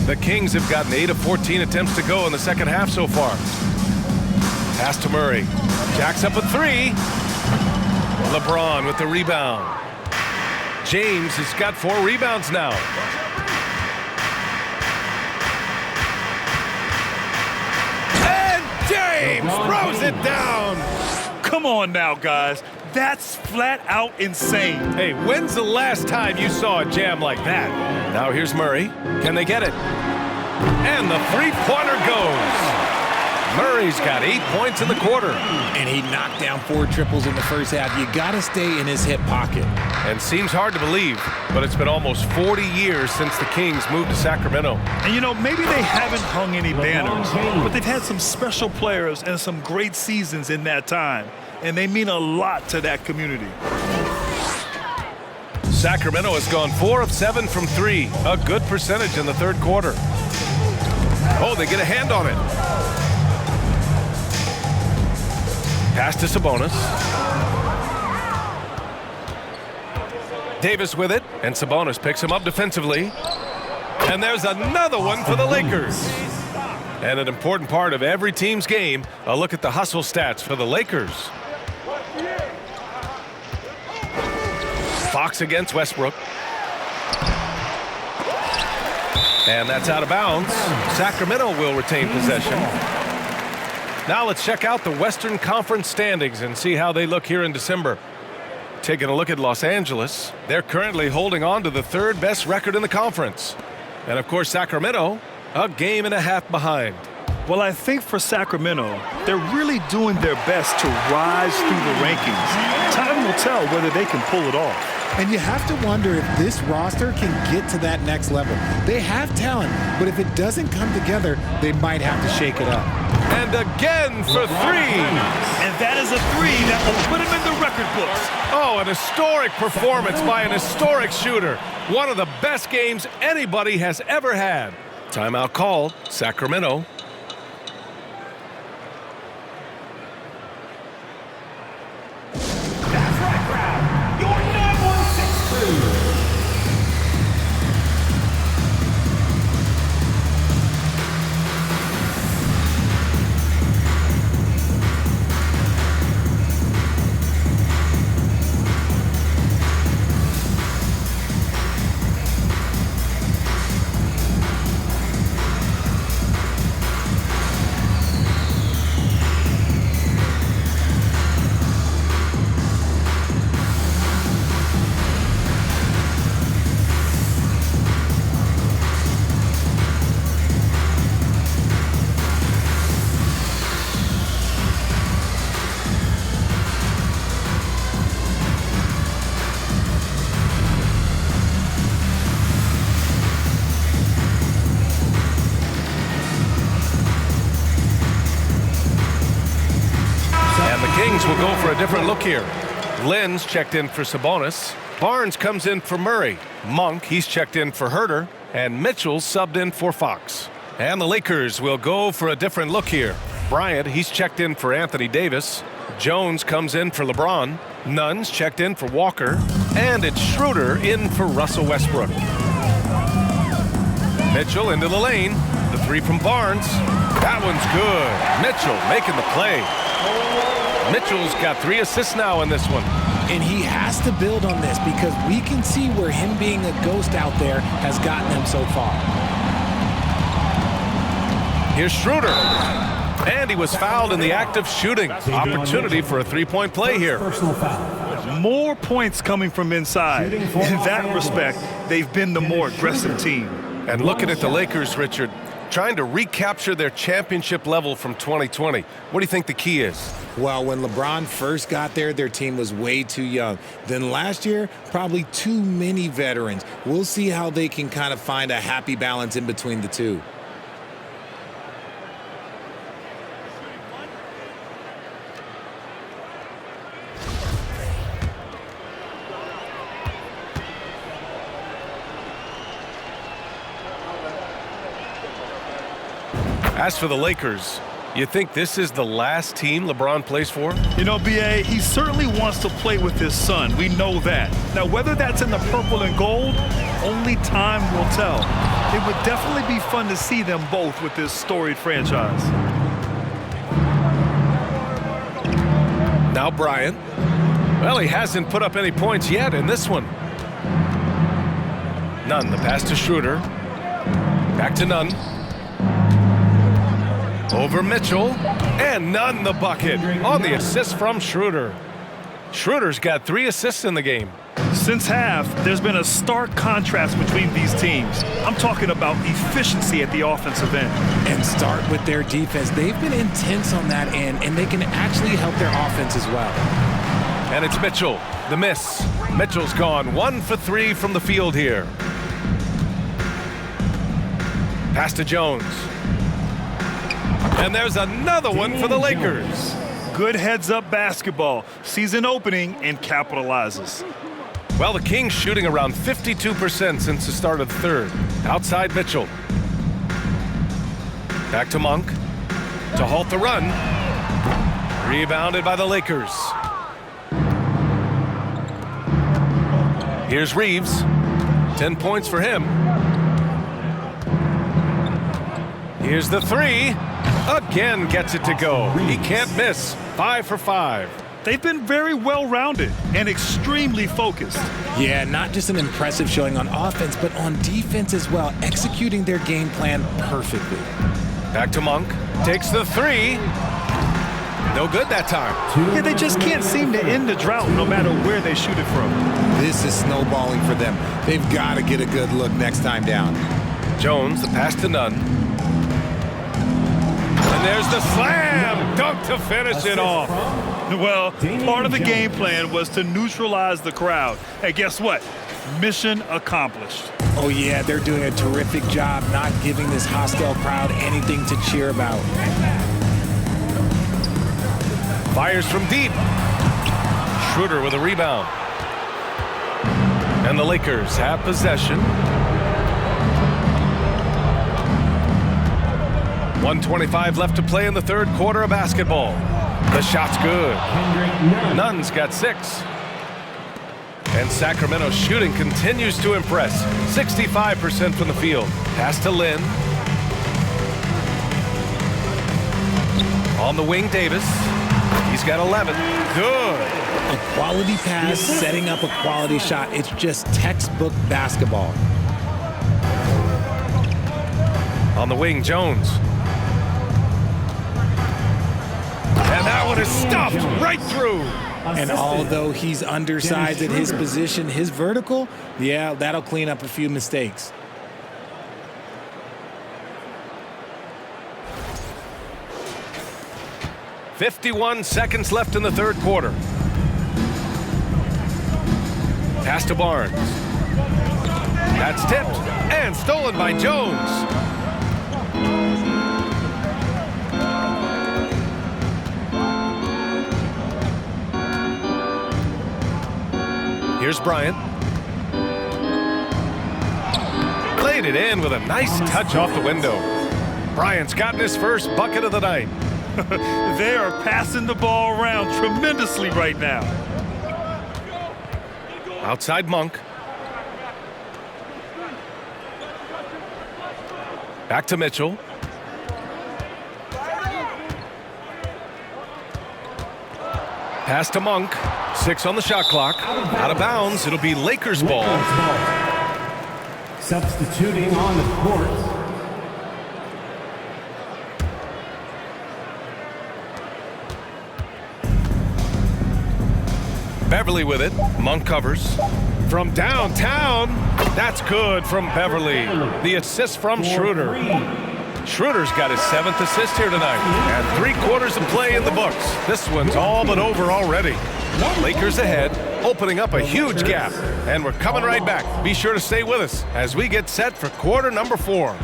The Kings have gotten 8 of 14 attempts to go in the second half so far. Pass to Murray. Jacks up a 3. LeBron with the rebound. James has got 4 rebounds now. And James throws it down. Come on now, guys. That's flat out insane. Hey, when's the last time you saw a jam like that? Now here's Murray. Can they get it? And the three-pointer goes. Murray's got 8 points in the quarter. And he knocked down 4 triples in the first half. You got to stay in his hip pocket. And seems hard to believe, but it's been almost 40 years since the Kings moved to Sacramento. And, you know, maybe they haven't hung any banners, but they've had some special players and some great seasons in that time. And they mean a lot to that community. Sacramento has gone 4 of 7 from 3. A good percentage in the third quarter. Oh, they get a hand on it. Pass to Sabonis. Davis with it, and Sabonis picks him up defensively. And there's another one for the Lakers. And an important part of every team's game, a look at the hustle stats for the Lakers. Fox against Westbrook. And that's out of bounds. Sacramento will retain possession. Now let's check out the Western Conference standings and see how they look here in December. Taking a look at Los Angeles, they're currently holding on to the 3rd best record in the conference. And of course, Sacramento, a game and a half behind. Well, I think for Sacramento, they're really doing their best to rise through the rankings. Time will tell whether they can pull it off. And you have to wonder if this roster can get to that next level. They have talent, but if it doesn't come together, they might have to shake it up. And again for 3. And that is a 3 that will put him in the record books. Oh, an historic performance by an historic shooter. One of the best games anybody has ever had. Timeout called, Sacramento. Will go for a different look here. Lynn's checked in for Sabonis. Barnes comes in for Murray. Monk, he's checked in for Herter. And Mitchell's subbed in for Fox. And the Lakers will go for a different look here. Bryant, he's checked in for Anthony Davis. Jones comes in for LeBron. Nunn's checked in for Walker. And it's Schroeder in for Russell Westbrook. Mitchell into the lane. The 3 from Barnes. That one's good. Mitchell making the play. Mitchell's got 3 assists now in this one. And he has to build on this because we can see where him being a ghost out there has gotten him so far. Here's Schroeder. And he was fouled in the act of shooting. Opportunity for a three-point play here. More points coming from inside. In that respect, they've been the more aggressive team. And looking at the Lakers, Richard, trying to recapture their championship level from 2020. What do you think the key is? Well, when LeBron first got there, their team was way too young. Then last year, probably too many veterans. We'll see how they can kind of find a happy balance in between the two. As for the Lakers, you think this is the last team LeBron plays for? You know, B.A., he certainly wants to play with his son. We know that. Now, whether that's in the purple and gold, only time will tell. It would definitely be fun to see them both with this storied franchise. Now Bryant. Well, he hasn't put up any points yet in this one. Nunn, the pass to Schroeder. Back to Nunn. Over Mitchell, and Nunn the bucket on the assist from Schroeder. Schroeder's got 3 assists in the game. Since half, there's been a stark contrast between these teams. I'm talking about efficiency at the offensive end. And start with their defense. They've been intense on that end, and they can actually help their offense as well. And it's Mitchell, the miss. Mitchell's gone 1 for 3 from the field here. Pass to Jones. And there's another one for the Lakers. Good heads-up basketball. Season opening and capitalizes. Well, the Kings shooting around 52% since the start of the third. Outside Mitchell. Back to Monk. To halt the run. Rebounded by the Lakers. Here's Reeves. 10 points for him. Here's the 3. Again gets it to go. He can't miss. 5 for 5. They've been very well-rounded and extremely focused. Yeah, not just an impressive showing on offense, but on defense as well, executing their game plan perfectly. Back to Monk. Takes the 3. No good that time. Yeah, they just can't seem to end the drought no matter where they shoot it from. This is snowballing for them. They've got to get a good look next time down. Jones, the pass to Nunn. And there's the slam dunk to finish it off. Well, part of the game plan was to neutralize the crowd. And guess what? Mission accomplished. Oh, yeah, they're doing a terrific job not giving this hostile crowd anything to cheer about. Fires from deep. Schroeder with a rebound. And the Lakers have possession. 1:25 left to play in the third quarter of basketball. The shot's good. Nunn's got 6. And Sacramento's shooting continues to impress. 65% from the field. Pass to Lynn. On the wing, Davis. He's got 11. Good. A quality pass, setting up a quality shot. It's just textbook basketball. On the wing, Jones. And that one is stuffed right through. And although he's undersized at his position, his vertical, yeah, that'll clean up a few mistakes. .51 seconds left in the third quarter. Pass to Barnes. That's tipped and stolen by Jones. Here's Bryant. Laid it in with a nice touch off the window. Bryant's gotten his first bucket of the night. They are passing the ball around tremendously right now. Outside Monk. Back to Mitchell. Pass to Monk. 6 on the shot clock. Out of bounds. It'll be Lakers ball. Substituting on the court. Beverly with it. Monk covers. From downtown, that's good from Beverly. The assist from Schroeder. Schroeder's got his 7th assist here tonight. And 3 quarters of play in the books. This one's all but over already. Lakers ahead, opening up a huge gap. And we're coming right back. Be sure to stay with us as we get set for quarter number 4.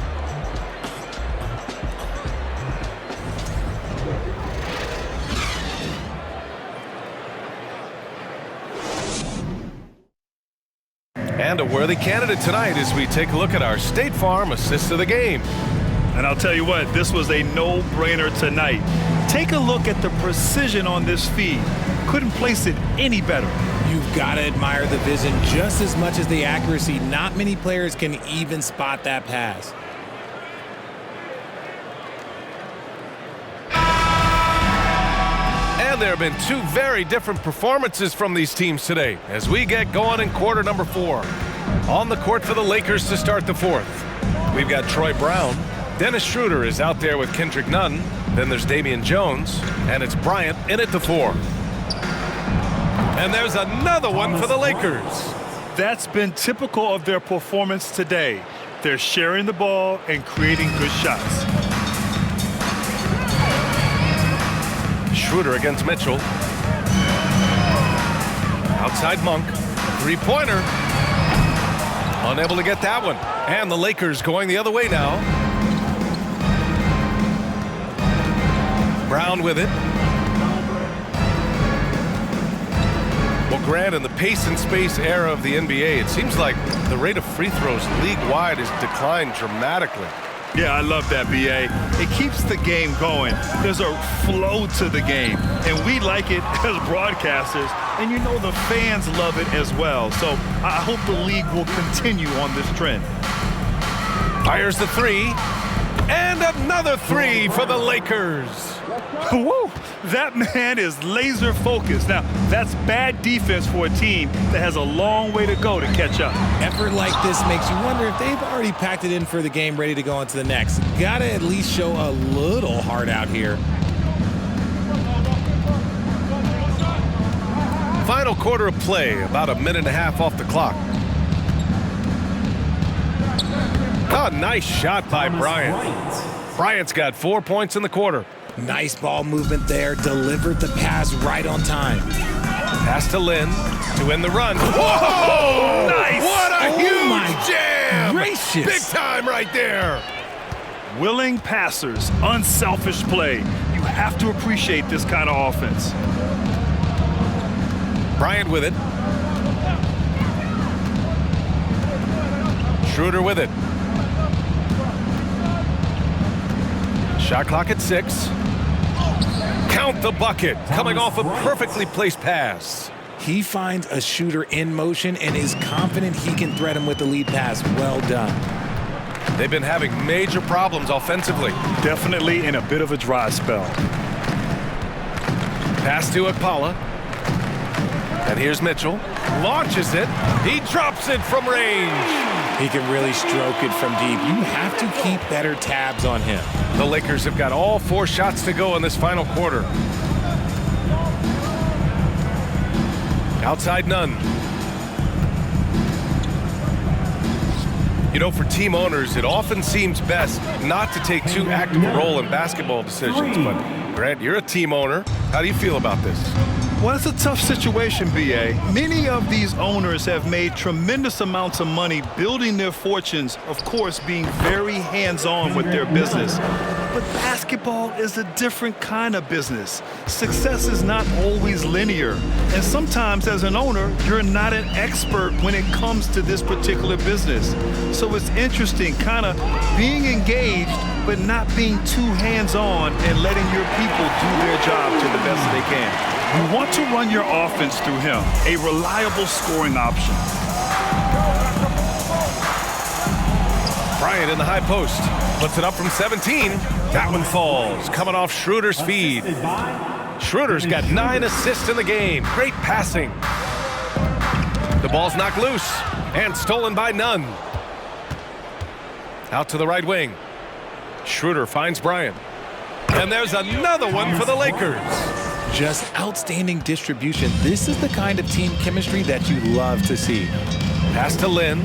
And a worthy candidate tonight as we take a look at our State Farm assist of the game. And I'll tell you what, this was a no-brainer tonight. Take a look at the precision on this feed. Couldn't place it any better. You've got to admire the vision just as much as the accuracy. Not many players can even spot that pass. And there have been 2 very different performances from these teams today as we get going in quarter number 4. On the court for the Lakers to start the 4th. We've got Troy Brown. Dennis Schroeder is out there with Kendrick Nunn. Then there's Damian Jones. And it's Bryant in at the 4. And there's another one for the Lakers. That's been typical of their performance today. They're sharing the ball and creating good shots. Schroeder against Mitchell. Outside Monk. 3-pointer. Unable to get that one. And the Lakers going the other way now. Brown with it. Well, Grant, in the pace and space era of the NBA, it seems like the rate of free throws league-wide has declined dramatically. Yeah, I love that, B.A. It keeps the game going. There's a flow to the game, and we like it as broadcasters, and you know the fans love it as well. So I hope the league will continue on this trend. Fires the 3, and another 3 for the Lakers. Woo! That man is laser focused. Now, that's bad defense for a team that has a long way to go to catch up. Effort like this makes you wonder if they've already packed it in for the game ready to go on to the next. Gotta at least show a little heart out here. Final quarter of play, about a minute and a half off the clock. Oh, nice shot by Bryant. Bryant's got 4 points in the quarter. Nice ball movement there. Delivered the pass right on time. Pass to Lynn to win the run. Whoa! Nice! What a huge jam! Gracious. Big time right there. Willing passers, unselfish play. You have to appreciate this kind of offense. Bryant with it. Schroeder with it. Shot clock at 6. Count the bucket, coming off a perfectly placed pass. He finds a shooter in motion and is confident he can thread him with the lead pass. Well done. They've been having major problems offensively. Definitely in a bit of a dry spell. Pass to Akpala. And here's Mitchell. Launches it. He drops it from range. He can really stroke it from deep. You have to keep better tabs on him. The Lakers have got all 4 shots to go in this final quarter. Outside Nunn. You know, for team owners, it often seems best not to take too active a role in basketball decisions. But, Grant, you're a team owner. How do you feel about this? Well, it's a tough situation, B.A. Many of these owners have made tremendous amounts of money building their fortunes, of course, being very hands-on with their business. But basketball is a different kind of business. Success is not always linear. And sometimes as an owner, you're not an expert when it comes to this particular business. So it's interesting kind of being engaged, but not being too hands-on and letting your people do their job to the best they can. You want to run your offense through him, a reliable scoring option. Bryant in the high post. Puts it up from 17. That one falls. Coming off Schroeder's feed. Schroeder's got 9 assists in the game. Great passing. The ball's knocked loose and stolen by Nunn. Out to the right wing. Schroeder finds Bryant. And there's another one for the Lakers. Just outstanding distribution. This is the kind of team chemistry that you love to see. Pass to Lynn.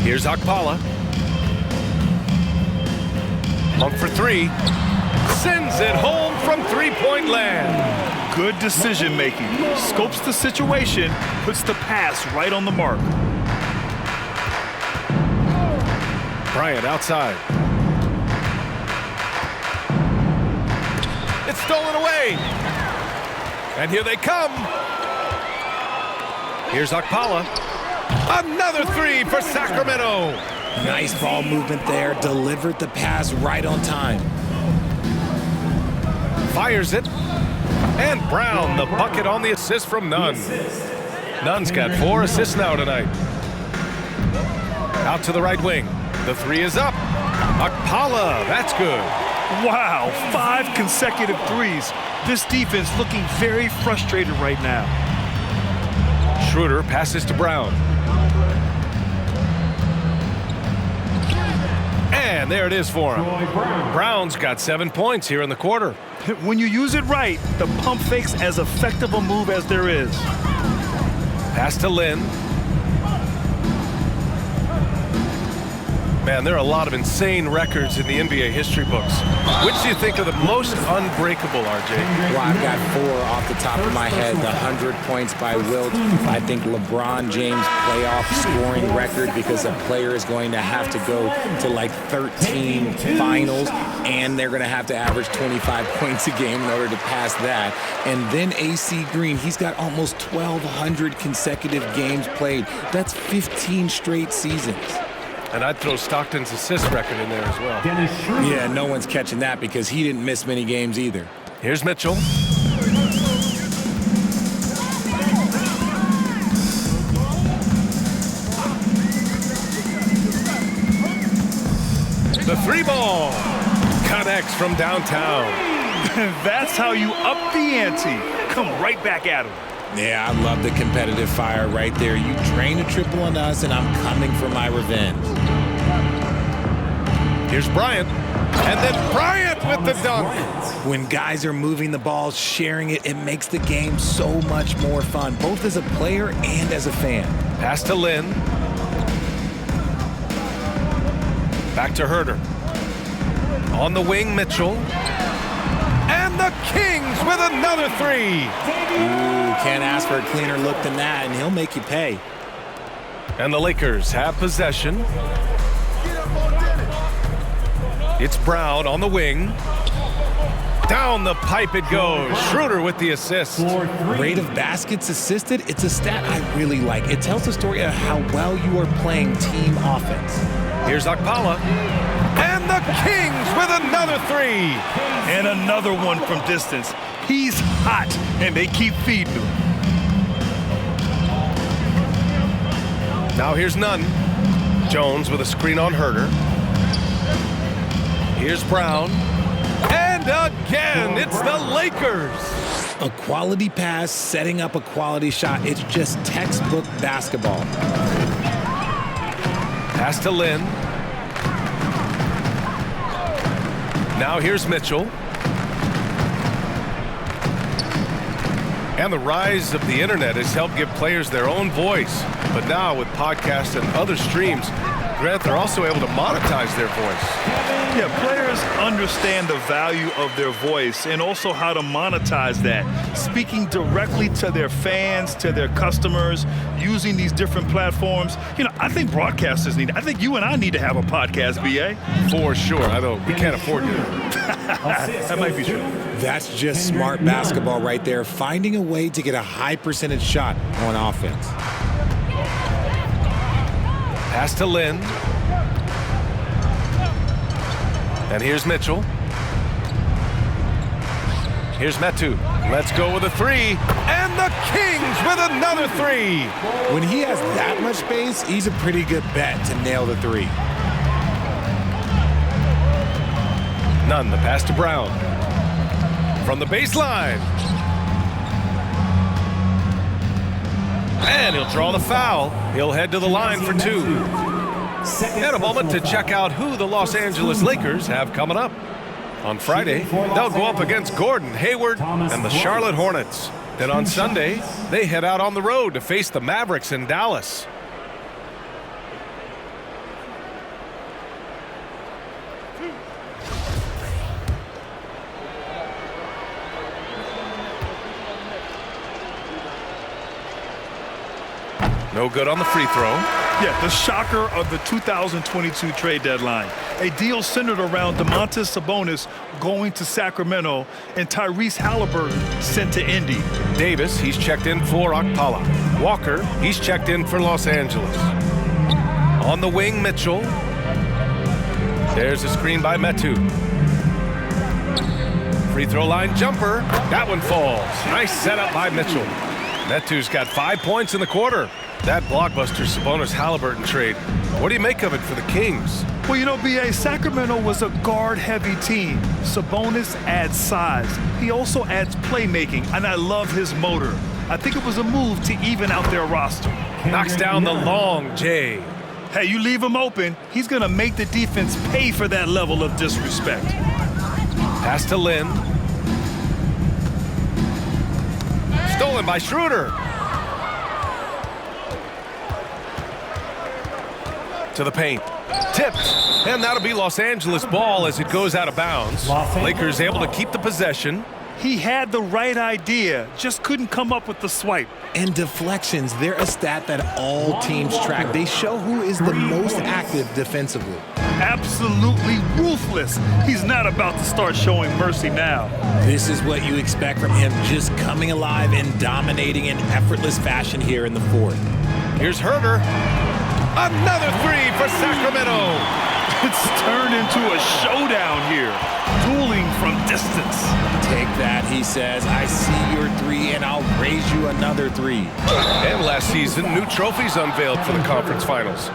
Here's Akpala. Monk for three. Sends it home from three-point land. Good decision making. Scopes the situation, puts the pass right on the mark. Bryant outside. It's stolen away. And here they come. Here's Akpala. Another three for Sacramento. Nice ball movement there. Delivered the pass right on time. Fires it. And Brown, the bucket on the assist from Nunn. Nunn's got 4 assists now tonight. Out to the right wing. The three is up. Akpala, that's good. Wow, 5 consecutive threes. This defense looking very frustrated right now. Schroeder passes to Brown. And there it is for him. Brown's got 7 points here in the quarter. When you use it right, the pump fake's as effective a move as there is. Pass to Lynn. Man, there are a lot of insane records in the NBA history books. Which do you think are the most unbreakable, RJ? Well, I've got 4 off the top of my head. The 100 points by Wilt. I think LeBron James playoff scoring record, because a player is going to have to go to like 13 finals, and they're going to have to average 25 points a game in order to pass that. And then AC Green, he's got almost 1,200 consecutive games played. That's 15 straight seasons. And I'd throw Stockton's assist record in there as well. Yeah, no one's catching that because he didn't miss many games either. Here's Mitchell. The 3-ball connects from downtown. That's how you up the ante. Come right back at him. Yeah, I love the competitive fire right there. You drain a triple on us, and I'm coming for my revenge. Here's Bryant. And then Bryant with the dunk. When guys are moving the ball, sharing it, it makes the game so much more fun, both as a player and as a fan. Pass to Lynn. Back to Herter. On the wing, Mitchell. And the Kings with another 3. Ooh, can't ask for a cleaner look than that, and he'll make you pay. And the Lakers have possession. It's Brown on the wing. Down the pipe it goes. Schroeder with the assist. Rate of baskets assisted, it's a stat I really like. It tells the story of how well you are playing team offense. Here's Akpala. And the Kings with another 3. And another one from distance. He's hot, and they keep feeding him. Now here's Nunn. Jones with a screen on Herter. Here's Brown. And again, it's the Lakers. A quality pass, setting up a quality shot. It's just textbook basketball. Pass to Lynn. Now here's Mitchell. And the rise of the internet has helped give players their own voice. But now with podcasts and other streams, Grant, they're also able to monetize their voice. Yeah, players understand the value of their voice and also how to monetize that. Speaking directly to their fans, to their customers, using these different platforms. You know, I think broadcasters need, I think you and I need to have a podcast, BA. For sure. We can't afford it. That might be true. That's just smart basketball right there, finding a way to get a high percentage shot on offense. Pass to Lynn. And here's Mitchell. Here's Metu. Let's go with a 3. And the Kings with another 3. When he has that much space, he's a pretty good bet to nail the 3. Nunn, the pass to Brown. From the baseline. And he'll draw the foul. He'll head to the line for 2. And a moment to check out who the Los Angeles Lakers have coming up. On Friday, they'll go up against Gordon Hayward and the Charlotte Hornets. Then on Sunday, they head out on the road to face the Mavericks in Dallas. No good on the free throw. Yeah, the shocker of the 2022 trade deadline. A deal centered around Domantas Sabonis going to Sacramento and Tyrese Halliburton sent to Indy. Davis, he's checked in for Okpala. Walker, he's checked in for Los Angeles. On the wing, Mitchell. There's a screen by Metu. Free throw line jumper. That one falls. Nice setup by Mitchell. Metu's got 5 points in the quarter. That blockbuster Sabonis-Halliburton trade, what do you make of it for the Kings? Well, you know, B.A., Sacramento was a guard-heavy team. Sabonis adds size. He also adds playmaking, and I love his motor. I think it was a move to even out their roster. Knocks down the long J. Hey, you leave him open, he's going to make the defense pay for that level of disrespect. Pass to Lin. Stolen by Schroeder. To the paint. Tipped. And that'll be Los Angeles ball as it goes out of bounds. Lakers able to keep the possession. He had the right idea, just couldn't come up with the swipe. And deflections, they're a stat that all teams track. They show who is the most active defensively. Absolutely ruthless. He's not about to start showing mercy now. This is what you expect from him, just coming alive and dominating in effortless fashion here in the fourth. Here's Herter. Another three for Sacramento. It's turned into a showdown here. Dueling from distance. Take that, he says. I see your three, and I'll raise you another three. And last season, new trophies unveiled for the conference finals.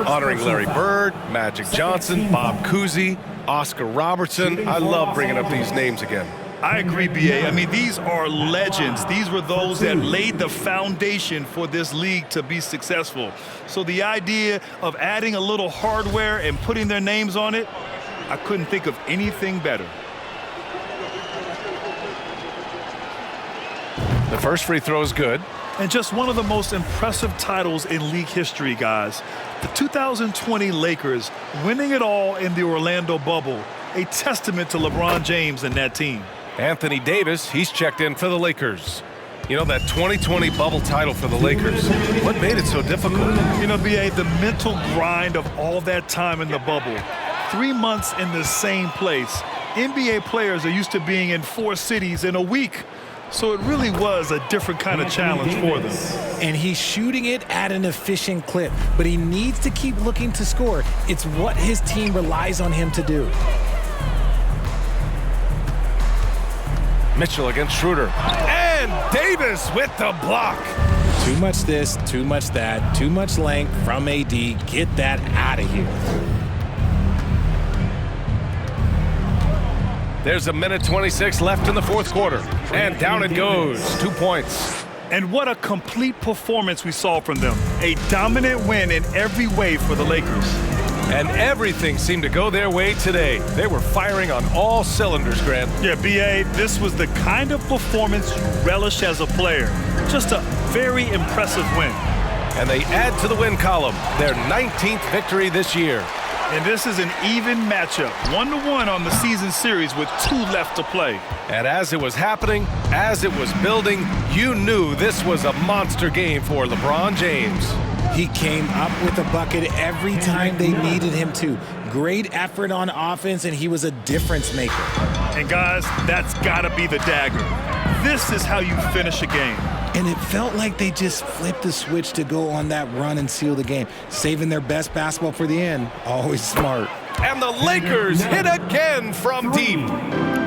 Honoring Larry Bird, Magic Johnson, Bob Cousy, Oscar Robertson. I love bringing up these names again. I agree, B.A. I mean, these are legends. These were those that laid the foundation for this league to be successful. So the idea of adding a little hardware and putting their names on it, I couldn't think of anything better. The first free throw is good. And just one of the most impressive titles in league history, guys. The 2020 Lakers winning it all in the Orlando bubble. A testament to LeBron James and that team. Anthony Davis, he's checked in for the Lakers. You know, that 2020 bubble title for the Lakers, what made it so difficult? You know, B.A., the mental grind of all that time in the bubble. 3 months in the same place. NBA players are used to being in 4 cities in a week. So it really was a different kind of challenge for them. And he's shooting it at an efficient clip, but he needs to keep looking to score. It's what his team relies on him to do. Mitchell against Schroeder. And Davis with the block. Too much this, too much that, too much length from AD. Get that out of here. There's a minute 26 left in the fourth quarter. And down it goes. 2 points. And what a complete performance we saw from them. A dominant win in every way for the Lakers. And everything seemed to go their way today. They were firing on all cylinders, Grant. Yeah, B.A., this was the kind of performance you relish as a player. Just a very impressive win. And they add to the win column, their 19th victory this year. And this is an even matchup, 1-1 on the season series with 2 left to play. And as it was happening, as it was building, you knew this was a monster game for LeBron James. He came up with a bucket every time they needed him to. Great effort on offense, and he was a difference maker. And guys, that's gotta be the dagger. This is how you finish a game. And it felt like they just flipped the switch to go on that run and seal the game. Saving their best basketball for the end. Always smart. And the Lakers hit again from deep.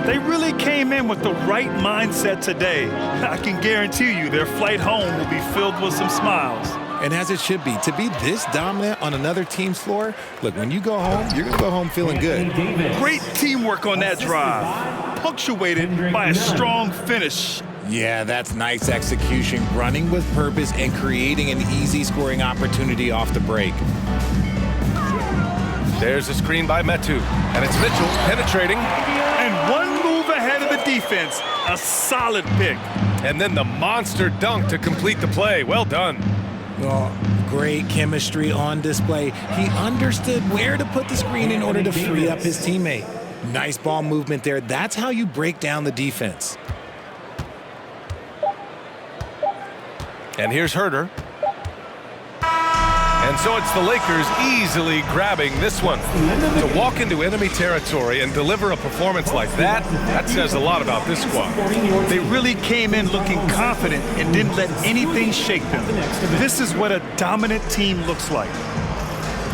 They really came in with the right mindset today. I can guarantee you their flight home will be filled with some smiles. And as it should be, to be this dominant on another team's floor, look, when you go home, you're going to go home feeling good. Great teamwork on that drive, punctuated by a strong finish. Yeah, that's nice execution, running with purpose and creating an easy scoring opportunity off the break. There's a screen by Metu, and it's Mitchell penetrating. And one move ahead of the defense. A solid pick. And then the monster dunk to complete the play. Well done. Well, great chemistry on display. He understood where to put the screen in order to free up his teammate. Nice ball movement there. That's how you break down the defense. And here's Herter. And so it's the Lakers easily grabbing this one. To walk into enemy territory and deliver a performance like that, that says a lot about this squad. They really came in looking confident and didn't let anything shake them. This is what a dominant team looks like.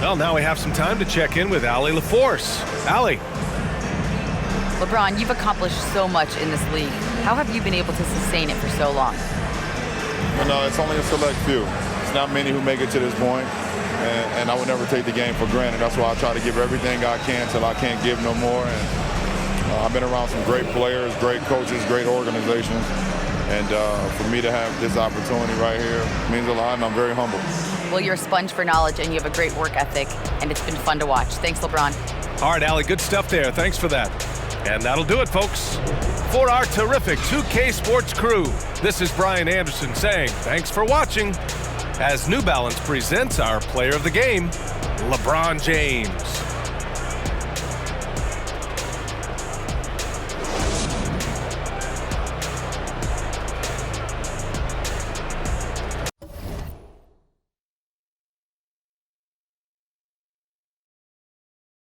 Well, now we have some time to check in with Allie LaForce. Allie. LeBron, you've accomplished so much in this league. How have you been able to sustain it for so long? Well, no, it's only a select few. It's not many who make it to this point, and I would never take the game for granted. That's why I try to give everything I can till I can't give no more. And I've been around some great players, great coaches, great organizations, and for me to have this opportunity right here means a lot, and I'm very humbled. Well, you're a sponge for knowledge, and you have a great work ethic, and it's been fun to watch. Thanks, LeBron. All right, Allie, good stuff there. Thanks for that. And that'll do it, folks. For our terrific 2K Sports crew, this is Brian Anderson saying thanks for watching as New Balance presents our player of the game, LeBron James.